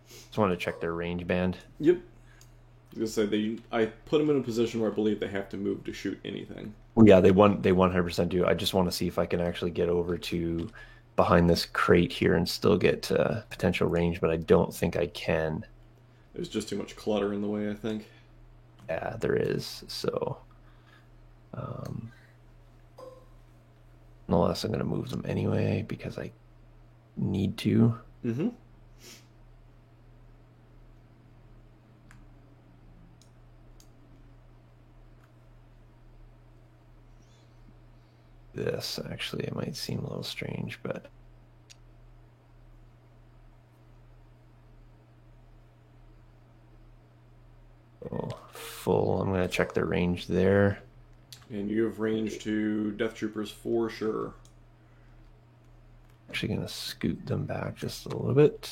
[SPEAKER 1] Just wanted to check their range band.
[SPEAKER 2] Yep. I was gonna say I put them in a position where I believe they have to move to shoot anything.
[SPEAKER 1] Well, yeah, they 100% do. I just want to see if I can actually get over to behind this crate here and still get potential range, but I don't think I can.
[SPEAKER 2] There's just too much clutter in the way, I think.
[SPEAKER 1] Yeah, there is. So, nonetheless, I'm going to move them anyway because I need to.
[SPEAKER 2] Mm-hmm.
[SPEAKER 1] This actually, it might seem a little strange, but full. I'm going to check their range there.
[SPEAKER 2] And you have range to Death Troopers for sure.
[SPEAKER 1] Actually, going to scoot them back just a little bit.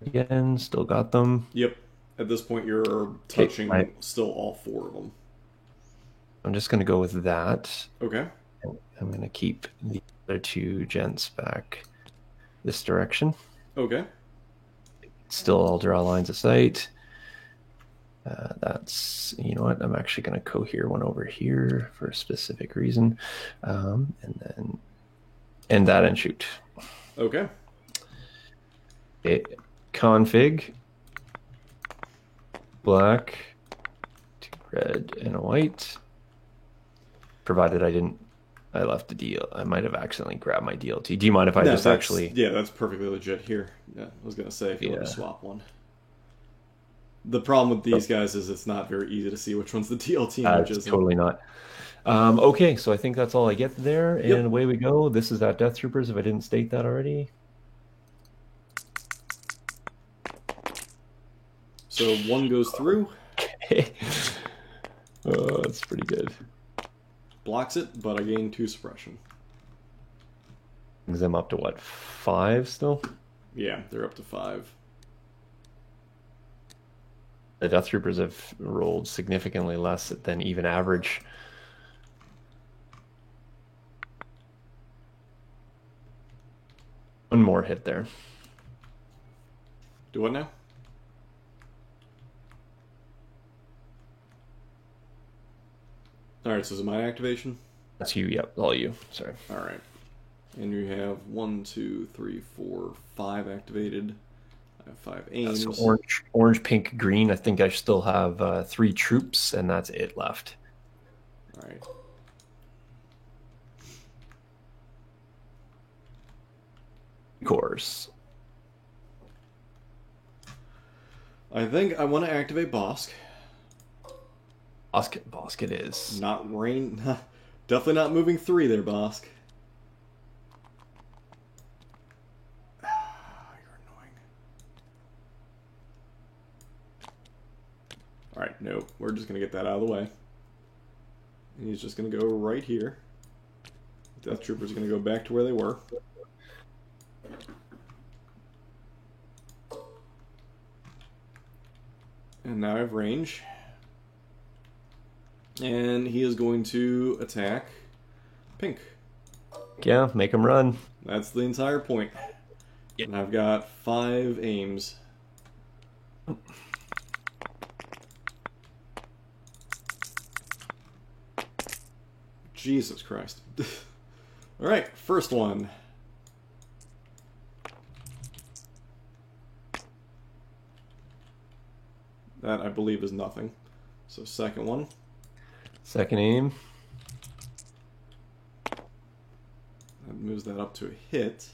[SPEAKER 1] Again, still got them.
[SPEAKER 2] Yep. At this point, you're touching still all four of them.
[SPEAKER 1] I'm just going to go with that.
[SPEAKER 2] Okay.
[SPEAKER 1] I'm going to keep the other two gents back this direction.
[SPEAKER 2] Okay.
[SPEAKER 1] Still all draw lines of sight. That's, you know what, I'm actually going to cohere one over here for a specific reason. And then end that and shoot.
[SPEAKER 2] Okay.
[SPEAKER 1] Config. Black. 2 red and a white. Provided I left the deal. I might have accidentally grabbed my DLT. Do you mind if I just actually...
[SPEAKER 2] Yeah, that's perfectly legit here. Yeah, I was going to say if you want to swap one. The problem with these guys is it's not very easy to see which one's the DLT and which isn't.
[SPEAKER 1] Totally not. Okay, so I think that's all I get there, and away we go. This is that Death Troopers, if I didn't state that already.
[SPEAKER 2] So one goes through.
[SPEAKER 1] Okay. Oh, that's pretty good.
[SPEAKER 2] Blocks it, but I gain 2 suppression.
[SPEAKER 1] Brings them up to what, 5 still?
[SPEAKER 2] Yeah, they're up to 5.
[SPEAKER 1] The Death Troopers have rolled significantly less than even average. One more hit there.
[SPEAKER 2] Do what now? Alright, so is it my activation?
[SPEAKER 1] That's you, yep, all you. Sorry.
[SPEAKER 2] Alright. And you have 1, 2, 3, 4, 5 activated. I have 5 aims.
[SPEAKER 1] So orange, pink, green. I think I still have 3 troops, and that's it left.
[SPEAKER 2] Alright.
[SPEAKER 1] Course.
[SPEAKER 2] I think I want to activate Bosk.
[SPEAKER 1] Bosk it is.
[SPEAKER 2] Not rain. Definitely not moving 3 there, Bosk. You're annoying. Alright, no. We're just going to get that out of the way. And he's just going to go right here. Death Troopers are going to go back to where they were. And now I have range. And he is going to attack pink.
[SPEAKER 1] Yeah, make him run.
[SPEAKER 2] That's the entire point.
[SPEAKER 1] Yep.
[SPEAKER 2] And I've got 5 aims. Jesus Christ. Alright, first one. That, I believe, is nothing. So, second one.
[SPEAKER 1] Second aim.
[SPEAKER 2] That moves that up to a hit.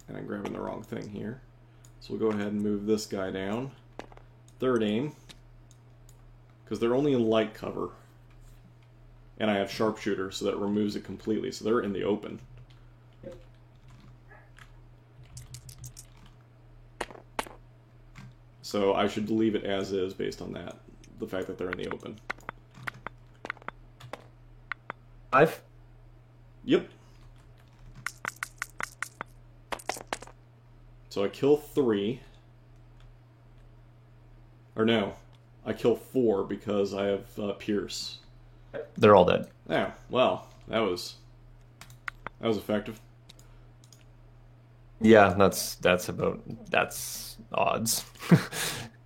[SPEAKER 2] And I'm grabbing the wrong thing here. So we'll go ahead and move this guy down. Third aim. Because they're only in light cover. And I have sharpshooter, so that removes it completely. So they're in the open. So I should leave it as is based on that. The fact that they're in the open.
[SPEAKER 1] 5.
[SPEAKER 2] Yep. So I kill 3. Or no. I kill 4 because I have Pierce.
[SPEAKER 1] They're all dead.
[SPEAKER 2] Yeah, well, that was effective.
[SPEAKER 1] Yeah, that's odds.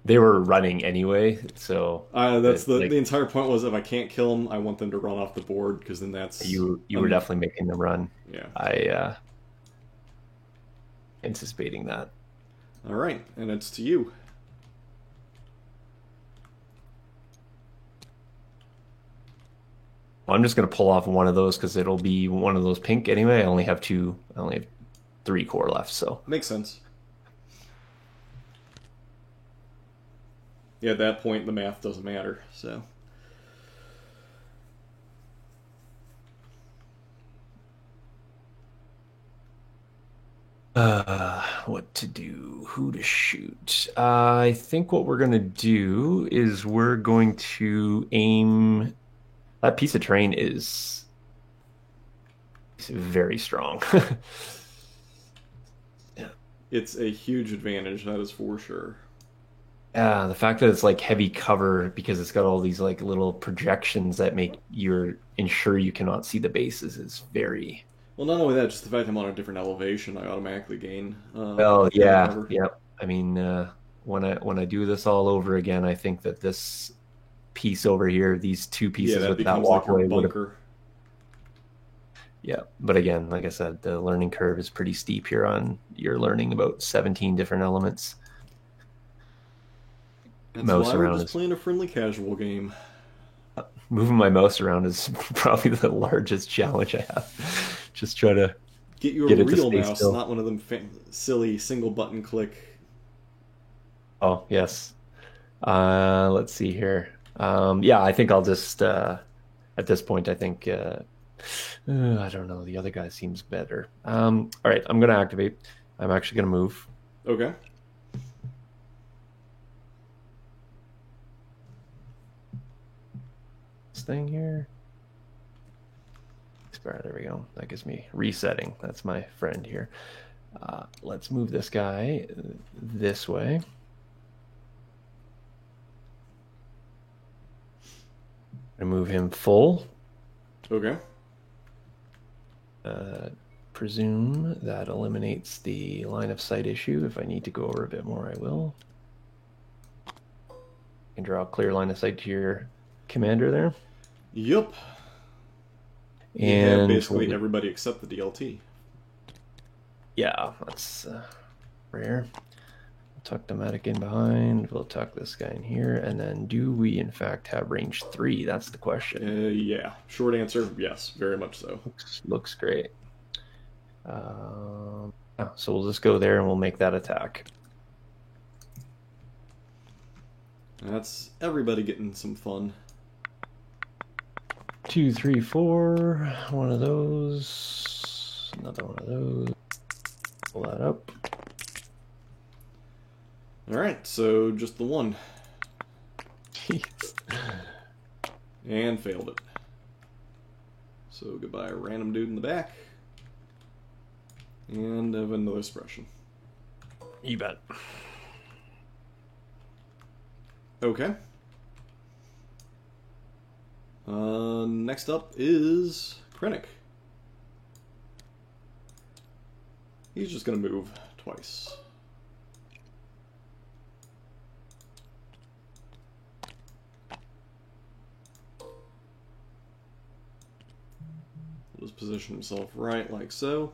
[SPEAKER 1] They were running anyway, so
[SPEAKER 2] That's the entire point was if I can't kill them, I want them to run off the board because then that's
[SPEAKER 1] you were definitely making them run.
[SPEAKER 2] Yeah.
[SPEAKER 1] I anticipating that.
[SPEAKER 2] All right, and it's to you.
[SPEAKER 1] Well, I'm just gonna pull off one of those because it'll be one of those pink anyway. I only have 3 core left, so
[SPEAKER 2] Makes sense. Yeah, at that point the math doesn't matter. So.
[SPEAKER 1] What to do? Who to shoot? I think what we're gonna do is we're going to aim. That piece of terrain is very strong. Yeah.
[SPEAKER 2] It's a huge advantage, that is for sure.
[SPEAKER 1] Yeah, the fact that it's like heavy cover because it's got all these like little projections that make you ensure you cannot see the bases is very.
[SPEAKER 2] Well, not only that, just the fact I'm on a different elevation, I automatically gain.
[SPEAKER 1] Oh yeah, cover. Yep. I mean, when I do this all over again, I think that this piece over here, these 2 pieces with that walkway
[SPEAKER 2] like bunker.
[SPEAKER 1] Yeah, but again, like I said, the learning curve is pretty steep here. You're learning about 17 different elements.
[SPEAKER 2] That's mouse why we're just playing a friendly casual game.
[SPEAKER 1] Moving my mouse around is probably the largest challenge I have. Just try to
[SPEAKER 2] get you a real mouse, still. Not one of them silly single button click.
[SPEAKER 1] Oh yes. Let's see here. Yeah, I think I'll just at this point. I think I don't know. The other guy seems better. All right, I'm gonna activate. I'm actually gonna move.
[SPEAKER 2] Okay.
[SPEAKER 1] Thing here. There we go. That gives me resetting. That's my friend here. Let's move this guy this way. I move him full.
[SPEAKER 2] Okay.
[SPEAKER 1] Presume that eliminates the line of sight issue. If I need to go over a bit more, I will. You can draw a clear line of sight to your commander there.
[SPEAKER 2] Yep. And basically everybody except the DLT.
[SPEAKER 1] Yeah, that's rare. We'll tuck Dematic in behind. We'll tuck this guy in here. And then do we, in fact, have range 3? That's the question.
[SPEAKER 2] Yeah. Short answer, yes. Very much so.
[SPEAKER 1] Looks great. So we'll just go there and we'll make that attack.
[SPEAKER 2] That's everybody getting some fun.
[SPEAKER 1] 2, 3, 4. One of those. Another one of those. Pull that up.
[SPEAKER 2] Alright, so just the one. And failed it. So goodbye, random dude in the back. And have another suppression.
[SPEAKER 1] You bet.
[SPEAKER 2] Okay. Next up is Krennic. He's just gonna move twice. He'll just position himself right like so.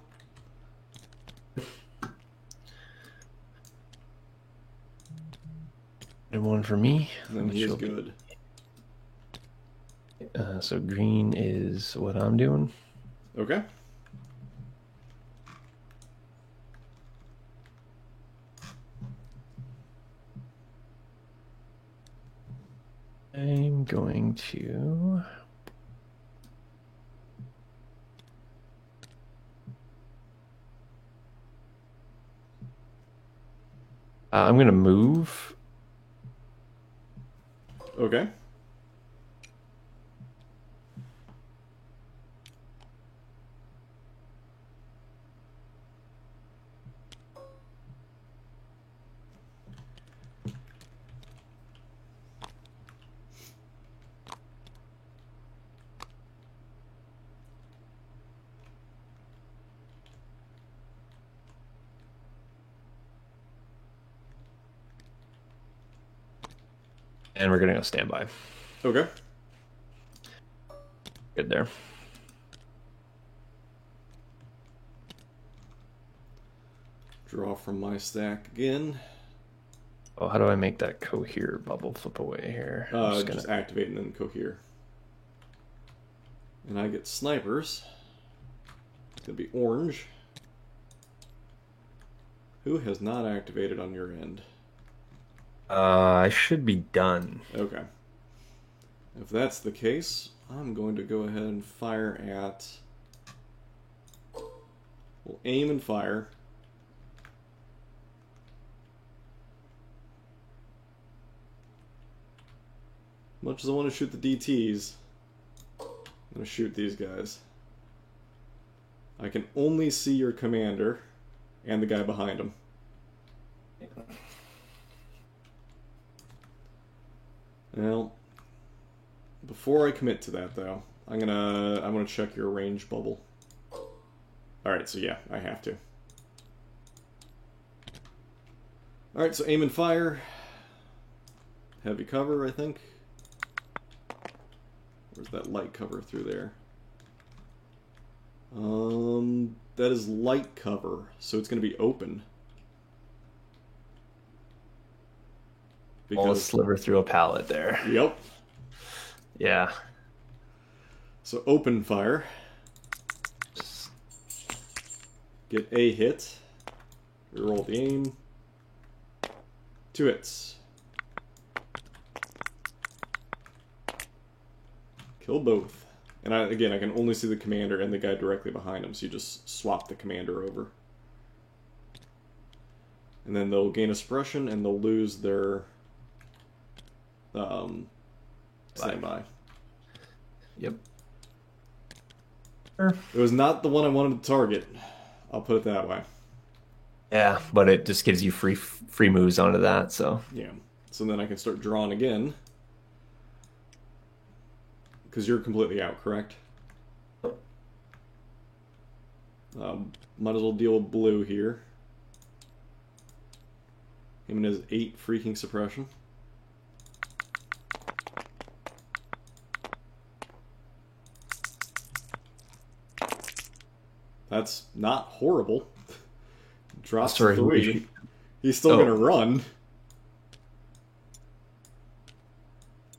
[SPEAKER 1] And one for me.
[SPEAKER 2] And then he is good.
[SPEAKER 1] So green is what I'm doing.
[SPEAKER 2] Okay.
[SPEAKER 1] I'm going to... I'm going to move.
[SPEAKER 2] Okay.
[SPEAKER 1] And we're going to go standby.
[SPEAKER 2] Okay.
[SPEAKER 1] Good there.
[SPEAKER 2] Draw from my stack again.
[SPEAKER 1] Oh, how do I make that cohere bubble flip away here?
[SPEAKER 2] Just activate and then cohere. And I get snipers. It's going to be orange. Who has not activated on your end?
[SPEAKER 1] I should be done.
[SPEAKER 2] Okay. If that's the case, I'm going to go ahead and fire at... We'll aim and fire. Much as I want to shoot the DTs, I'm going to shoot these guys. I can only see your commander and the guy behind him. Well, before I commit to that though, I'm gonna check your range bubble. Alright, so yeah, I have to. Alright, so aim and fire. Heavy cover, I think. Where's that light cover through there? That is light cover, so it's gonna be open.
[SPEAKER 1] Because... a sliver through a pallet there.
[SPEAKER 2] Yep.
[SPEAKER 1] Yeah.
[SPEAKER 2] So open fire. Get a hit. Reroll the aim. 2 hits. Kill both. And again, I can only see the commander and the guy directly behind him, so you just swap the commander over. And then they'll gain a suppression and they'll lose their standby.
[SPEAKER 1] Yep.
[SPEAKER 2] It was not the one I wanted to target. I'll put it that way.
[SPEAKER 1] Yeah, but it just gives you free moves onto that, so...
[SPEAKER 2] Yeah. So then I can start drawing again. Because you're completely out, correct? Might as well deal with blue here. Him and his 8 freaking suppression. That's not horrible. Drops 3. He's still gonna run.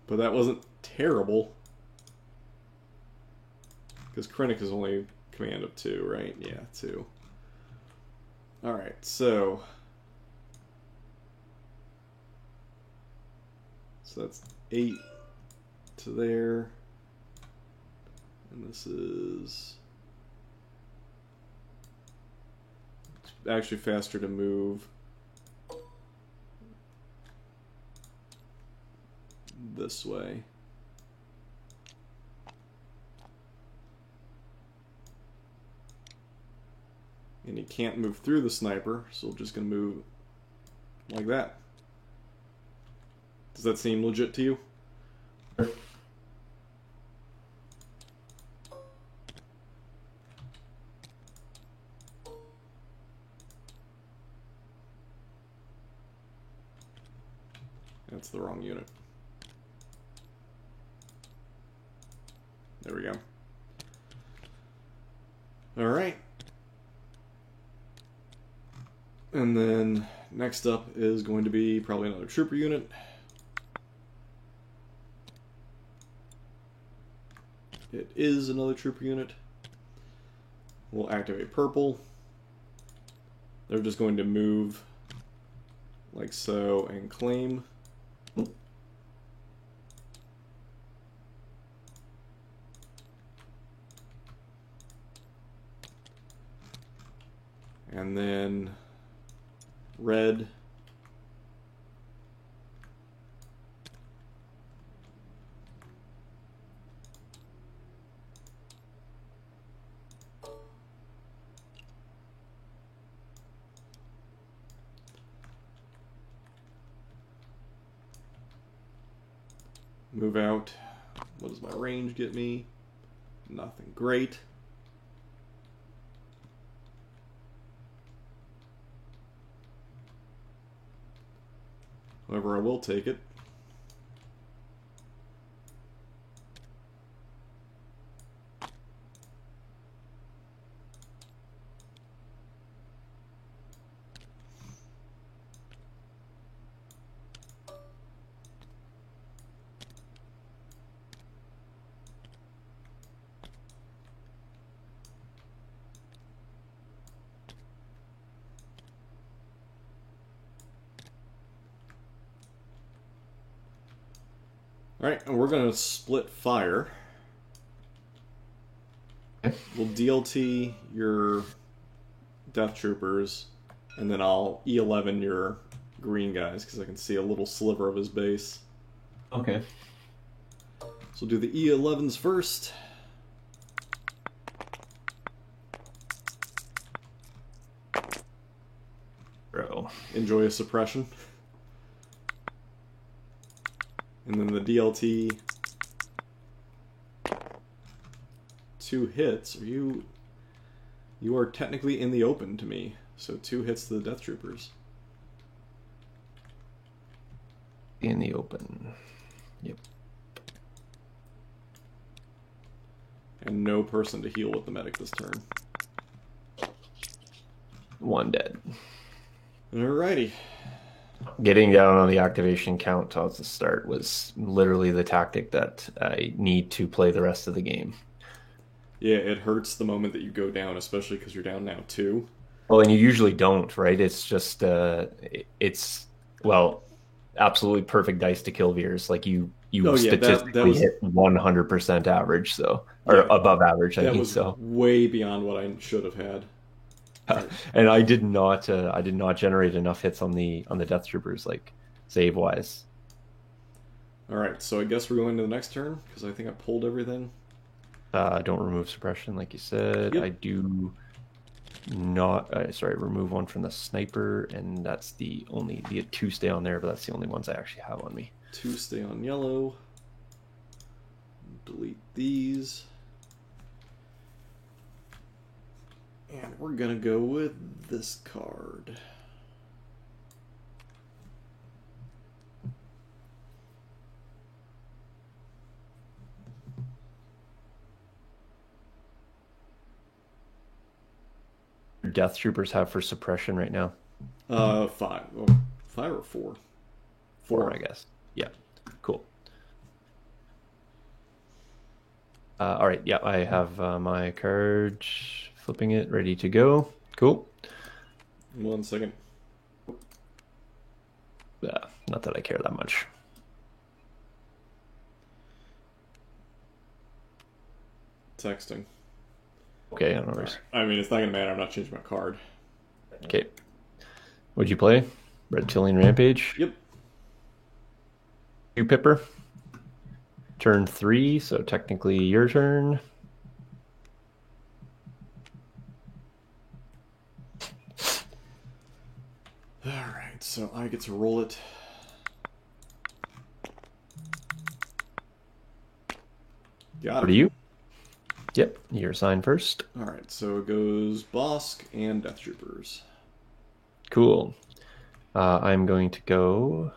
[SPEAKER 2] But that wasn't terrible. Because Krennic is only command of 2, right? Yeah, 2. Alright, so... So that's 8 to there. And this is... It's actually faster to move this way. And you can't move through the sniper, so we're just going to move like that. Does that seem legit to you? That's the wrong unit. There we go. All right. And then next up is going to be probably another trooper unit. It is another trooper unit. We'll activate purple. They're just going to move like so and claim. And then red. Move out. What does my range get me? Nothing great. However, I will take it. Alright, and we're going to split fire. We'll DLT your Death Troopers, and then I'll E11 your green guys, because I can see a little sliver of his base.
[SPEAKER 1] Okay.
[SPEAKER 2] So we'll do the E11s first.
[SPEAKER 1] Bro.
[SPEAKER 2] Enjoy a suppression. And then the DLT, 2 hits. You are technically in the open to me. So 2 hits to the Death Troopers.
[SPEAKER 1] In the open. Yep.
[SPEAKER 2] And no person to heal with the medic this turn.
[SPEAKER 1] 1 dead.
[SPEAKER 2] Alrighty.
[SPEAKER 1] Getting down on the activation count towards the start was literally the tactic that I need to play the rest of the game.
[SPEAKER 2] Yeah, it hurts the moment that you go down, especially because you're down now 2.
[SPEAKER 1] Well, and you usually don't, right? It's just, well, absolutely perfect dice to kill Veers. Like you statistically hit 100% average, so, or above average, I think so.
[SPEAKER 2] Way beyond what I should have had.
[SPEAKER 1] And I did not generate enough hits on the Death Troopers, like save wise.
[SPEAKER 2] All right, so I guess we're going to the next turn because I think I pulled everything.
[SPEAKER 1] Don't remove suppression, like you said.
[SPEAKER 2] Yep.
[SPEAKER 1] I do not. Remove 1 from the sniper, and that's the 2 stay on there, but that's the only ones I actually have on me.
[SPEAKER 2] 2 stay on yellow. Delete these. And we're gonna go with this card.
[SPEAKER 1] Death Troopers have for suppression right now?
[SPEAKER 2] 5. Well, 5 or 4?
[SPEAKER 1] 4, I guess. Yeah, cool. All right, yeah, I have my card. Flipping it, ready to go. Cool.
[SPEAKER 2] 1 second.
[SPEAKER 1] Not that I care that much.
[SPEAKER 2] texting.
[SPEAKER 1] Okay, no worries.
[SPEAKER 2] I mean, it's not gonna matter. I'm not changing my card.
[SPEAKER 1] Okay. What'd you play? Reptilian Rampage?
[SPEAKER 2] Yep.
[SPEAKER 1] You Pipper? Turn 3, so technically your turn.
[SPEAKER 2] Alright, so I get to roll it. Got
[SPEAKER 1] What
[SPEAKER 2] it.
[SPEAKER 1] are you? Yep, you're assigned first.
[SPEAKER 2] Alright, so it goes Bosk and Death Troopers.
[SPEAKER 1] Cool. I'm going to go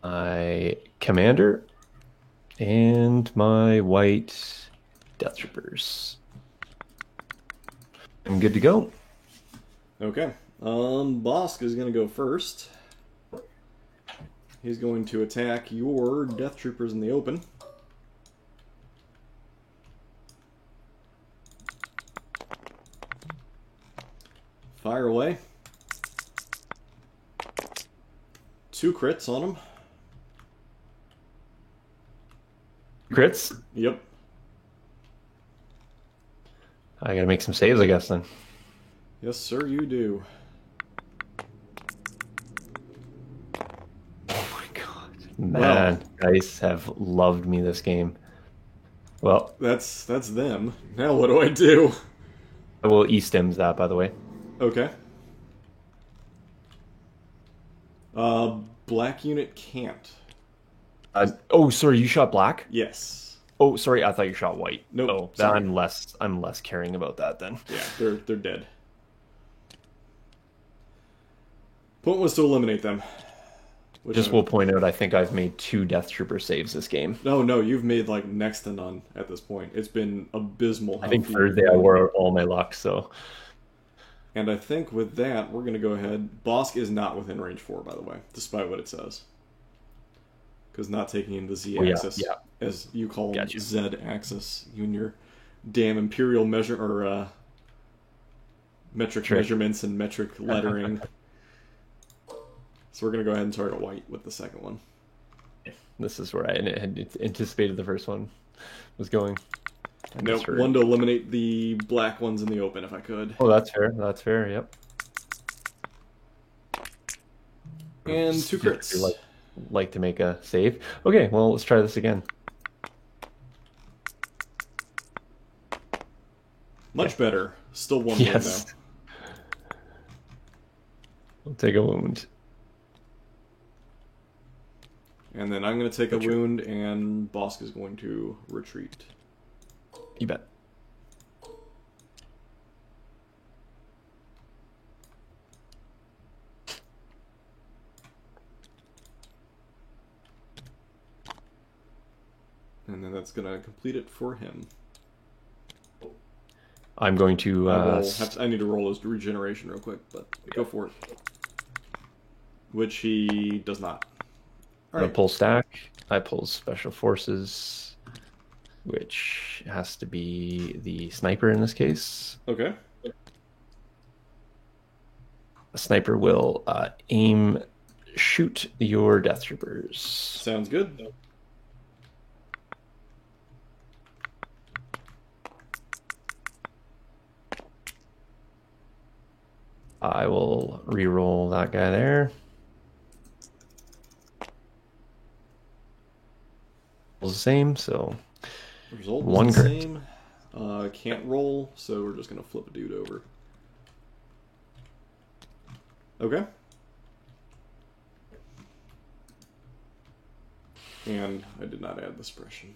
[SPEAKER 1] my Commander and my white Death Troopers. I'm good to go.
[SPEAKER 2] Okay. Bosk is gonna go first. He's going to attack your Death Troopers in the open. Fire away. 2 crits on him.
[SPEAKER 1] Crits?
[SPEAKER 2] Yep.
[SPEAKER 1] I gotta make some saves, I guess, then.
[SPEAKER 2] Yes, sir, you do.
[SPEAKER 1] Oh my god. Man, dice have loved me this game. Well,
[SPEAKER 2] That's them. Now what do I do?
[SPEAKER 1] I will E-stims that, by the way.
[SPEAKER 2] Okay. Black unit can't.
[SPEAKER 1] Oh, sorry, you shot black?
[SPEAKER 2] Yes.
[SPEAKER 1] Oh, sorry, I thought you shot white.
[SPEAKER 2] Nope,
[SPEAKER 1] Oh, then
[SPEAKER 2] sorry.
[SPEAKER 1] I'm less caring about that then.
[SPEAKER 2] Yeah, they're dead. Point was to eliminate them.
[SPEAKER 1] Just will point out, I think I've made 2 Death Trooper saves this game.
[SPEAKER 2] No, you've made like next to none at this point. It's been abysmal.
[SPEAKER 1] I think Thursday I wore out all my luck, so.
[SPEAKER 2] And I think with that, we're going to go ahead. Bosk is not within range 4, by the way, despite what it says. Because not taking in the Z-axis, as you call them, Z-axis. You and your damn imperial measure, or metric measurements and metric lettering. So we're going to go ahead and target white with the second one.
[SPEAKER 1] This is where I had anticipated the first one was going.
[SPEAKER 2] Nope, one to eliminate the black ones in the open if I could.
[SPEAKER 1] Oh, that's fair. That's fair, yep.
[SPEAKER 2] And 2 crits.
[SPEAKER 1] Like to make a save. Okay, well, let's try this again.
[SPEAKER 2] Much better. Still 1 wound now.
[SPEAKER 1] I'll take a wound.
[SPEAKER 2] And then I'm going to take a wound, and Bosk is going to retreat.
[SPEAKER 1] You bet.
[SPEAKER 2] And then that's going to complete it for him.
[SPEAKER 1] I'm going to...
[SPEAKER 2] I need to roll his regeneration real quick, but go for it. Which he does not.
[SPEAKER 1] I pull stack. I pull special forces, which has to be the sniper in this case.
[SPEAKER 2] Okay.
[SPEAKER 1] A sniper will shoot your Death Troopers.
[SPEAKER 2] Sounds good.
[SPEAKER 1] I will re-roll that guy there. The same, so
[SPEAKER 2] result
[SPEAKER 1] one
[SPEAKER 2] is the
[SPEAKER 1] crit.
[SPEAKER 2] same. Can't roll, so we're just gonna flip a dude over. Okay. And I did not add the suppression.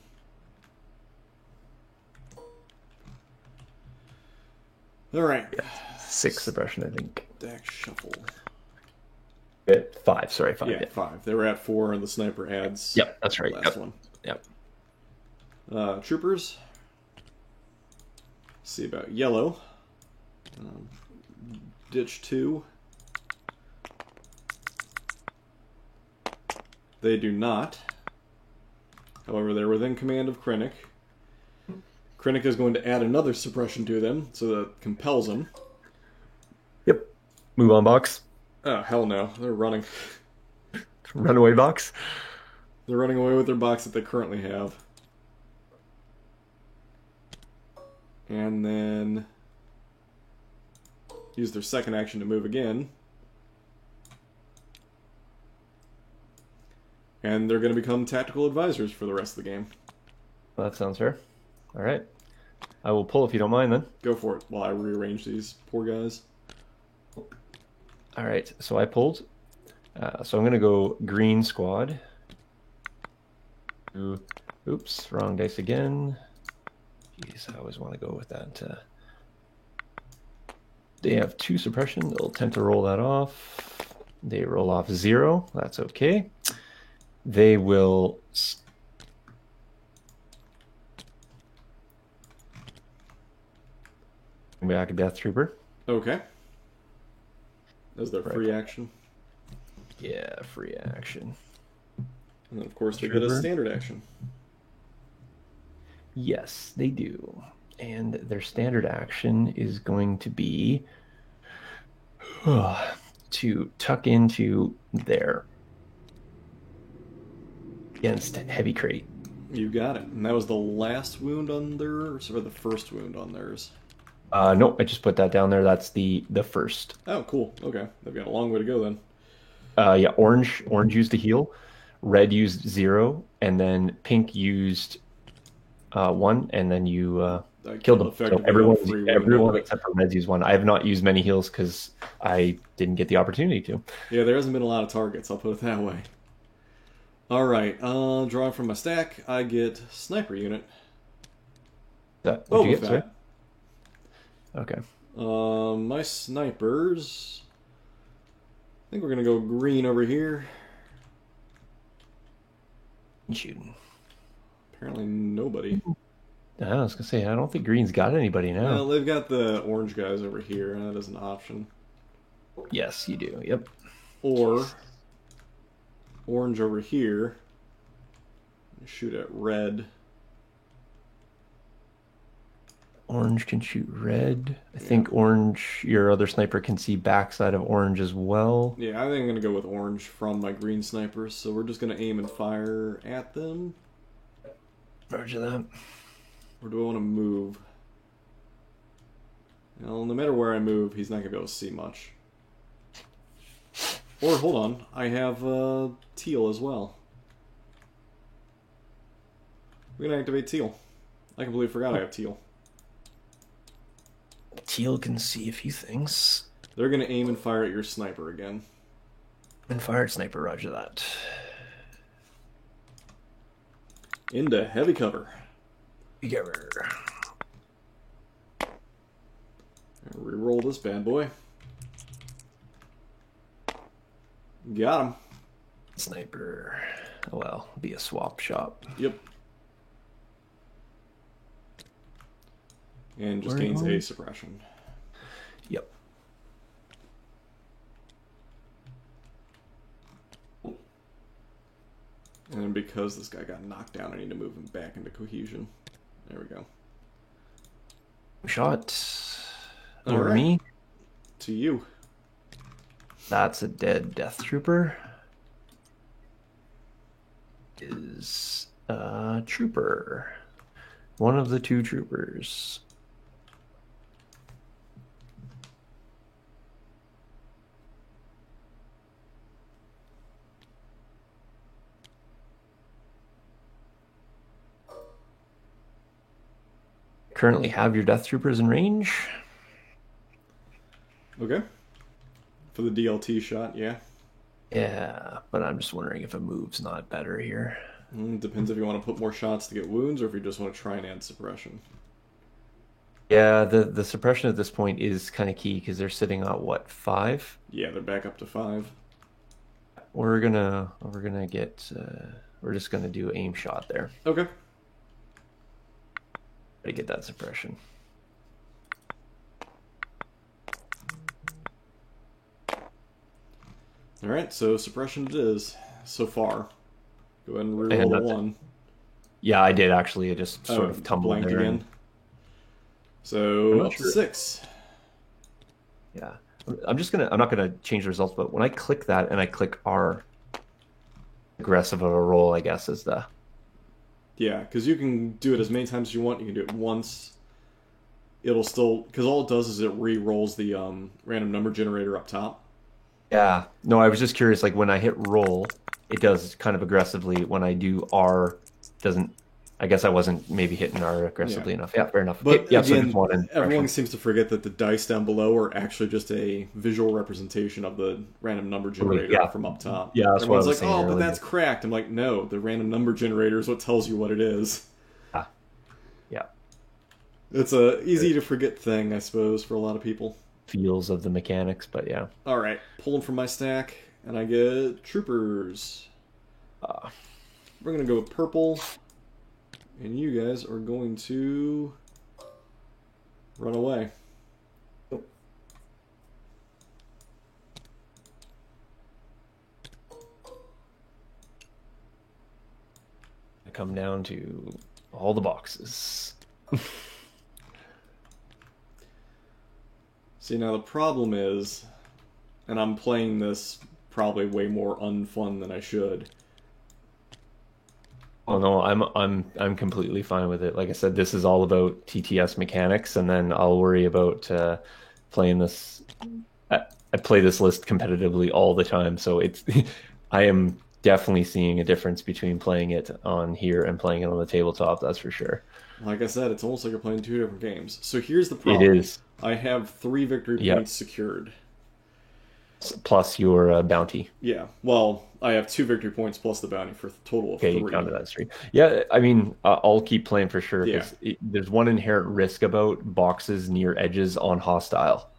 [SPEAKER 2] All right.
[SPEAKER 1] Yeah, 6 suppression, I think.
[SPEAKER 2] Deck shuffle.
[SPEAKER 1] 5, sorry, 5.
[SPEAKER 2] Yeah, 5. They were at 4, and the sniper adds.
[SPEAKER 1] Yep, that's right.
[SPEAKER 2] Last one.
[SPEAKER 1] Yep.
[SPEAKER 2] Troopers. See about yellow. Ditch 2. They do not. However, they're within command of Krennic. Krennic is going to add another suppression to them, so that compels them.
[SPEAKER 1] Yep. Move on, box.
[SPEAKER 2] Oh, hell no. They're running.
[SPEAKER 1] Runaway box.
[SPEAKER 2] They're running away with their box that they currently have. And then use their second action to move again. And they're going to become tactical advisors for the rest of the game.
[SPEAKER 1] Well, that sounds fair. All right. I will pull if you don't mind then.
[SPEAKER 2] Go for it while I rearrange these poor guys.
[SPEAKER 1] All right. So I pulled. So I'm going to go green squad. Oops, wrong dice again. Jeez, I always want to go with that. They have 2 suppression. They'll attempt to roll that off. They roll off 0. That's okay. They will back a Death Trooper.
[SPEAKER 2] Okay. That's their free action.
[SPEAKER 1] Yeah, free action.
[SPEAKER 2] And then, of course, they get a standard action.
[SPEAKER 1] Yes, they do. And their standard action is going to be to tuck into their against heavy crate.
[SPEAKER 2] You got it. And that was the last wound on theirs, or the first wound on theirs?
[SPEAKER 1] Nope, I just put that down there. That's the first.
[SPEAKER 2] Oh, cool. Okay. They've got a long way to go then.
[SPEAKER 1] Yeah, orange used to heal, red used 0, and then pink used 1, and then you killed them. So everyone except for Reds used 1. I have not used many heals because I didn't get the opportunity to.
[SPEAKER 2] Yeah, there hasn't been a lot of targets, I'll put it that way. Alright, drawing from my stack, I get Sniper Unit.
[SPEAKER 1] What'd you get,
[SPEAKER 2] Fett.
[SPEAKER 1] Okay.
[SPEAKER 2] My snipers, I think we're going to go green over here.
[SPEAKER 1] Shooting.
[SPEAKER 2] Apparently nobody.
[SPEAKER 1] I was going to say, I don't think green's got anybody now.
[SPEAKER 2] Well, they've got the orange guys over here, and that is an option.
[SPEAKER 1] Yes, you do. Yep.
[SPEAKER 2] Or orange over here. Shoot at red.
[SPEAKER 1] Orange can shoot red. I think orange, your other sniper can see backside of orange as well.
[SPEAKER 2] Yeah, I think I'm going to go with orange from my green snipers. So we're just going to aim and fire at them.
[SPEAKER 1] Roger that.
[SPEAKER 2] Or do I want to move? Well, no matter where I move, he's not going to be able to see much. Or, hold on, I have teal as well. We're going to activate teal. I completely forgot I have teal.
[SPEAKER 1] Teal can see a few things.
[SPEAKER 2] They're going to aim and fire at your sniper again.
[SPEAKER 1] And fire at sniper, roger that.
[SPEAKER 2] Into heavy cover.
[SPEAKER 1] Cover.
[SPEAKER 2] Reroll this bad boy. Got him.
[SPEAKER 1] Sniper. Well, be a swap shop.
[SPEAKER 2] Yep. And just gains a suppression.
[SPEAKER 1] Yep.
[SPEAKER 2] And because this guy got knocked down, I need to move him back into cohesion. There we go.
[SPEAKER 1] Shot.
[SPEAKER 2] All
[SPEAKER 1] Or
[SPEAKER 2] right.
[SPEAKER 1] me.
[SPEAKER 2] To you.
[SPEAKER 1] That's a dead Death Trooper. Is a trooper. One of the 2 troopers. Currently have your Death Troopers in range.
[SPEAKER 2] Okay. For the DLT shot, yeah.
[SPEAKER 1] Yeah, but I'm just wondering if a move's not better here.
[SPEAKER 2] Depends if you want to put more shots to get wounds or if you just want to try and add suppression.
[SPEAKER 1] Yeah, the suppression at this point is kind of key because they're sitting at what, 5?
[SPEAKER 2] Yeah, they're back up to 5.
[SPEAKER 1] We're just gonna do aim shot there.
[SPEAKER 2] Okay.
[SPEAKER 1] To get that suppression.
[SPEAKER 2] Alright, so suppression it is so far. Go ahead and reroll the 1.
[SPEAKER 1] Yeah, I did actually. I just sort of tumbled
[SPEAKER 2] blanked
[SPEAKER 1] there.
[SPEAKER 2] again. So up to
[SPEAKER 1] sure.
[SPEAKER 2] 6.
[SPEAKER 1] Yeah. I'm not gonna change the results, but when I click that and I click R, aggressive of a roll, I guess, is the...
[SPEAKER 2] Yeah, because you can do it as many times as you want. You can do it once, it'll still, because all it does is it re-rolls the random number generator up top.
[SPEAKER 1] Yeah. No, I was just curious. Like when I hit roll, it does kind of aggressively. When I do R, doesn't. I guess I wasn't maybe hitting R
[SPEAKER 2] Yeah.
[SPEAKER 1] aggressively enough. Yeah, fair enough. Okay,
[SPEAKER 2] But
[SPEAKER 1] yeah, so just
[SPEAKER 2] again,
[SPEAKER 1] one
[SPEAKER 2] everyone
[SPEAKER 1] correction.
[SPEAKER 2] seems to forget that the dice down below are actually just a visual representation of the random number generator
[SPEAKER 1] Yeah,
[SPEAKER 2] from up top.
[SPEAKER 1] yeah, that's what I
[SPEAKER 2] Everyone's
[SPEAKER 1] was
[SPEAKER 2] like,
[SPEAKER 1] saying
[SPEAKER 2] oh, but
[SPEAKER 1] earlier.
[SPEAKER 2] that's cracked. I'm like, no, the random number generator is what tells you what it is.
[SPEAKER 1] Ah, yeah,
[SPEAKER 2] It's a easy to forget thing, I suppose, for a lot of people.
[SPEAKER 1] feels of the mechanics, but yeah.
[SPEAKER 2] All right, pulling from my stack, and I get troopers.
[SPEAKER 1] Uh,
[SPEAKER 2] We're gonna go with purple, and you guys are going to run away.
[SPEAKER 1] I come down to all the boxes.
[SPEAKER 2] See, now the problem is, and I'm playing this probably way more unfun than I should.
[SPEAKER 1] Oh no, I'm completely fine with it. Like I said, this is all about TTS mechanics, and then I'll worry about playing this. I play this list competitively all the time, so it's I am definitely seeing a difference between playing it on here and playing it on the tabletop. That's for sure.
[SPEAKER 2] Like I said, it's almost like you're playing two different games. So here's the
[SPEAKER 1] It
[SPEAKER 2] problem.
[SPEAKER 1] is,
[SPEAKER 2] I have 3 victory
[SPEAKER 1] yeah.
[SPEAKER 2] points secured.
[SPEAKER 1] Plus your bounty.
[SPEAKER 2] Yeah, well, I have 2 victory points plus the bounty for a total of
[SPEAKER 1] Okay, you
[SPEAKER 2] 3.
[SPEAKER 1] counted that straight. Yeah, I mean, I'll keep playing for sure
[SPEAKER 2] Yeah,
[SPEAKER 1] because there's one inherent risk about boxes near edges on hostile.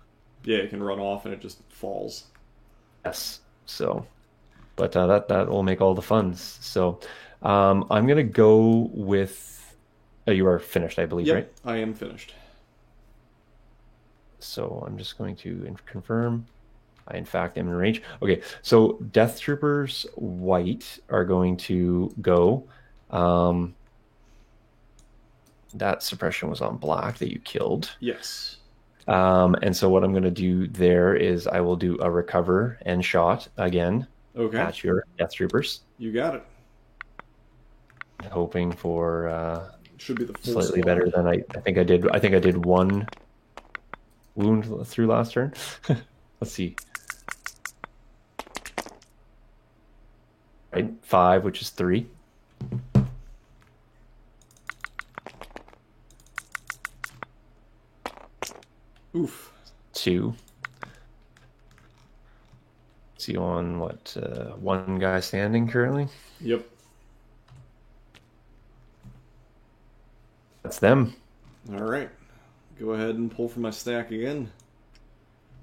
[SPEAKER 2] yeah, it can run off and it just falls.
[SPEAKER 1] Yes. So, but that will make all the funs. So, I'm gonna go with. You are finished, I believe, right?
[SPEAKER 2] Yep, I am finished.
[SPEAKER 1] So I'm just going to confirm. I in fact am in range. Okay, so Death Troopers white are going to go. Um, that suppression was on black that you killed.
[SPEAKER 2] Yes.
[SPEAKER 1] And so what I'm going to do there is I will do a recover and shot again
[SPEAKER 2] Okay,
[SPEAKER 1] at your Death Troopers,
[SPEAKER 2] you got it.
[SPEAKER 1] hoping for
[SPEAKER 2] Should be the full
[SPEAKER 1] slightly
[SPEAKER 2] squad.
[SPEAKER 1] better than I think I did. I think I did one wound through last turn. Let's see. Right, 5, which is 3.
[SPEAKER 2] Oof.
[SPEAKER 1] 2. See on what one guy standing currently.
[SPEAKER 2] Yep.
[SPEAKER 1] That's them.
[SPEAKER 2] All right. Go ahead and pull from my stack again.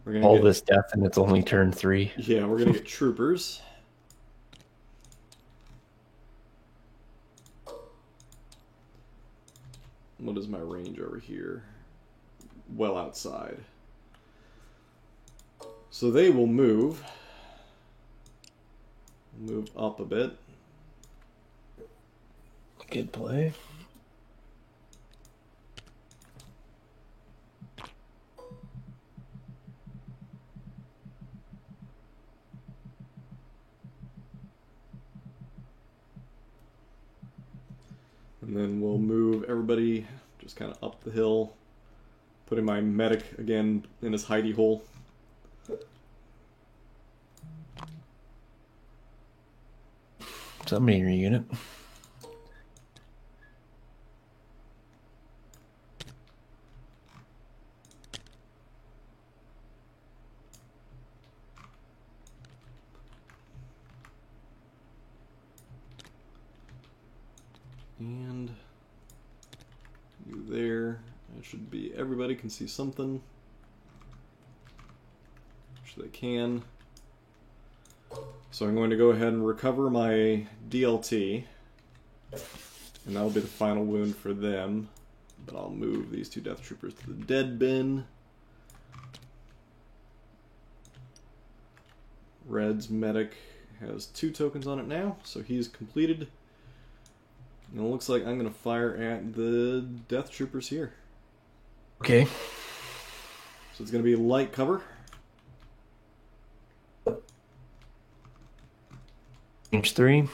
[SPEAKER 2] We're gonna
[SPEAKER 1] All
[SPEAKER 2] get,
[SPEAKER 1] this death, and it's only turn 3.
[SPEAKER 2] yeah, we're gonna get troopers. What is my range over here? Well outside. So they will move up a bit.
[SPEAKER 1] Good play.
[SPEAKER 2] And then we'll move everybody just kind of up the hill, putting my medic again in his hidey hole.
[SPEAKER 1] Somebody in your unit.
[SPEAKER 2] And you there. It should be everybody can see something. Which they can. So I'm going to go ahead and recover my DLT. And that'll be the final wound for them. But I'll move these 2 Death Troopers to the dead bin. Red's medic has 2 tokens on it now, so he's completed. And it looks like I'm going to fire at the Death Troopers here.
[SPEAKER 1] Okay.
[SPEAKER 2] So it's going to be light cover.
[SPEAKER 1] Range 3.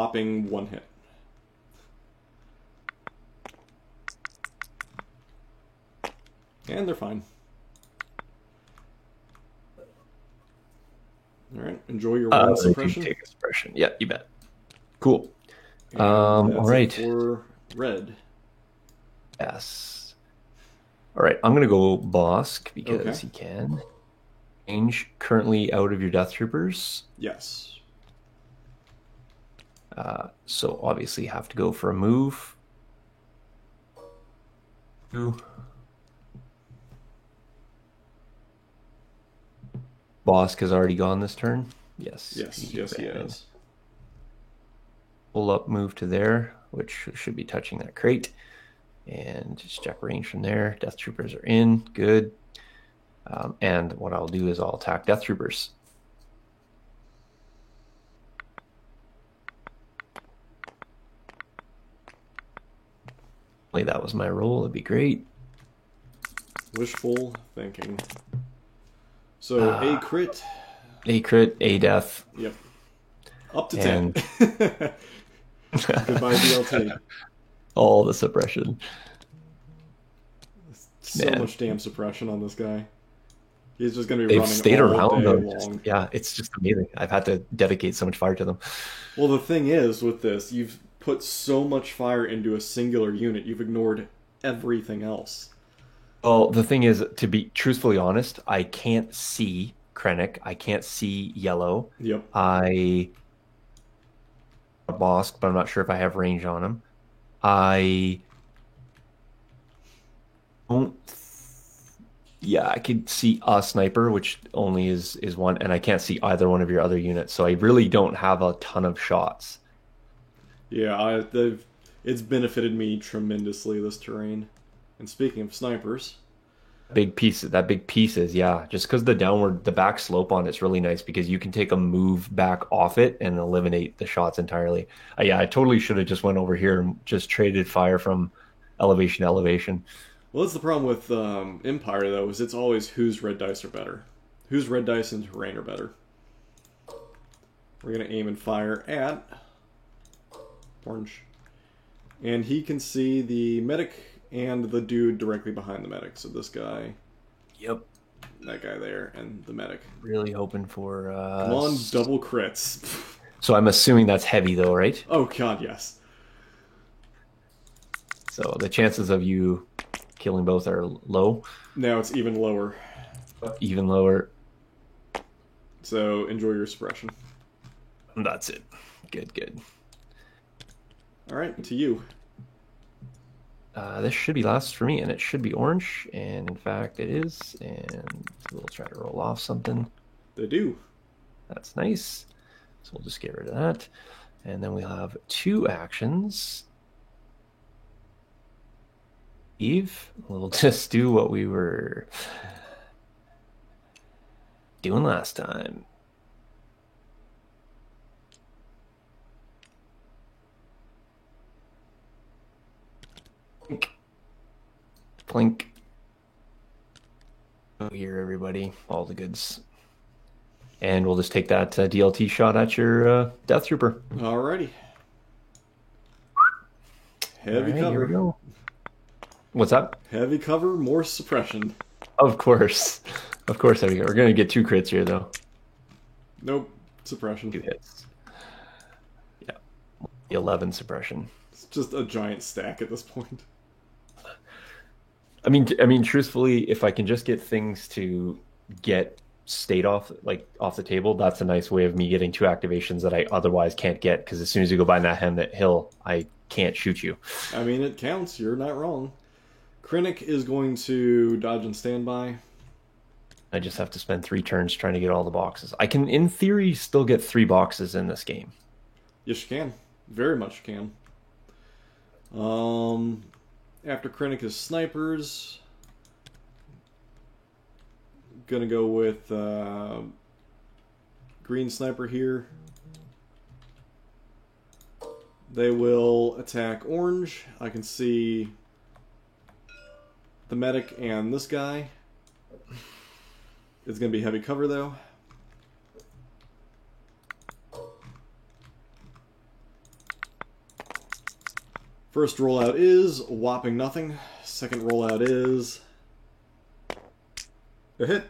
[SPEAKER 2] whopping 1 hit. And they're fine. Alright, enjoy your one suppression.
[SPEAKER 1] Take a suppression. Yeah, you bet. Cool.
[SPEAKER 2] And
[SPEAKER 1] All
[SPEAKER 2] that's
[SPEAKER 1] right.
[SPEAKER 2] it for red.
[SPEAKER 1] Yes. All right, I'm going to go Bosk because
[SPEAKER 2] Okay.
[SPEAKER 1] he can. Range currently out of your Death Troopers.
[SPEAKER 2] Yes.
[SPEAKER 1] So obviously have to go for a move. Bosk has already gone this turn. Yes.
[SPEAKER 2] Yes, he has.
[SPEAKER 1] Pull up, move to there, which should be touching that crate. And just check range from there. Death Troopers are in. Good. And what I'll do is I'll attack Death Troopers. That was my roll. It'd be great.
[SPEAKER 2] Wishful thinking. So a crit.
[SPEAKER 1] A crit, a death.
[SPEAKER 2] Yep. Up to
[SPEAKER 1] And
[SPEAKER 2] 10. Goodbye DLT.
[SPEAKER 1] all the suppression.
[SPEAKER 2] So
[SPEAKER 1] Man.
[SPEAKER 2] much damn suppression on this guy. He's just going to be
[SPEAKER 1] They've
[SPEAKER 2] running
[SPEAKER 1] stayed
[SPEAKER 2] all
[SPEAKER 1] around
[SPEAKER 2] day
[SPEAKER 1] though.
[SPEAKER 2] long.
[SPEAKER 1] Yeah, it's just amazing. I've had to dedicate so much fire to them.
[SPEAKER 2] Well, the thing is with this, you've put so much fire into a singular unit, you've ignored everything else.
[SPEAKER 1] Well, the thing is, to be truthfully honest, I can't see Krennic. I can't see yellow.
[SPEAKER 2] Yep.
[SPEAKER 1] I Bosk, but I'm not sure if I have range on him. I don't. Yeah, I could see a sniper, which only is one, and I can't see either one of your other units. So I really don't have a ton of shots.
[SPEAKER 2] Yeah, it's benefited me tremendously, this terrain. And speaking of snipers,
[SPEAKER 1] That big piece is, yeah, just because the back slope on it's really nice because you can take a move back off it and eliminate the shots entirely. Yeah, I totally should have just went over here and just traded fire from elevation to elevation.
[SPEAKER 2] well, that's the problem with Empire, though, is it's always whose red dice are better. Whose red dice and terrain are better. We're going to aim and fire at Orange. And he can see the medic and the dude directly behind the medic. So this guy,
[SPEAKER 1] Yep.
[SPEAKER 2] that guy there, and the medic.
[SPEAKER 1] Really hoping for...
[SPEAKER 2] Come on, double crits.
[SPEAKER 1] So I'm assuming that's heavy though, right?
[SPEAKER 2] Oh god, yes.
[SPEAKER 1] So the chances of you killing both are low.
[SPEAKER 2] Now it's even lower.
[SPEAKER 1] Even lower.
[SPEAKER 2] So enjoy your suppression.
[SPEAKER 1] That's it. Good.
[SPEAKER 2] Alright, to you.
[SPEAKER 1] This should be last for me, and it should be orange, and in fact it is, and we'll try to roll off something.
[SPEAKER 2] They do.
[SPEAKER 1] That's nice. So we'll just get rid of that. And then we'll have 2 actions. Eve, we'll just do what we were doing last time. Plink. Oh, here, everybody. All the goods. And we'll just take that DLT shot at your Death Trooper.
[SPEAKER 2] Alrighty. Heavy
[SPEAKER 1] All right, here we
[SPEAKER 2] cover.
[SPEAKER 1] go. What's up?
[SPEAKER 2] Heavy cover, more suppression.
[SPEAKER 1] Of course. Of course, heavy cover. We're going to get 2 crits here, though.
[SPEAKER 2] Nope. Suppression.
[SPEAKER 1] 2 hits. Yeah. 11 suppression.
[SPEAKER 2] It's just a giant stack at this point.
[SPEAKER 1] I mean, truthfully, if I can just get things to get state off the table, that's a nice way of me getting 2 activations that I otherwise can't get. Because as soon as you go by that hill, I can't shoot you.
[SPEAKER 2] I mean, it counts. You're not wrong. Krennic is going to dodge and standby.
[SPEAKER 1] I just have to spend 3 turns trying to get all the boxes. I can, in theory, still get 3 boxes in this game.
[SPEAKER 2] Yes, you can. Very much can. After Krennic is snipers. Gonna go with green sniper here. They will attack orange. I can see the medic and this guy. It's gonna be heavy cover though. First rollout is whopping nothing. Second rollout is a hit.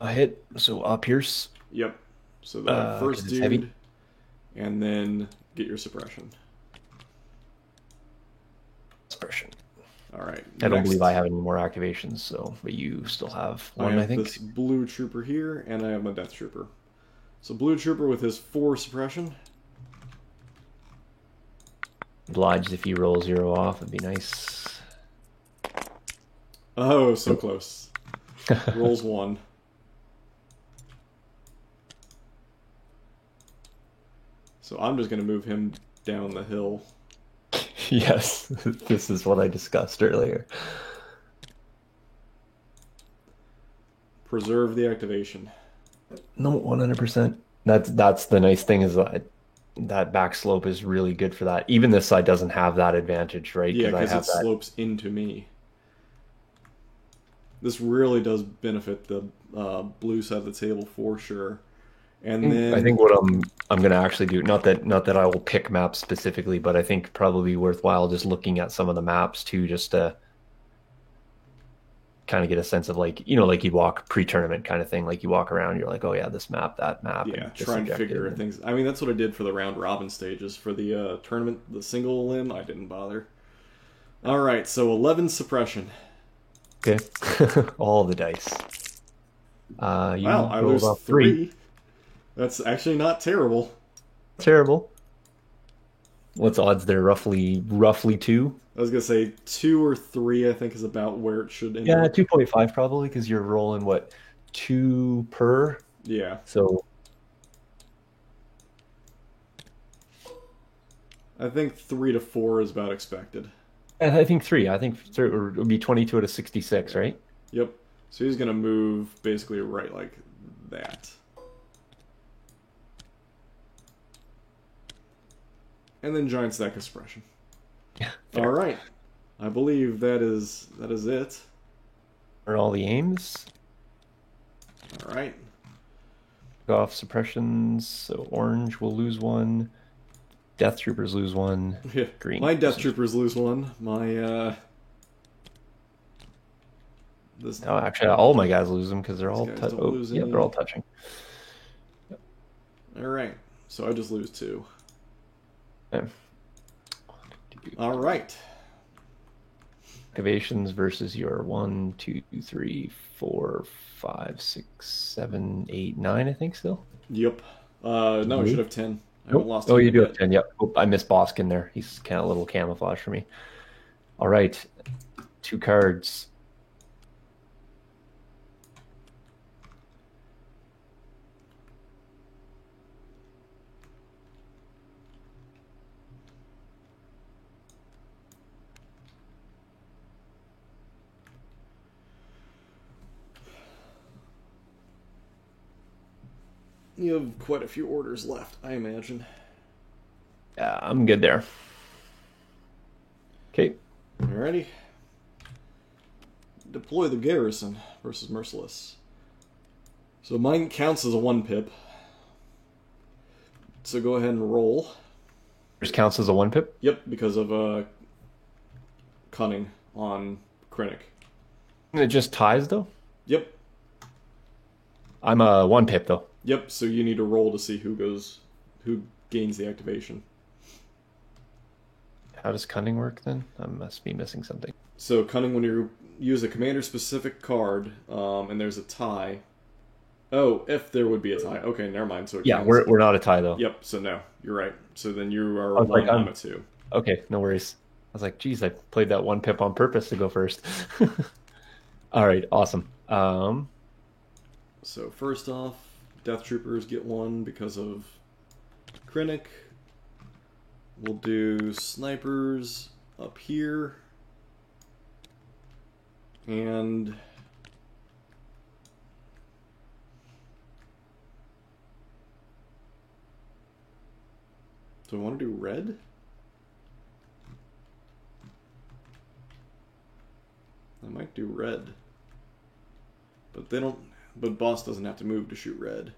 [SPEAKER 1] A hit. So Pierce.
[SPEAKER 2] Yep. So that
[SPEAKER 1] 'Cause
[SPEAKER 2] first
[SPEAKER 1] it's
[SPEAKER 2] dude,
[SPEAKER 1] heavy.
[SPEAKER 2] and then get your suppression.
[SPEAKER 1] Suppression.
[SPEAKER 2] All right.
[SPEAKER 1] I don't
[SPEAKER 2] next,
[SPEAKER 1] believe I have any more activations, so but you still have one,
[SPEAKER 2] I
[SPEAKER 1] I
[SPEAKER 2] have
[SPEAKER 1] think.
[SPEAKER 2] this blue trooper here, and I have my death trooper. So blue trooper with his 4 suppression.
[SPEAKER 1] Obliged if you roll 0 off, it'd be nice.
[SPEAKER 2] Oh, so close. Rolls 1. So I'm just going to move him down the hill.
[SPEAKER 1] Yes, this is what I discussed earlier.
[SPEAKER 2] Preserve the activation.
[SPEAKER 1] No, 100%. That's the nice thing is that back slope is really good for that. Even this side doesn't have that advantage, right?
[SPEAKER 2] Yeah, because
[SPEAKER 1] I
[SPEAKER 2] it
[SPEAKER 1] have that.
[SPEAKER 2] slopes into me. This really does benefit the blue side of the table for sure. And then
[SPEAKER 1] I think what I'm gonna actually do, not that I will pick maps specifically, but I think probably worthwhile just looking at some of the maps too, just to kind of get a sense of like, like you walk pre-tournament kind of thing, like you walk around, you're like, oh yeah, this map, that map.
[SPEAKER 2] yeah,
[SPEAKER 1] and this
[SPEAKER 2] try and
[SPEAKER 1] objective,
[SPEAKER 2] figure things. I mean, that's what I did for the round robin stages. For the tournament, the single limb, I didn't bother. All right, so 11 suppression.
[SPEAKER 1] Okay, all the dice. You
[SPEAKER 2] Wow, I
[SPEAKER 1] rolled
[SPEAKER 2] lose
[SPEAKER 1] off
[SPEAKER 2] 3. That's actually not terrible.
[SPEAKER 1] Terrible. What's odds there? Roughly 2.
[SPEAKER 2] I was gonna say 2 or 3. I think is about where it should end
[SPEAKER 1] Yeah,
[SPEAKER 2] up.
[SPEAKER 1] 2.5 probably because you're rolling what 2 per.
[SPEAKER 2] Yeah,
[SPEAKER 1] So
[SPEAKER 2] I think 3 to 4 is about expected.
[SPEAKER 1] I think 3. I think 3 would be 22 out of 66, right?
[SPEAKER 2] Yep. So he's gonna move basically right like that. And then giant stack of suppression.
[SPEAKER 1] Yeah.
[SPEAKER 2] All right, I believe that is it.
[SPEAKER 1] Are all the aims?
[SPEAKER 2] All right.
[SPEAKER 1] Off suppressions. So orange will lose 1. Death troopers lose 1.
[SPEAKER 2] Yeah.
[SPEAKER 1] Green.
[SPEAKER 2] My death troopers lose 1. My this
[SPEAKER 1] Oh, actually, all my guys lose them because they're all
[SPEAKER 2] guys don't lose
[SPEAKER 1] yeah,
[SPEAKER 2] any.
[SPEAKER 1] they're all touching.
[SPEAKER 2] All right. So I just lose 2.
[SPEAKER 1] Okay.
[SPEAKER 2] All right.
[SPEAKER 1] Activations versus your 1, 2, 3, 4, 5, 6, 7, 8, 9. I think still.
[SPEAKER 2] Yep. No, I should have 10. I haven't lost.
[SPEAKER 1] Oh, you do
[SPEAKER 2] yet.
[SPEAKER 1] have 10. Yep. Oh, I missed Boskin there. He's kind of a little camouflage for me. All right. 2 cards.
[SPEAKER 2] You have quite a few orders left, I imagine.
[SPEAKER 1] Yeah, I'm good there. Okay.
[SPEAKER 2] Alrighty. Deploy the garrison versus Merciless. So mine counts as a 1 pip. So go ahead and roll.
[SPEAKER 1] Yours counts as a 1 pip?
[SPEAKER 2] Yep, because of cunning on Krennic.
[SPEAKER 1] And it just ties, though?
[SPEAKER 2] Yep.
[SPEAKER 1] I'm a 1 pip, though.
[SPEAKER 2] Yep, so you need to roll to see who gains the activation.
[SPEAKER 1] How does cunning work, then? I must be missing something.
[SPEAKER 2] So cunning, when you use a commander-specific card, and there's a tie. Oh, if there would be a tie. Okay, never mind. So it
[SPEAKER 1] Yeah,
[SPEAKER 2] counts.
[SPEAKER 1] we're not a tie, though.
[SPEAKER 2] Yep, so no, you're right. So then you are
[SPEAKER 1] I was
[SPEAKER 2] 1,
[SPEAKER 1] like,
[SPEAKER 2] I'm a 2.
[SPEAKER 1] Okay, no worries. I was like, geez, I played that 1 pip on purpose to go first. All right, awesome.
[SPEAKER 2] So first off, Death Troopers get 1 because of Krennic. We'll do snipers up here. And do I want to do red? I might do red. But they don't. But boss doesn't have to move to shoot red.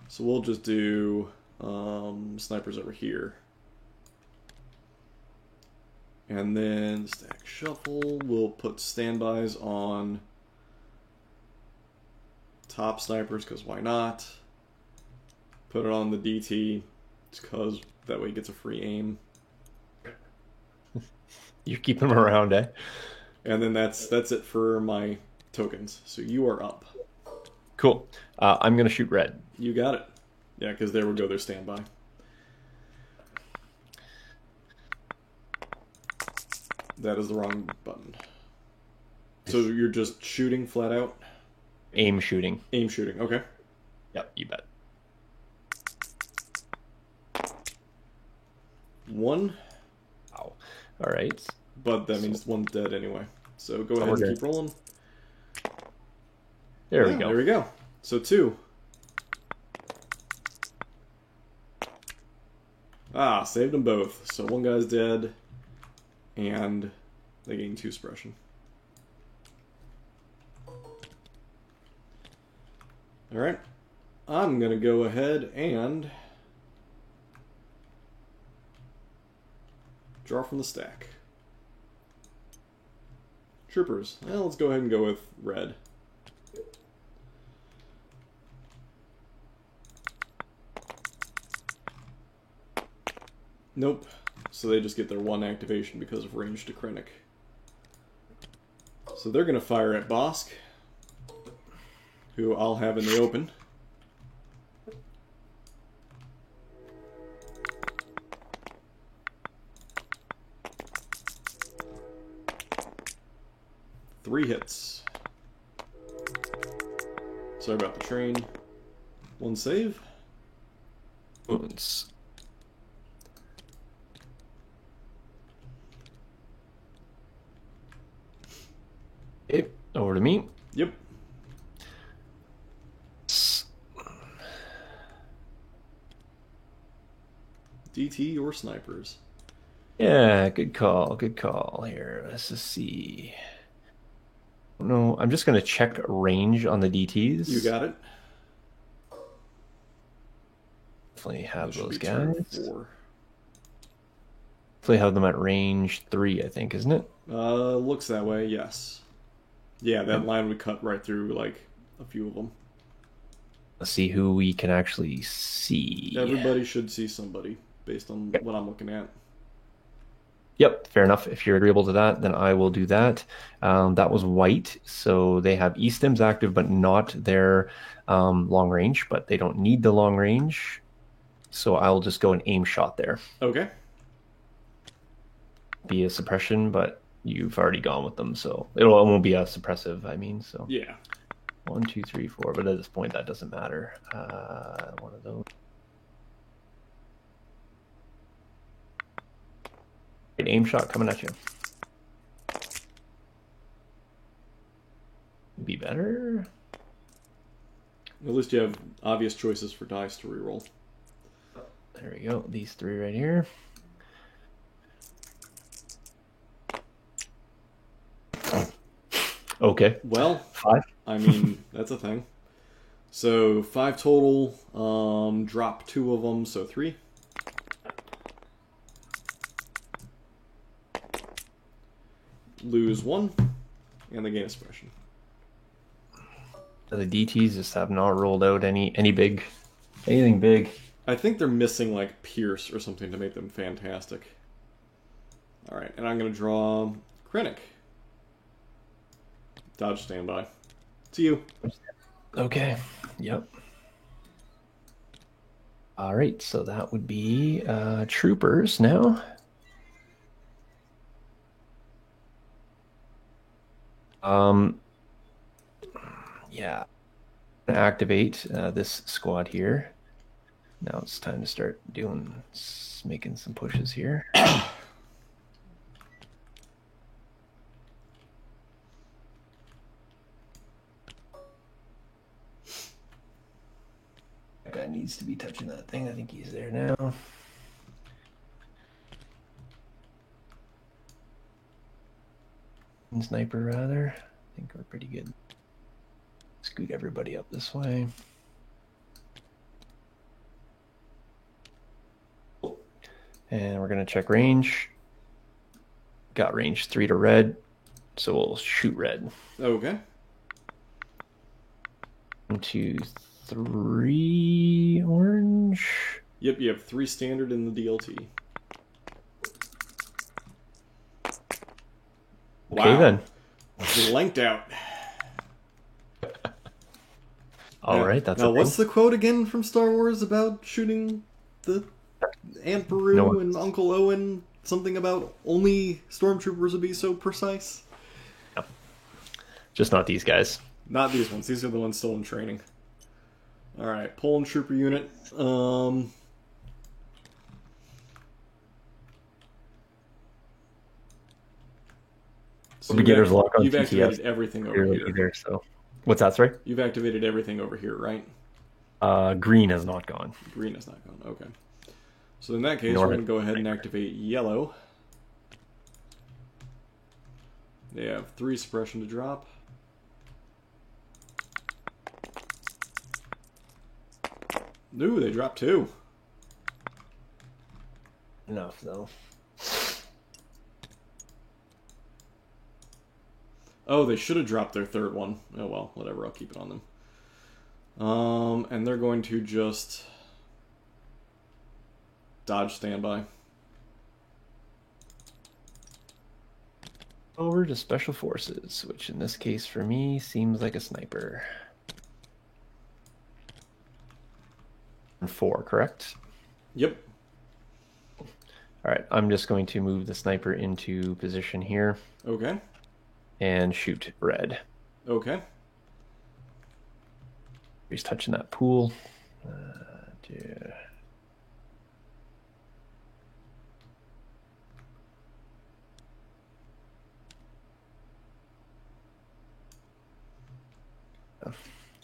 [SPEAKER 2] So we'll just do snipers over here. And then stack shuffle. We'll put standbys on top snipers, because why not? Put it on the DT, because that way he gets a free aim.
[SPEAKER 1] You keep them around, eh?
[SPEAKER 2] And then that's it for my tokens. So you are up.
[SPEAKER 1] Cool. I'm gonna shoot red.
[SPEAKER 2] You got it. Yeah, because there we go. Their standby. That is the wrong button. So you're just shooting flat out?
[SPEAKER 1] Aim shooting.
[SPEAKER 2] Aim shooting. Okay.
[SPEAKER 1] Yep, you bet.
[SPEAKER 2] 1.
[SPEAKER 1] Wow. All right.
[SPEAKER 2] But that means one's dead anyway. So go ahead and keep rolling.
[SPEAKER 1] There we go.
[SPEAKER 2] There we go. So 2. Ah, saved them both. So one guy's dead, and they gain 2 suppression. Alright. I'm going to go ahead and draw from the stack. Troopers. Well, let's go ahead and go with red. Nope. So they just get their 1 activation because of range to Krennic. So they're going to fire at Bosk, who I'll have in the open. Three hits. Sorry about the train. 1 save.
[SPEAKER 1] Wounds. Okay, over to me.
[SPEAKER 2] Yep. DT or snipers?
[SPEAKER 1] Yeah, good call. Good call. Here, let's just see. No, I'm just going to check range on the DTs.
[SPEAKER 2] You got it.
[SPEAKER 1] Definitely have
[SPEAKER 2] That should
[SPEAKER 1] those
[SPEAKER 2] be turn
[SPEAKER 1] guys.
[SPEAKER 2] 4.
[SPEAKER 1] Definitely have them at range 3, I think, isn't it?
[SPEAKER 2] Looks that way, yes. Yeah, that line would cut right through, like, a few of them.
[SPEAKER 1] Let's see who we can actually see.
[SPEAKER 2] Everybody should see somebody, based on what I'm looking at.
[SPEAKER 1] Yep, fair enough. If you're agreeable to that, then I will do that. That was white, so they have E-stims active, but not their long range, but they don't need the long range. So I'll just go an aim shot there.
[SPEAKER 2] Okay.
[SPEAKER 1] Be a suppression, but you've already gone with them, so it won't be a suppressive, I mean, so.
[SPEAKER 2] Yeah.
[SPEAKER 1] 1, 2, 3, 4, but at this point that doesn't matter. One of those. Great aim shot coming at you. Be better.
[SPEAKER 2] At least you have obvious choices for dice to reroll.
[SPEAKER 1] There we go. These 3 right here. Okay.
[SPEAKER 2] Well,
[SPEAKER 1] 5.
[SPEAKER 2] I mean, that's a thing. So 5 total. Drop 2 of them, so 3. Lose 1, and they gain a suppression.
[SPEAKER 1] The DTs just have not rolled out anything big.
[SPEAKER 2] I think they're missing like Pierce or something to make them fantastic. Alright, and I'm going to draw Krennic. Dodge standby. To you.
[SPEAKER 1] Okay. Yep. All right, so that would be troopers now. Yeah. Activate this squad here. Now it's time to start making some pushes here. That guy needs to be touching that thing. I think he's there now. Sniper, rather. I think we're pretty good. Scoot everybody up this way. And we're going to check range. got range 3 to red, so we'll shoot red.
[SPEAKER 2] Okay.
[SPEAKER 1] 1, 2, 3 orange.
[SPEAKER 2] Yep, you have 3 standard in the DLT.
[SPEAKER 1] Okay,
[SPEAKER 2] Wow.
[SPEAKER 1] then.
[SPEAKER 2] Blanked out.
[SPEAKER 1] All right, that's
[SPEAKER 2] now.
[SPEAKER 1] a
[SPEAKER 2] What's the quote again from Star Wars about shooting the Aunt Beru
[SPEAKER 1] No.
[SPEAKER 2] and Uncle Owen? Something about only stormtroopers would be so precise.
[SPEAKER 1] just not these guys.
[SPEAKER 2] Not these ones. These are the ones still in training. All right, Poland trooper unit. So
[SPEAKER 1] Beginner's luck on
[SPEAKER 2] you've
[SPEAKER 1] TTS.
[SPEAKER 2] activated everything over here.
[SPEAKER 1] Either, so. What's that, sorry?
[SPEAKER 2] You've activated everything over here, right?
[SPEAKER 1] Green has not gone.
[SPEAKER 2] Green has not gone. Okay. So in that case,
[SPEAKER 1] Nor
[SPEAKER 2] we're going to go ahead and activate yellow. They have 3 suppression to drop. Ooh, they dropped 2.
[SPEAKER 1] Enough, though.
[SPEAKER 2] Oh, they should have dropped their 3rd one. Oh well, whatever, I'll keep it on them. And they're going to just dodge standby.
[SPEAKER 1] Over to Special Forces, which in this case for me seems like a sniper. 4, correct?
[SPEAKER 2] Yep.
[SPEAKER 1] All right, I'm just going to move the sniper into position here
[SPEAKER 2] Okay.
[SPEAKER 1] and shoot red.
[SPEAKER 2] Okay.
[SPEAKER 1] He's touching that pool.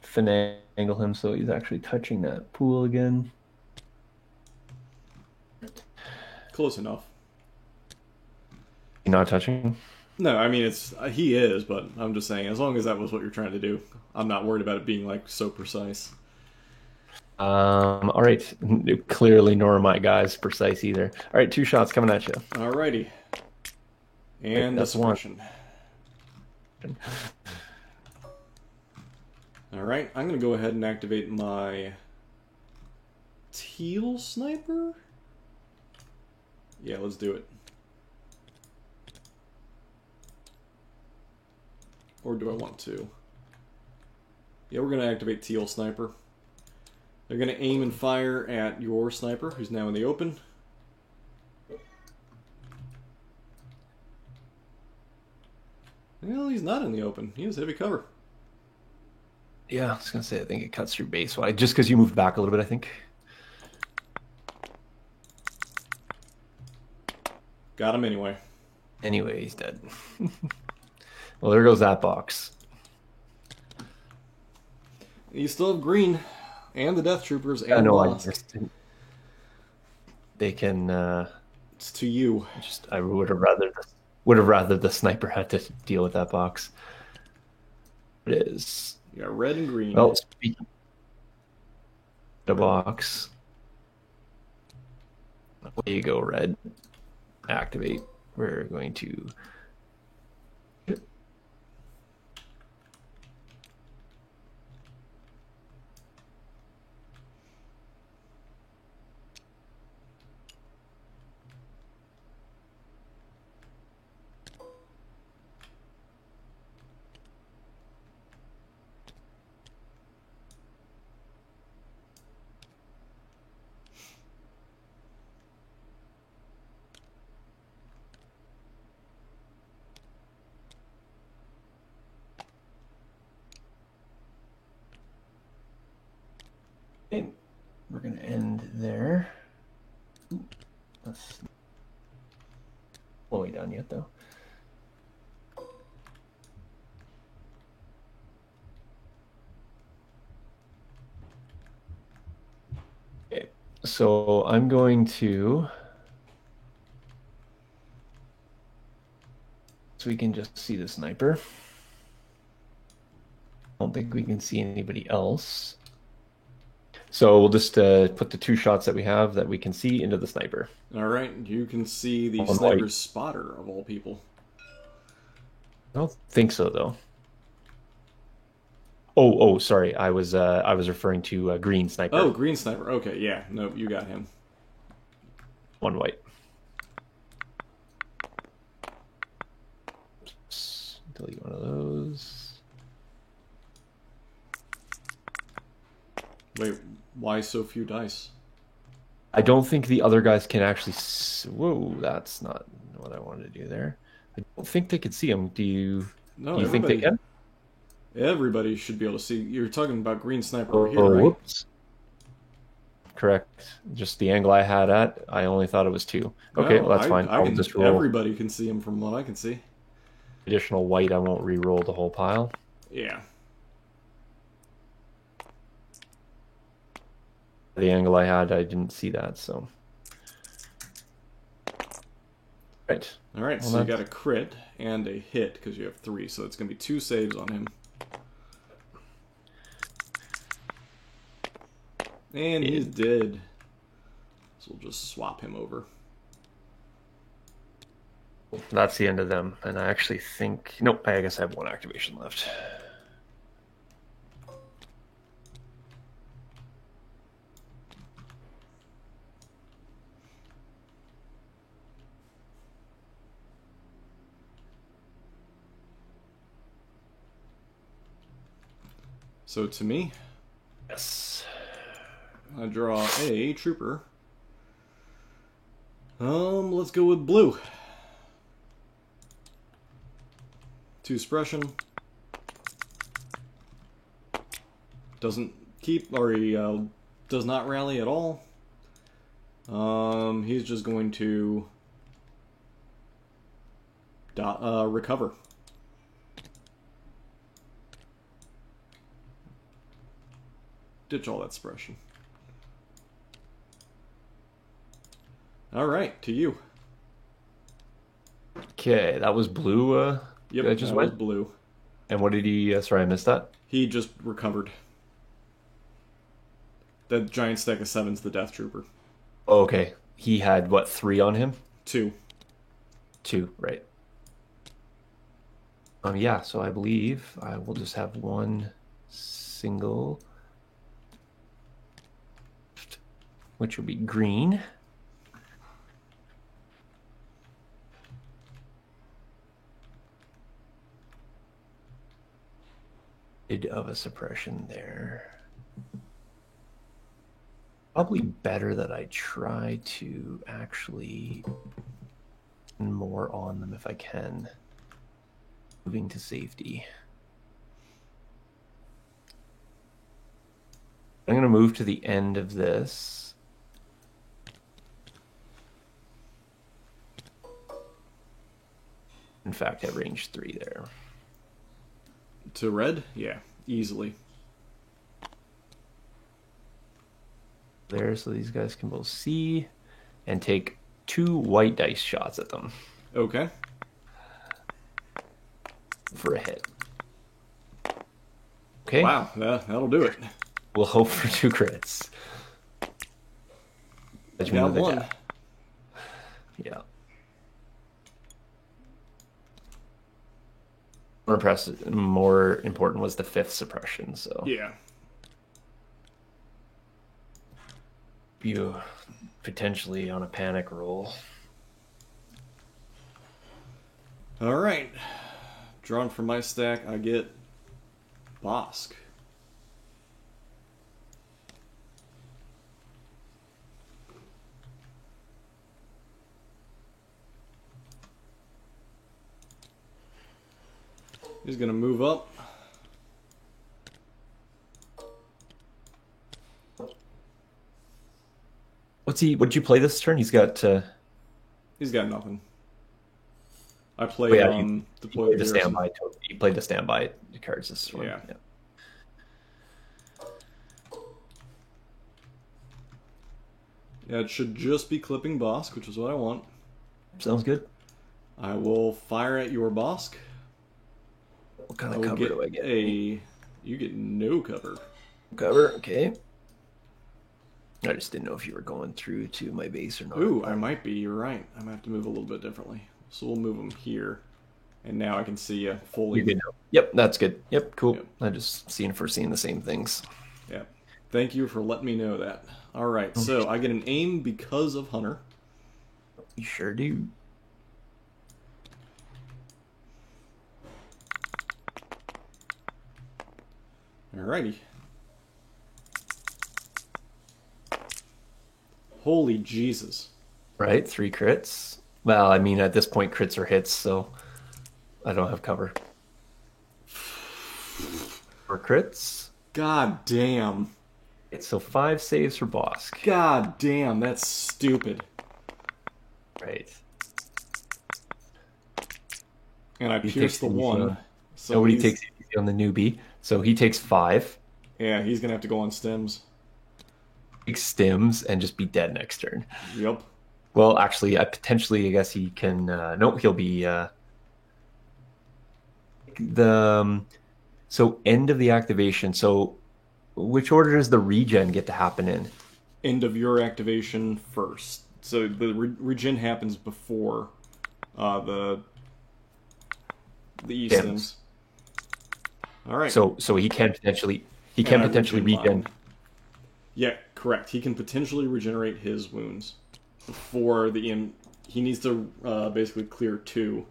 [SPEAKER 1] Finagle him so he's actually touching that pool again.
[SPEAKER 2] Close enough.
[SPEAKER 1] You're not touching?
[SPEAKER 2] No, I mean it's he is, but I'm just saying as long as that was what you're trying to do, I'm not worried about it being like so precise.
[SPEAKER 1] All right. Clearly, nor are my guys precise either. All right, 2 shots coming at you.
[SPEAKER 2] Alrighty. And the
[SPEAKER 1] That's one.
[SPEAKER 2] suppression. Alright, I'm going to go ahead and activate my teal sniper? Yeah, let's do it. Or do I want to? Yeah, we're going to activate teal sniper. They're going to aim and fire at your sniper, who's now in the open. Well, he's not in the open. He has heavy cover.
[SPEAKER 1] Yeah, I was going to say, I think it cuts through base wide. Just because you moved back a little bit, I think.
[SPEAKER 2] Got him anyway.
[SPEAKER 1] Anyway, he's dead. Well, there goes that box.
[SPEAKER 2] You still have green. And the Death Troopers and
[SPEAKER 1] I know, I
[SPEAKER 2] Lost.
[SPEAKER 1] just didn't. They can.
[SPEAKER 2] It's to you.
[SPEAKER 1] I would have rather the sniper had to deal with that box. It is.
[SPEAKER 2] You got red and green.
[SPEAKER 1] Well, speaking the box. There you go, red. Activate. We're going to. Okay, we're going to end there. That's not all the way done yet, though. Okay, so I'm going to. So we can just see the sniper. I don't think we can see anybody else. So we'll just put the two shots that we have that we can see into the sniper.
[SPEAKER 2] All right, you can see the
[SPEAKER 1] On white.
[SPEAKER 2] sniper's spotter of all people.
[SPEAKER 1] I don't think so though. Oh, sorry. I was referring to green sniper.
[SPEAKER 2] Oh, green sniper. Okay, yeah, nope, you got him.
[SPEAKER 1] One white. Delete one of those.
[SPEAKER 2] Wait, why so few dice?
[SPEAKER 1] I don't think the other guys can actually. Whoa, that's not what I wanted to do there. I don't think they could see him. Do you?
[SPEAKER 2] No,
[SPEAKER 1] Do you think they can?
[SPEAKER 2] everybody should be able to see. You're talking about green sniper over here,
[SPEAKER 1] Oh,
[SPEAKER 2] right?
[SPEAKER 1] whoops. Correct. Just the angle I had at. I only thought it was two. Okay,
[SPEAKER 2] No,
[SPEAKER 1] well, that's fine. I'll
[SPEAKER 2] can,
[SPEAKER 1] just roll
[SPEAKER 2] everybody can see him from what I can see.
[SPEAKER 1] additional white. I won't re-roll the whole pile.
[SPEAKER 2] Yeah.
[SPEAKER 1] The angle I had, I didn't see that. So, right.
[SPEAKER 2] All right,
[SPEAKER 1] Well,
[SPEAKER 2] so you
[SPEAKER 1] that's-
[SPEAKER 2] got a crit and a hit because you have 3, so it's going to be 2 saves on him. And he's dead. So we'll just swap him over.
[SPEAKER 1] That's the end of them. And I actually think. Nope, I guess I have one activation left.
[SPEAKER 2] So to me,
[SPEAKER 1] Yes.
[SPEAKER 2] I draw a trooper. Let's go with blue. 2 suppression. Doesn't keep, or he does not rally at all. He's just going to recover. Ditch all that suppression. All right, to you.
[SPEAKER 1] Okay, that was blue.
[SPEAKER 2] Yep,
[SPEAKER 1] that just
[SPEAKER 2] that was
[SPEAKER 1] went.
[SPEAKER 2] blue.
[SPEAKER 1] And what did he? Sorry, I missed that.
[SPEAKER 2] He just recovered. That giant stack of 7's the Death Trooper.
[SPEAKER 1] Oh, okay. He had what, 3 on him?
[SPEAKER 2] 2.
[SPEAKER 1] 2, right. Yeah, so I believe I will just have one single, which will be green. Bit of a suppression there. Probably better that I try to actually more on them if I can. Moving to safety. I'm going to move to the end of this. In fact, at range 3 there.
[SPEAKER 2] To red? Yeah, easily.
[SPEAKER 1] There, so these guys can both see and take 2 white dice shots at them
[SPEAKER 2] Okay.
[SPEAKER 1] for a hit. Okay.
[SPEAKER 2] Wow, that'll do it.
[SPEAKER 1] We'll hope for 2 crits.
[SPEAKER 2] Now one.
[SPEAKER 1] Yeah. More important was the 5th suppression, so
[SPEAKER 2] Yeah.
[SPEAKER 1] you potentially on a panic roll.
[SPEAKER 2] All right. Drawn from my stack, I get Bosk. He's gonna move up.
[SPEAKER 1] What'd you play this turn? He's got
[SPEAKER 2] He's got nothing. I played
[SPEAKER 1] deploy the standby. You played the standby cards this one.
[SPEAKER 2] Yeah. Yeah, it should just be clipping Bosk, which is what I want.
[SPEAKER 1] Sounds good.
[SPEAKER 2] I will fire at your Bosk.
[SPEAKER 1] What kind of cover do I get?
[SPEAKER 2] You get no cover.
[SPEAKER 1] Cover, okay. I just didn't know if you were going through to my base or not.
[SPEAKER 2] Ooh, I might be. You're right. I might have to move a little bit differently. So we'll move them here. And now I can see you fully.
[SPEAKER 1] You good now? Yep, that's good. Yep, cool.
[SPEAKER 2] Yep.
[SPEAKER 1] I just foreseeing the same things.
[SPEAKER 2] Yep. Thank you for letting me know that. All right, so I get an aim because of Hunter.
[SPEAKER 1] You sure do.
[SPEAKER 2] Alrighty. Holy Jesus.
[SPEAKER 1] Right, 3 crits. Well, I mean, at this point, crits are hits, so I don't have cover. 4 crits.
[SPEAKER 2] God damn.
[SPEAKER 1] So 5 saves for Bosk.
[SPEAKER 2] God damn, that's stupid.
[SPEAKER 1] Right.
[SPEAKER 2] And I pierced the one. So
[SPEAKER 1] Nobody takes it easy on the newbie. So he takes 5.
[SPEAKER 2] Yeah, he's gonna have to go on stems.
[SPEAKER 1] Takes stims and just be dead next turn.
[SPEAKER 2] Yep.
[SPEAKER 1] Well, actually, I guess he can. No, he'll be so end of the activation. So, which order does the regen get to happen in?
[SPEAKER 2] End of your activation first. So the regen happens before the E-stims. All right.
[SPEAKER 1] So he can potentially regen.
[SPEAKER 2] Yeah, correct. He can potentially regenerate his wounds before the end. He needs to basically clear 2.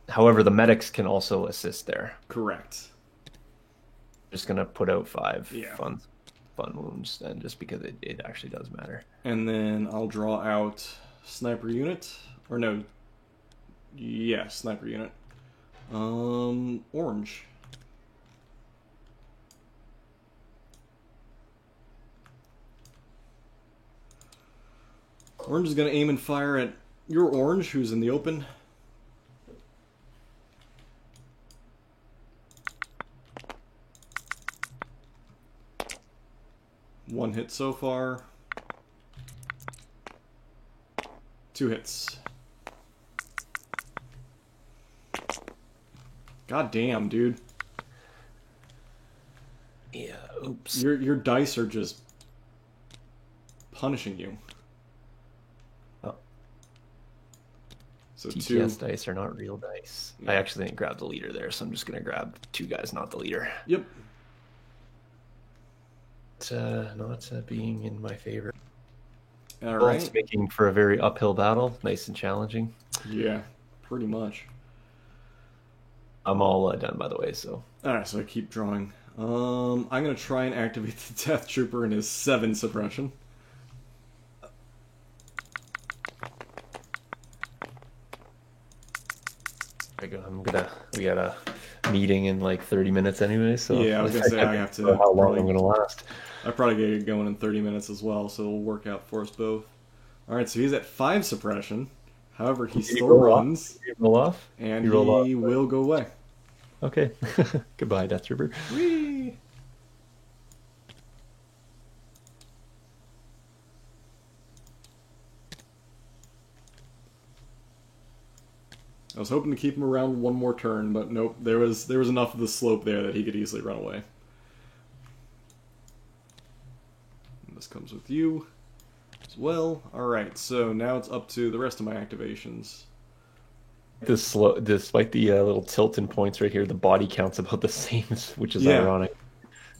[SPEAKER 1] However, the medics can also assist there.
[SPEAKER 2] Correct.
[SPEAKER 1] Just gonna put out 5
[SPEAKER 2] Yeah.
[SPEAKER 1] fun wounds, and just because it actually does matter.
[SPEAKER 2] And then I'll draw out sniper unit, or no, yeah, sniper unit. Orange. Orange is gonna aim and fire at your orange, who's in the open. One hit so far. 2 hits. God damn, dude.
[SPEAKER 1] Yeah. Oops.
[SPEAKER 2] Your dice are just punishing you.
[SPEAKER 1] Oh.
[SPEAKER 2] So
[SPEAKER 1] TTS
[SPEAKER 2] 2
[SPEAKER 1] dice are not real dice.
[SPEAKER 2] Yeah.
[SPEAKER 1] I actually didn't grab the leader there, so I'm just gonna grab 2 guys, not the leader.
[SPEAKER 2] Yep.
[SPEAKER 1] Not being in my favor.
[SPEAKER 2] All
[SPEAKER 1] Well,
[SPEAKER 2] right.
[SPEAKER 1] it's making for a very uphill battle, nice and challenging.
[SPEAKER 2] Yeah, pretty much.
[SPEAKER 1] I'm all done, by the way. So
[SPEAKER 2] All right, so I keep drawing. I'm gonna try and activate the Death Trooper in his 7 suppression.
[SPEAKER 1] there you go. We got a meeting in like 30 minutes anyway. So
[SPEAKER 2] Yeah, I was gonna say I have to.
[SPEAKER 1] how long I'm gonna last.
[SPEAKER 2] I probably get it going in 30 minutes as well, so it'll work out for us both. All right, so he's at 5 suppression. However, he still runs,
[SPEAKER 1] You roll off,
[SPEAKER 2] and
[SPEAKER 1] You roll
[SPEAKER 2] he
[SPEAKER 1] off.
[SPEAKER 2] will go away.
[SPEAKER 1] Okay. Goodbye, Death Trooper.
[SPEAKER 2] Whee! I was hoping to keep him around one more turn, but nope. There was enough of the slope there that he could easily run away. And this comes with you as well. All right, so now it's up to the rest of my activations.
[SPEAKER 1] Despite the little tilt in points right here, the body count's about the same, which is
[SPEAKER 2] Yeah.
[SPEAKER 1] ironic.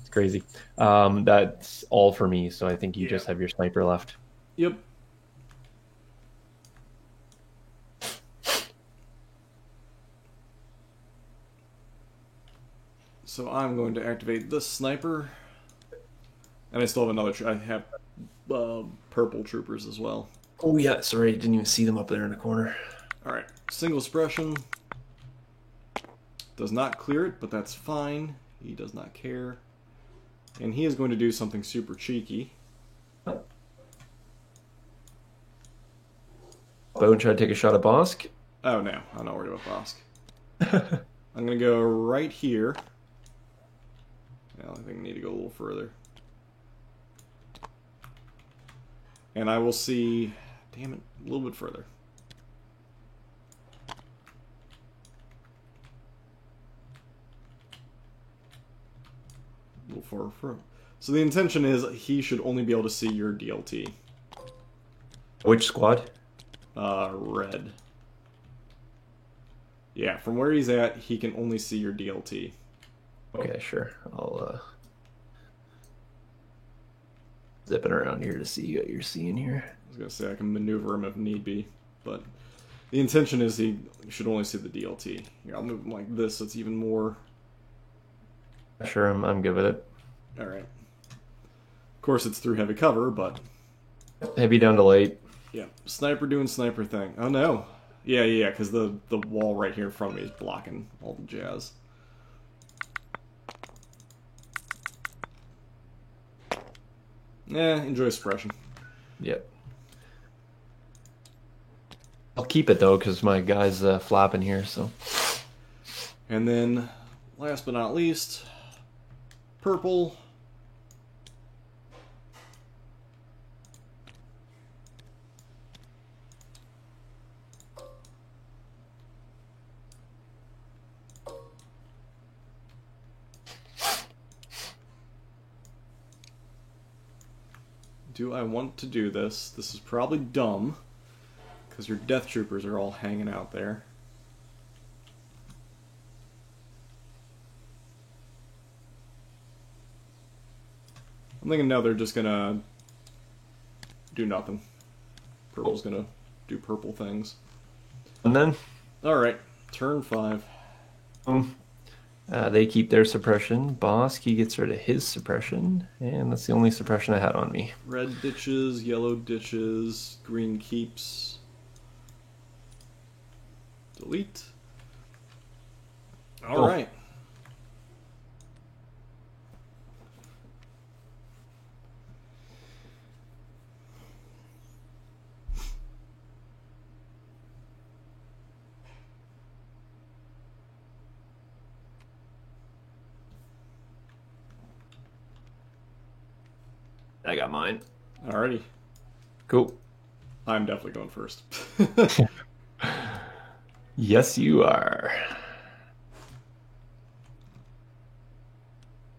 [SPEAKER 1] It's crazy. That's all for me. So I think you
[SPEAKER 2] Yeah.
[SPEAKER 1] just have your sniper left.
[SPEAKER 2] Yep. So I'm going to activate the sniper, and I still have another. I have purple troopers as well.
[SPEAKER 1] Oh yeah, sorry, didn't even see them up there in the corner.
[SPEAKER 2] All right, single suppression does not clear it, but that's fine. He does not care, and he is going to do something super cheeky.
[SPEAKER 1] Bo and try to take a shot at Bosk.
[SPEAKER 2] Oh no, I'm not worried about Bosk. I'm gonna go right here. Well, I think I need to go a little further. And I will see, damn it, a little bit further. A little So the intention is he should only be able to see your DLT.
[SPEAKER 1] Which squad?
[SPEAKER 2] Red. Yeah, from where he's at, he can only see your DLT.
[SPEAKER 1] Okay, sure. I'll zipping around here to see what you're seeing here.
[SPEAKER 2] I was gonna say I can maneuver him if need be, but the intention is he should only see the DLT. Here, I'll move him like this so it's even more...
[SPEAKER 1] Sure, I'm good with it.
[SPEAKER 2] Alright. Of course, it's through heavy cover, but...
[SPEAKER 1] Heavy down to light.
[SPEAKER 2] Yeah, sniper doing sniper thing. Oh no. Yeah, because the wall right here in front of me is blocking all the jazz. Enjoy suppression.
[SPEAKER 1] Yep. I'll keep it though, because my guy's flapping here, so.
[SPEAKER 2] And then, last but not least, purple. Do I want to do this? This is probably dumb, because your death troopers are all hanging out there. I'm thinking now they're just gonna do nothing. Purple's gonna do purple things.
[SPEAKER 1] And then?
[SPEAKER 2] Alright, turn 5.
[SPEAKER 1] They keep their suppression. Bosk, he gets rid of his suppression. And that's the only suppression I had on me.
[SPEAKER 2] Red ditches, yellow ditches, green keeps. Delete. Alright.
[SPEAKER 1] I got mine.
[SPEAKER 2] Alrighty.
[SPEAKER 1] Cool.
[SPEAKER 2] I'm definitely going first.
[SPEAKER 1] Yes, you are.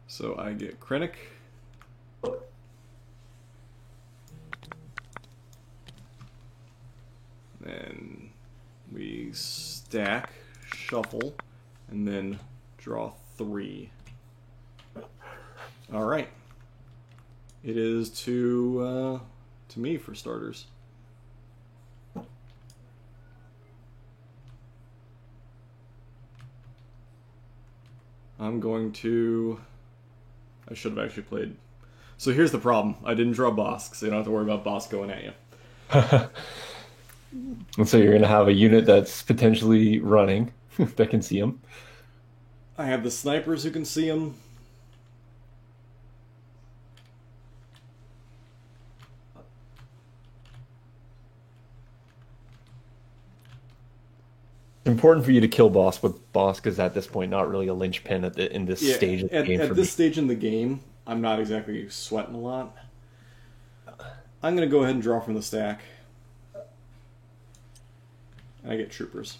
[SPEAKER 2] So I get Krennic. Then we stack, shuffle, and then draw 3. Alright. It is to me for starters. I'm going to... I should have actually played... So here's the problem. I didn't draw Bosk, so you don't have to worry about Bosk going at you.
[SPEAKER 1] And so you're going to have a unit that's potentially running that can see him.
[SPEAKER 2] I have the snipers who can see him.
[SPEAKER 1] It's important for you to kill Bosk, but Bosk is at this point not really a linchpin in this stage of the game.
[SPEAKER 2] At this stage in the game, I'm not exactly sweating a lot. I'm going to go ahead and draw from the stack. And I get troopers.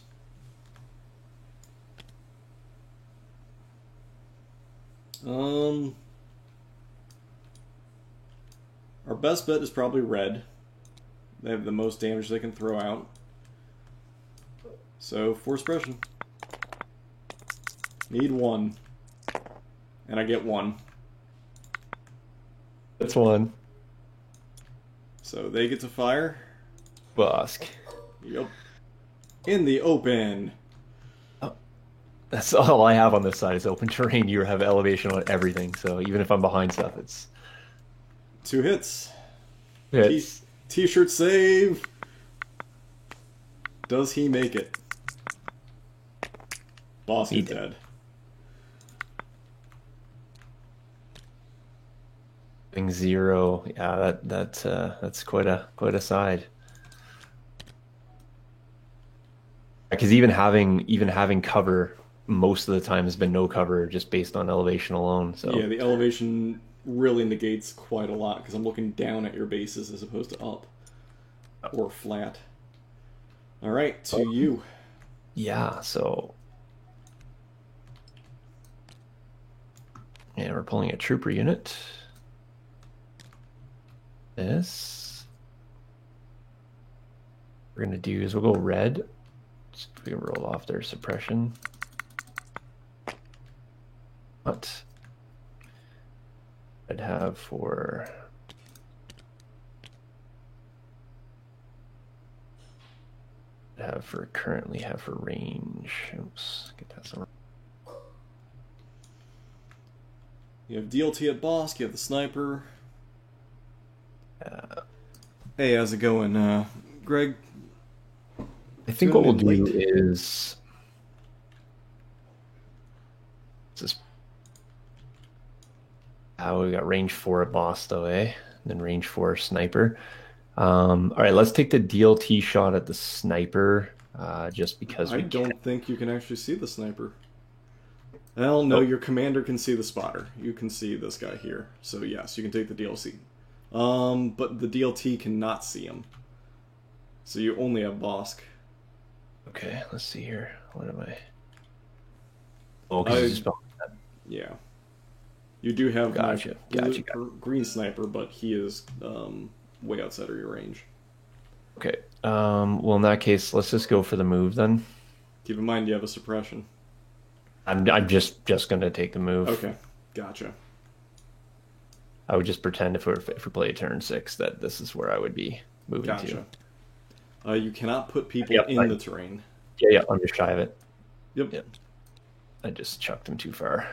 [SPEAKER 2] Our best bet is probably red. They have the most damage they can throw out. So, force suppression. Need 1. And I get 1.
[SPEAKER 1] That's 1.
[SPEAKER 2] So they get to fire.
[SPEAKER 1] Bosk.
[SPEAKER 2] Yep. In the open.
[SPEAKER 1] That's all I have on this side is open terrain. You have elevation on everything, so even if I'm behind stuff, it's...
[SPEAKER 2] 2 hits.
[SPEAKER 1] Hits.
[SPEAKER 2] T-shirt save. Does he make it? Boss is dead.
[SPEAKER 1] Being 0, yeah, that's quite a side. Because even having cover most of the time has been no cover just based on elevation alone. So
[SPEAKER 2] yeah, the elevation really negates quite a lot because I'm looking down at your bases as opposed to up or flat. All right, to you.
[SPEAKER 1] Yeah, so yeah, we're pulling a trooper unit. this. We're gonna do is we'll go red. Just we can roll off their suppression. What I'd have for currently have for range. Oops, get that somewhere.
[SPEAKER 2] You have DLT at Bosk, you have the sniper. Hey, how's it going, Greg?
[SPEAKER 1] I think what we'll do is this. We got range 4 at boss though, eh? And then range 4 sniper. All right, let's take the DLT shot at the sniper, just because
[SPEAKER 2] I don't think you can actually see the sniper. Well, no, your commander can see the spotter. You can see this guy here. So yes, you can take the DLC. But the DLT cannot see him. So you only have Bosk.
[SPEAKER 1] Okay, let's see here. What am I? Oh, because
[SPEAKER 2] yeah. You do have
[SPEAKER 1] gotcha.
[SPEAKER 2] Green sniper, but he is way outside of your range.
[SPEAKER 1] Okay. Well, in that case, let's just go for the move then.
[SPEAKER 2] Keep in mind you have a suppression.
[SPEAKER 1] I'm just gonna take the move.
[SPEAKER 2] Okay, gotcha.
[SPEAKER 1] I would just pretend if we play a turn 6 that this is where I would be moving
[SPEAKER 2] to. You cannot put people in the terrain.
[SPEAKER 1] Yeah, I'm just shy of it.
[SPEAKER 2] Yep.
[SPEAKER 1] I just chucked him too far.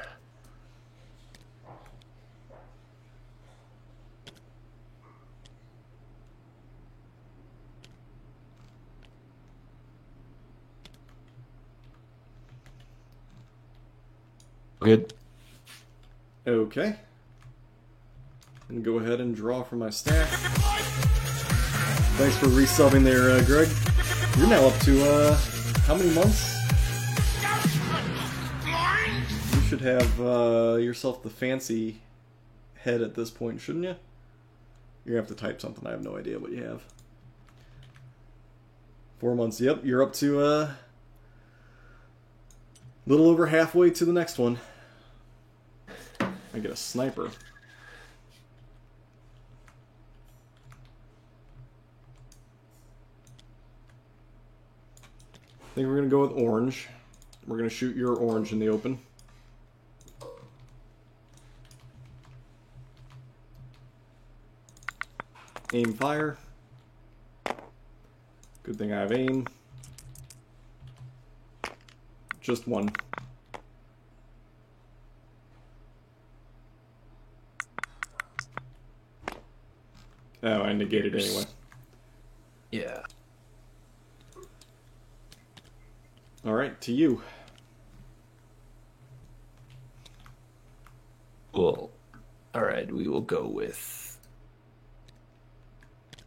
[SPEAKER 1] Good.
[SPEAKER 2] Okay. And go ahead and draw from my stack. Thanks for resubbing there, Greg. You're now up to, how many months? You should have yourself the fancy head at this point, shouldn't you? You're gonna have to type something. I have no idea what you have. 4 months. Yep, you're up to a little over halfway to the next one. I get a sniper. I think we're gonna go with orange. We're gonna shoot your orange in the open. Aim fire. Good thing I have aim. Just one. Oh, I negated anyway.
[SPEAKER 1] Yeah.
[SPEAKER 2] Alright, to you.
[SPEAKER 1] Cool. Alright, we will go with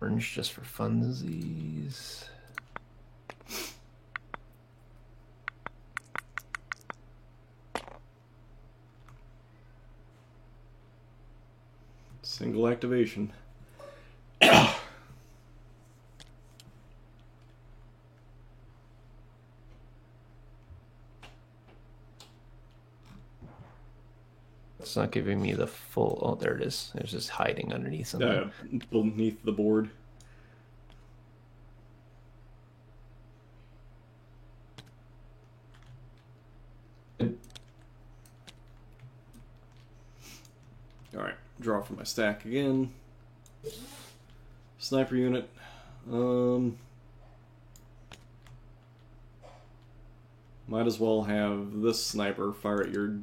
[SPEAKER 1] orange just for funsies.
[SPEAKER 2] Single activation.
[SPEAKER 1] It's not giving me the full... Oh, there it is. It's just hiding underneath something.
[SPEAKER 2] Beneath the board. Alright, draw from my stack again. Sniper unit. Might as well have this sniper fire at your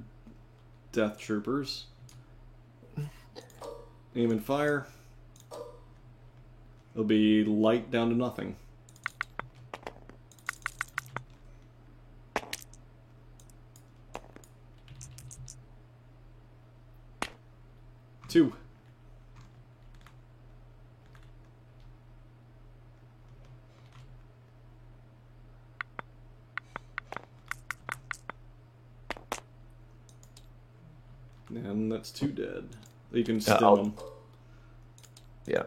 [SPEAKER 2] Death Troopers. Aim and fire. It'll be light down to nothing. Two. And that's 2 dead. You can stim them.
[SPEAKER 1] Yeah.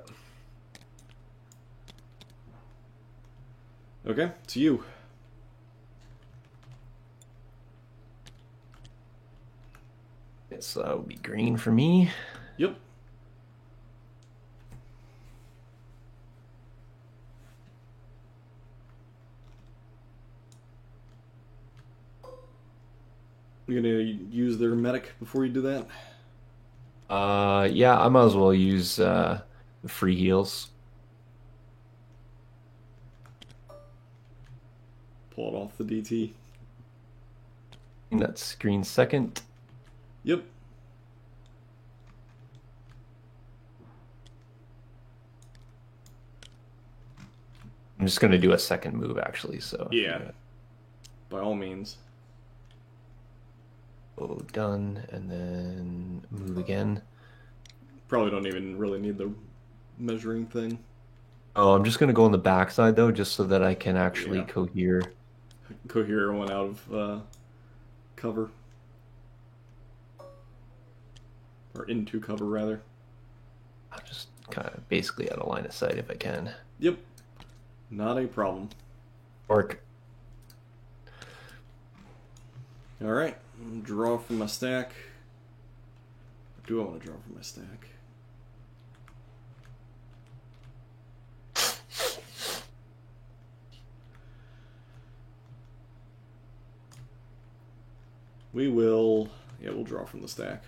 [SPEAKER 2] Okay, to you.
[SPEAKER 1] So that would be green for me.
[SPEAKER 2] Yep. You gonna use their medic before you do that?
[SPEAKER 1] Yeah, I might as well use the free heals.
[SPEAKER 2] Pull it off the DT.
[SPEAKER 1] That's green second.
[SPEAKER 2] Yep.
[SPEAKER 1] I'm just gonna do a second move actually, so
[SPEAKER 2] Yeah. By all means.
[SPEAKER 1] oh, done, and then move again.
[SPEAKER 2] Probably don't even really need the measuring thing.
[SPEAKER 1] Oh, I'm just gonna go on the backside though, just so that I can actually
[SPEAKER 2] Yeah.
[SPEAKER 1] cohere.
[SPEAKER 2] Cohere went out of cover. Or into cover, rather.
[SPEAKER 1] I'm just kind of basically out of line of sight if I can.
[SPEAKER 2] Yep. Not a problem.
[SPEAKER 1] Work.
[SPEAKER 2] Alright. Draw from my stack. Or do I want to draw from my stack? We will... Yeah, we'll draw from the stack.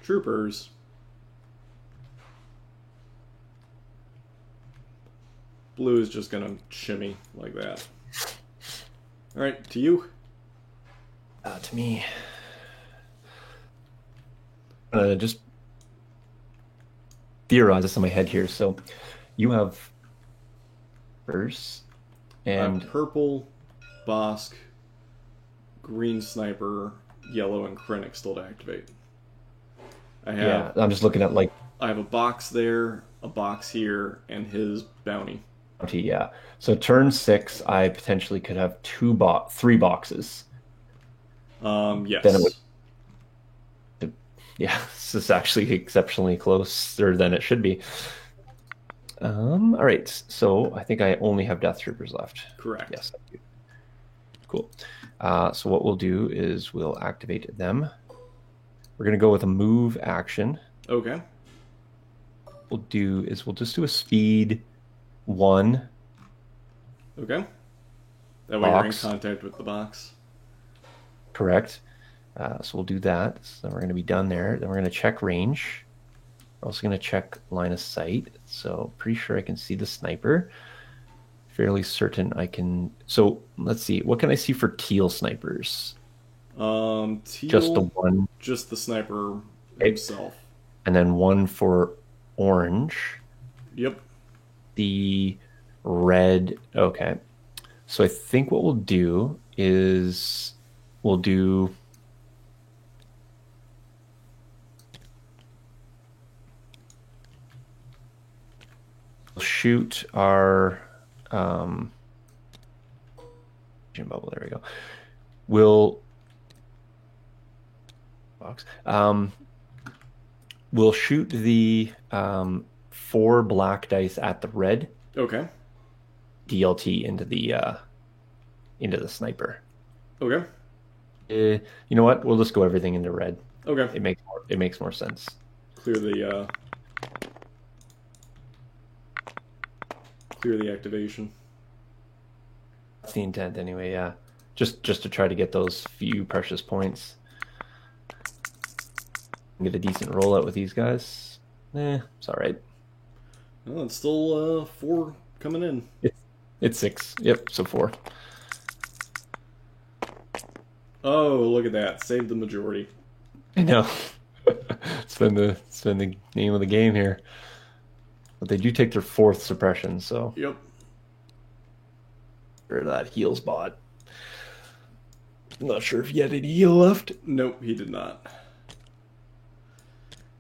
[SPEAKER 2] Troopers. Blue is just gonna shimmy like that. Alright, to you.
[SPEAKER 1] To me. Just theorize this in my head here. So you have first and
[SPEAKER 2] purple, Bosk, green sniper, yellow, and Krennic still to activate.
[SPEAKER 1] Yeah, I'm just looking at like
[SPEAKER 2] I have a box there, a box here, and his bounty.
[SPEAKER 1] yeah. So turn 6, I potentially could have 3 boxes.
[SPEAKER 2] Yes.
[SPEAKER 1] Then it would. Yeah, this is actually exceptionally closer than it should be. All right, so I think I only have Death Troopers left.
[SPEAKER 2] Correct.
[SPEAKER 1] Yes. Cool. So what we'll do is we'll activate them. We're gonna go with a move action.
[SPEAKER 2] Okay.
[SPEAKER 1] We'll just do a speed 1.
[SPEAKER 2] Okay. That way you're in
[SPEAKER 1] Box.
[SPEAKER 2] contact with the box.
[SPEAKER 1] Correct. So we'll do that. So we're going to be done there. Then we're going to check range. We're also going to check line of sight. So pretty sure I can see the sniper. Fairly certain I can. So let's see. What can I see for teal snipers?
[SPEAKER 2] Teal,
[SPEAKER 1] Just the one.
[SPEAKER 2] Just the sniper
[SPEAKER 1] Okay.
[SPEAKER 2] himself.
[SPEAKER 1] And then one for orange.
[SPEAKER 2] Yep.
[SPEAKER 1] The red. Okay. So I think what we'll do is we'll do. We'll shoot our gym bubble. There we go. We'll we'll shoot the 4 black dice at the red.
[SPEAKER 2] Okay.
[SPEAKER 1] DLT into the sniper.
[SPEAKER 2] Okay.
[SPEAKER 1] You know what? We'll just go everything into red.
[SPEAKER 2] Okay.
[SPEAKER 1] It makes more sense.
[SPEAKER 2] Clear the activation.
[SPEAKER 1] That's the intent anyway. Yeah, just to try to get those few precious points. Get a decent rollout with these guys. It's all right.
[SPEAKER 2] Well, it's still 4 coming in.
[SPEAKER 1] It's 6. Yep, so 4.
[SPEAKER 2] Oh, look at that! Saved the majority.
[SPEAKER 1] I know. It's been the name of the game here. But they do take their 4th suppression, so
[SPEAKER 2] Yep.
[SPEAKER 1] or that heals bot. I'm not sure if he had any heal left.
[SPEAKER 2] Nope, he did not.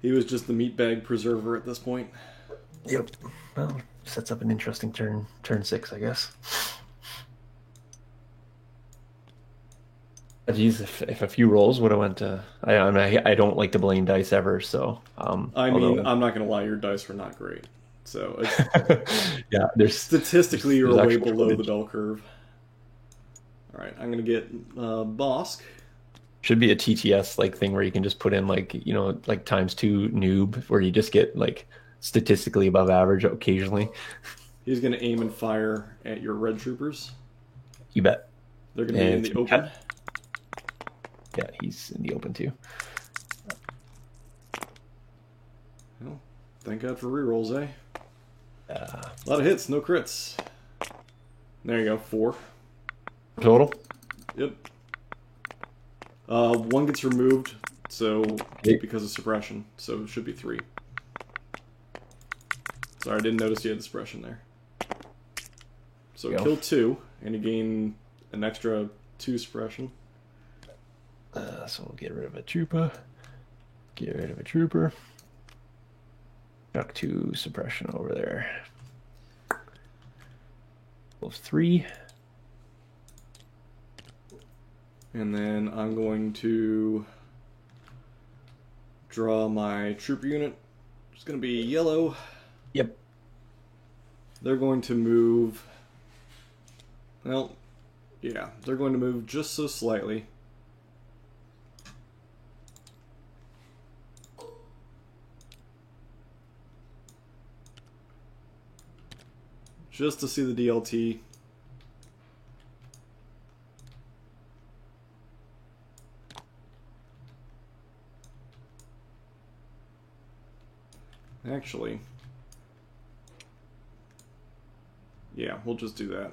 [SPEAKER 2] He was just the meatbag preserver at this point.
[SPEAKER 1] Yep. Well, sets up an interesting turn 6, I guess. Geez, if a few rolls would have went to, I don't like to blame dice ever, so
[SPEAKER 2] I mean, I'm not gonna lie, your dice were not great. So it's,
[SPEAKER 1] yeah,
[SPEAKER 2] statistically you're
[SPEAKER 1] there's
[SPEAKER 2] way
[SPEAKER 1] actual
[SPEAKER 2] below the
[SPEAKER 1] footage.
[SPEAKER 2] bell curve. All right, I'm gonna get Bosk.
[SPEAKER 1] Should be a TTS like thing where you can just put in like like ×2 noob, where you just get like statistically above average occasionally.
[SPEAKER 2] He's gonna aim and fire at your red troopers.
[SPEAKER 1] You bet.
[SPEAKER 2] They're gonna be in
[SPEAKER 1] And
[SPEAKER 2] the open.
[SPEAKER 1] Yeah, he's in the open too.
[SPEAKER 2] Well, thank God for rerolls, eh?
[SPEAKER 1] Uh,
[SPEAKER 2] A lot of hits, no crits. There you go, 4.
[SPEAKER 1] Total?
[SPEAKER 2] Yep. 1 gets removed, so because of suppression, so it should be 3. Sorry, I didn't notice you had the suppression there. So kill 2, and you gain an extra 2 suppression.
[SPEAKER 1] So we'll get rid of a trooper. Get rid of a trooper. Chuck 2 suppression over there. Wolf 3.
[SPEAKER 2] And then I'm going to draw my trooper unit. It's going to be yellow.
[SPEAKER 1] Yep.
[SPEAKER 2] They're going to move... Well, yeah, they're going to move just so slightly. Just to see the DLT. Actually, yeah, we'll just do that.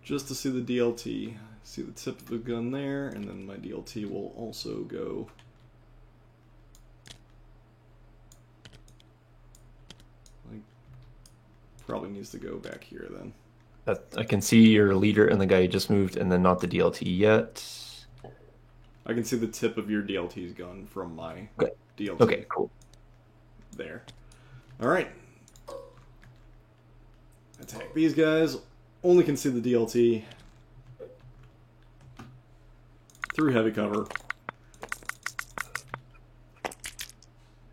[SPEAKER 2] Just to see the DLT. See the tip of the gun there, and then my DLT will also go. Like, probably needs to go back here then.
[SPEAKER 1] I can see your leader and the guy you just moved, and then not the DLT yet.
[SPEAKER 2] I can see the tip of your DLT's gun from my DLT.
[SPEAKER 1] Okay, cool.
[SPEAKER 2] There. Alright. Attack these guys. Only can see the DLT. Through heavy cover.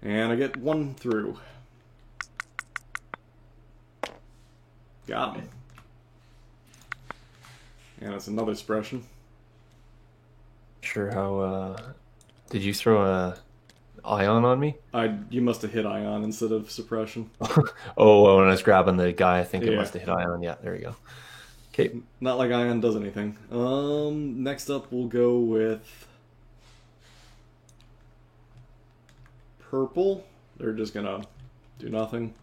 [SPEAKER 2] And I get 1 through. Got him. And it's another suppression.
[SPEAKER 1] Sure how, did you throw a ion on me?
[SPEAKER 2] You must have hit ion instead of suppression.
[SPEAKER 1] Oh, when I was grabbing the guy, I think it must have hit ion. Yeah, there you go. Okay.
[SPEAKER 2] Not like ion does anything. Next up we'll go with purple. They're just gonna do nothing.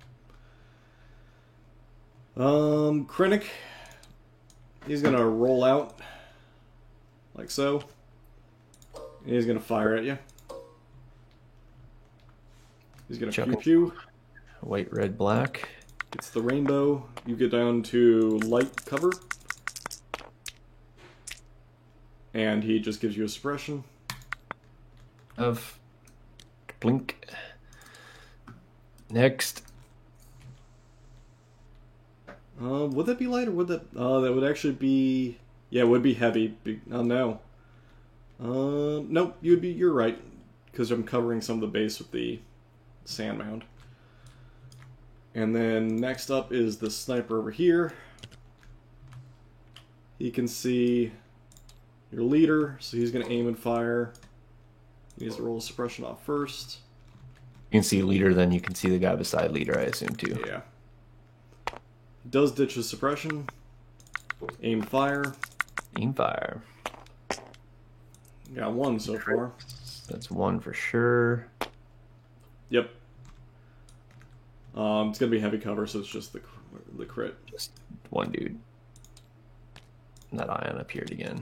[SPEAKER 2] Krennic. He's gonna roll out like so. And he's gonna fire at you. He's gonna pew pew.
[SPEAKER 1] White, red, black.
[SPEAKER 2] It's the rainbow. You get down to light cover. And he just gives you a suppression.
[SPEAKER 1] Of blink. Next.
[SPEAKER 2] Would that be light or would that... that would actually be... Yeah, it would be heavy. Oh, no. Nope, you're right. Because I'm covering some of the base with the sand mound. And then next up is the sniper over here. He can see your leader, so he's going to aim and fire. He needs to roll a suppression off first.
[SPEAKER 1] You can see leader, then you can see the guy beside leader, I assume, too.
[SPEAKER 2] Yeah. Does ditch his suppression. Aim fire.
[SPEAKER 1] Aim fire.
[SPEAKER 2] Got 1 so far.
[SPEAKER 1] That's 1 for sure.
[SPEAKER 2] Yep. It's gonna be heavy cover, so it's just the crit.
[SPEAKER 1] Just 1 dude. And that ion appeared again.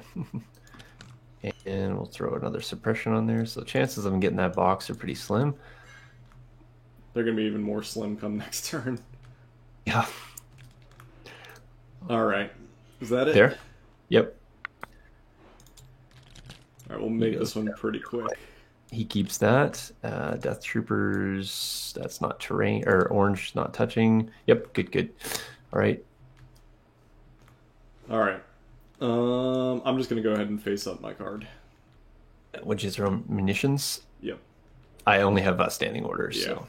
[SPEAKER 1] And we'll throw another suppression on there. So the chances of him getting that box are pretty slim.
[SPEAKER 2] They're gonna be even more slim come next turn.
[SPEAKER 1] Yeah.
[SPEAKER 2] Alright. Is that it?
[SPEAKER 1] There? Yep.
[SPEAKER 2] Alright, we'll make this one pretty quick.
[SPEAKER 1] He keeps that. Death Troopers, that's not terrain, or orange, not touching. Yep, good. Alright.
[SPEAKER 2] Alright. I'm just going to go ahead and face up my card.
[SPEAKER 1] Would you throw munitions?
[SPEAKER 2] Yep.
[SPEAKER 1] I only have standing orders, so.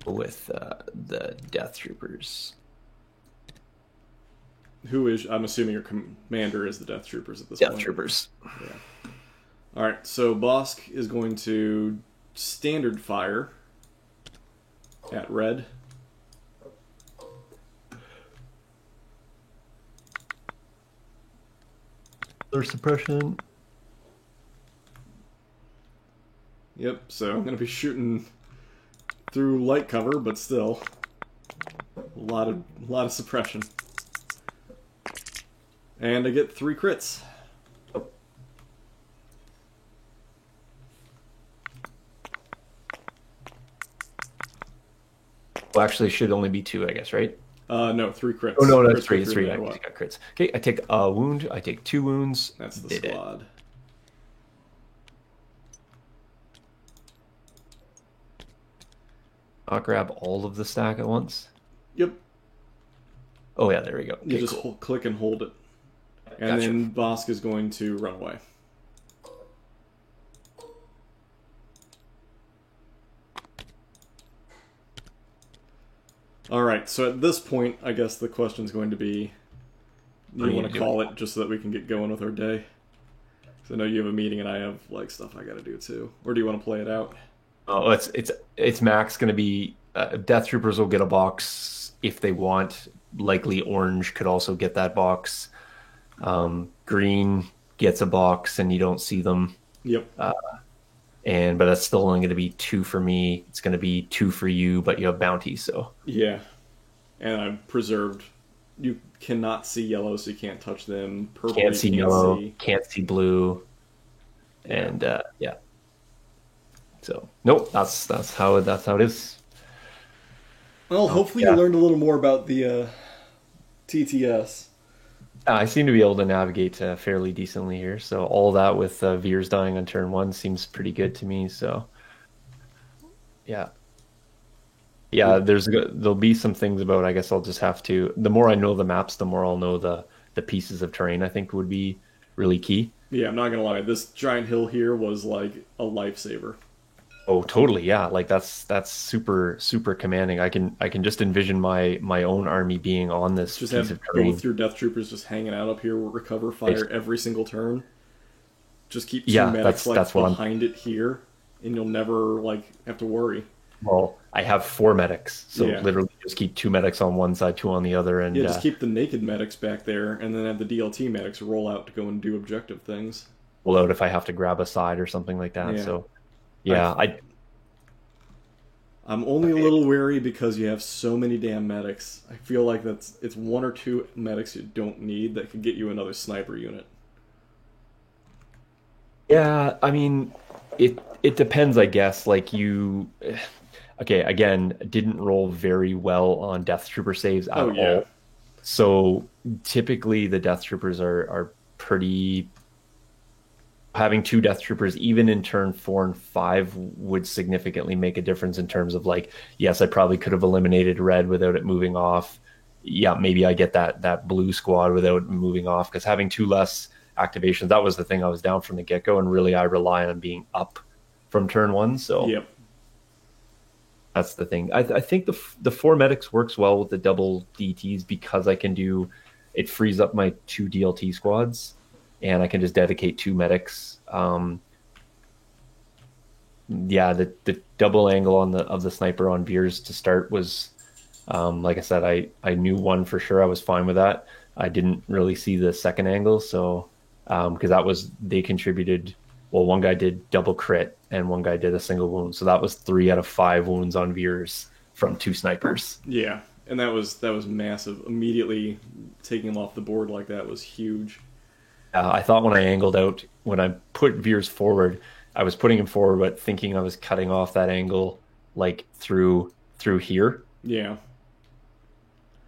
[SPEAKER 1] With the Death Troopers.
[SPEAKER 2] Who is... I'm assuming your commander is the Death Troopers at this
[SPEAKER 1] point.
[SPEAKER 2] point.
[SPEAKER 1] Death Troopers.
[SPEAKER 2] Yeah. All right, so Bosk is going to standard fire at red.
[SPEAKER 1] Their suppression.
[SPEAKER 2] Yep, so I'm going to be shooting through light cover, but still a lot of suppression. And I get 3 crits.
[SPEAKER 1] Well, actually, it should only be 2, I guess, right?
[SPEAKER 2] No, 3 crits.
[SPEAKER 1] Oh no, that's
[SPEAKER 2] Crits
[SPEAKER 1] 3.
[SPEAKER 2] for
[SPEAKER 1] It's 3.
[SPEAKER 2] no
[SPEAKER 1] I
[SPEAKER 2] matter
[SPEAKER 1] just
[SPEAKER 2] what.
[SPEAKER 1] got crits. Okay, I take a wound. I take 2 wounds.
[SPEAKER 2] That's the
[SPEAKER 1] Did it.
[SPEAKER 2] squad.
[SPEAKER 1] I'll grab all of the stack at once.
[SPEAKER 2] Yep.
[SPEAKER 1] Oh yeah, there we go.
[SPEAKER 2] You
[SPEAKER 1] Okay,
[SPEAKER 2] just
[SPEAKER 1] cool.
[SPEAKER 2] click and hold it. And
[SPEAKER 1] Gotcha.
[SPEAKER 2] then Bosk is going to run away. Alright, so at this point, I guess the question's going to be, do you want to call it just so that we can get going with our day? Because I know you have a meeting and I have like stuff I got to do too. Or do you want to play it out?
[SPEAKER 1] Oh, it's max going to be Death Troopers will get a box if they want. Likely Orange could also get that box. Green gets a box and you don't see them.
[SPEAKER 2] Yep.
[SPEAKER 1] But that's still only going to be 2 for me. It's going to be 2 for you, but you have bounty, so
[SPEAKER 2] Yeah. And I've preserved. You cannot see yellow, so you can't touch them. Purple,
[SPEAKER 1] can't
[SPEAKER 2] you
[SPEAKER 1] see
[SPEAKER 2] can't
[SPEAKER 1] yellow,
[SPEAKER 2] see.
[SPEAKER 1] can't see blue, and yeah. So nope, that's how it is.
[SPEAKER 2] Well, hopefully
[SPEAKER 1] yeah.
[SPEAKER 2] you learned a little more about the TTS.
[SPEAKER 1] I seem to be able to navigate fairly decently here. So all that with Veers dying on turn 1 seems pretty good to me. So yeah. Yeah, there'll be some things about, I guess I'll just have to, the more I know the maps, the more I'll know the pieces of terrain I think would be really key.
[SPEAKER 2] Yeah, I'm not gonna lie. This giant hill here was like a lifesaver.
[SPEAKER 1] Oh, totally. Yeah. Like that's super, super commanding. I can just envision my own army being on this
[SPEAKER 2] Just
[SPEAKER 1] piece
[SPEAKER 2] have
[SPEAKER 1] of terrain.
[SPEAKER 2] both your death troopers just hanging out up here, recover fire every single turn. Just keep 2
[SPEAKER 1] Yeah,
[SPEAKER 2] medics
[SPEAKER 1] that's what I'm.
[SPEAKER 2] behind it here, and you'll never like have to worry.
[SPEAKER 1] Well, I have 4 medics, so
[SPEAKER 2] Yeah.
[SPEAKER 1] literally just keep 2 medics on one side, 2 on the other, and
[SPEAKER 2] Yeah, just keep the naked medics back there, and then have the DLT medics roll out to go and do objective things.
[SPEAKER 1] pull out if I have to grab a side or something like that.
[SPEAKER 2] Yeah.
[SPEAKER 1] So, yeah,
[SPEAKER 2] I'm only a little wary because you have so many damn medics. I feel like it's 1 or 2 medics you don't need that could get you another sniper unit.
[SPEAKER 1] yeah. I mean, it depends, I guess. Like you, okay. Again, didn't roll very well on Death Trooper saves at all. So typically, the Death Troopers are pretty. Having 2 Death Troopers, even in turn 4 and 5, would significantly make a difference in terms of like, yes, I probably could have eliminated red without it moving off. Yeah, maybe I get that blue squad without moving off, because having 2 less activations, that was the thing I was down from the get-go, and really I rely on being up from turn 1. So
[SPEAKER 2] Yep.
[SPEAKER 1] that's the thing. I think the 4 medics works well with the double DTs because I can do it, frees up my 2 DLT squads, and I can just dedicate 2 medics. Yeah, the double angle of the sniper on Veers to start was, like I said, I knew 1 for sure. I was fine with that. I didn't really see the second angle, so because they contributed. Well, 1 guy did double crit and 1 guy did a single wound, so that was 3 out of 5 wounds on Veers from 2 snipers.
[SPEAKER 2] Yeah, and that was massive. Immediately taking him off the board like that was huge.
[SPEAKER 1] I thought when I angled out, when I put Veers forward, I was putting him forward, but thinking I was cutting off that angle like through here.
[SPEAKER 2] Yeah.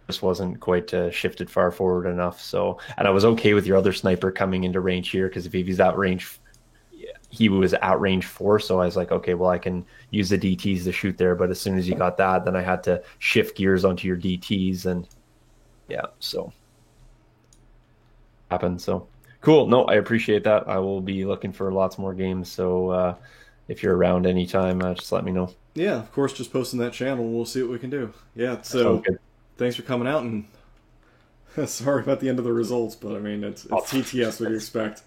[SPEAKER 1] Just wasn't quite shifted far forward enough. So, and I was okay with your other sniper coming into range here, because if he's at range, he was at range 4. So I was like, okay, well, I can use the DTs to shoot there. But as soon as you got that, then I had to shift gears onto your DTs, and yeah, so happened. So. Cool. No, I appreciate that. I will be looking for lots more games. So if you're around anytime, just let me know.
[SPEAKER 2] Yeah, of course, just post in that channel. We'll see what we can do. Yeah, so thanks for coming out, and sorry about the end of the results, but I mean, it's TTS, what you expect.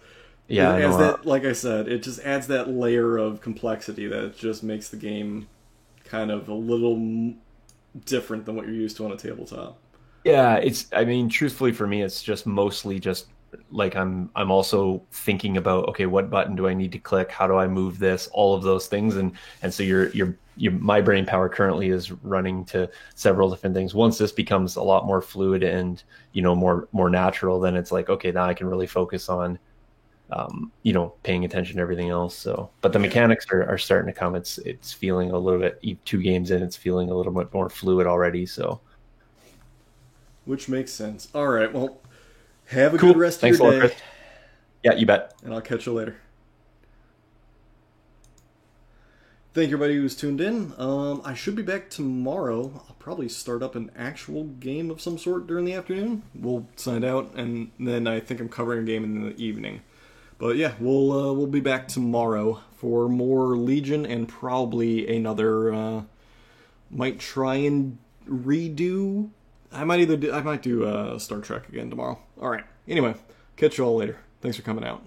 [SPEAKER 1] Yeah,
[SPEAKER 2] It
[SPEAKER 1] I
[SPEAKER 2] adds
[SPEAKER 1] know.
[SPEAKER 2] that, like I said, it just adds that layer of complexity that just makes the game kind of a little different than what you're used to on a tabletop.
[SPEAKER 1] Yeah, it's I mean, truthfully for me, it's just mostly just like I'm also thinking about, okay, what button do I need to click? How do I move this? All of those things. And so your my brain power currently is running to several different things. Once this becomes a lot more fluid and, more natural, then it's like, okay, now I can really focus on paying attention to everything else. So, but the
[SPEAKER 2] Yeah,
[SPEAKER 1] mechanics are starting to come. It's feeling a little bit, 2 games in, it's feeling a little bit more fluid already. So
[SPEAKER 2] which makes sense. All right, well, have a good
[SPEAKER 1] cool.
[SPEAKER 2] rest of your
[SPEAKER 1] Thanks a lot,
[SPEAKER 2] day,
[SPEAKER 1] Chris. Yeah, you bet.
[SPEAKER 2] and I'll catch you later. Thank you, everybody who's tuned in. I should be back tomorrow. I'll probably start up an actual game of some sort during the afternoon. We'll find out, and then I think I'm covering a game in the evening. But yeah, we'll be back tomorrow for more Legion and probably another. Might try and redo. I might do Star Trek again tomorrow. All right. Anyway, catch you all later. Thanks for coming out.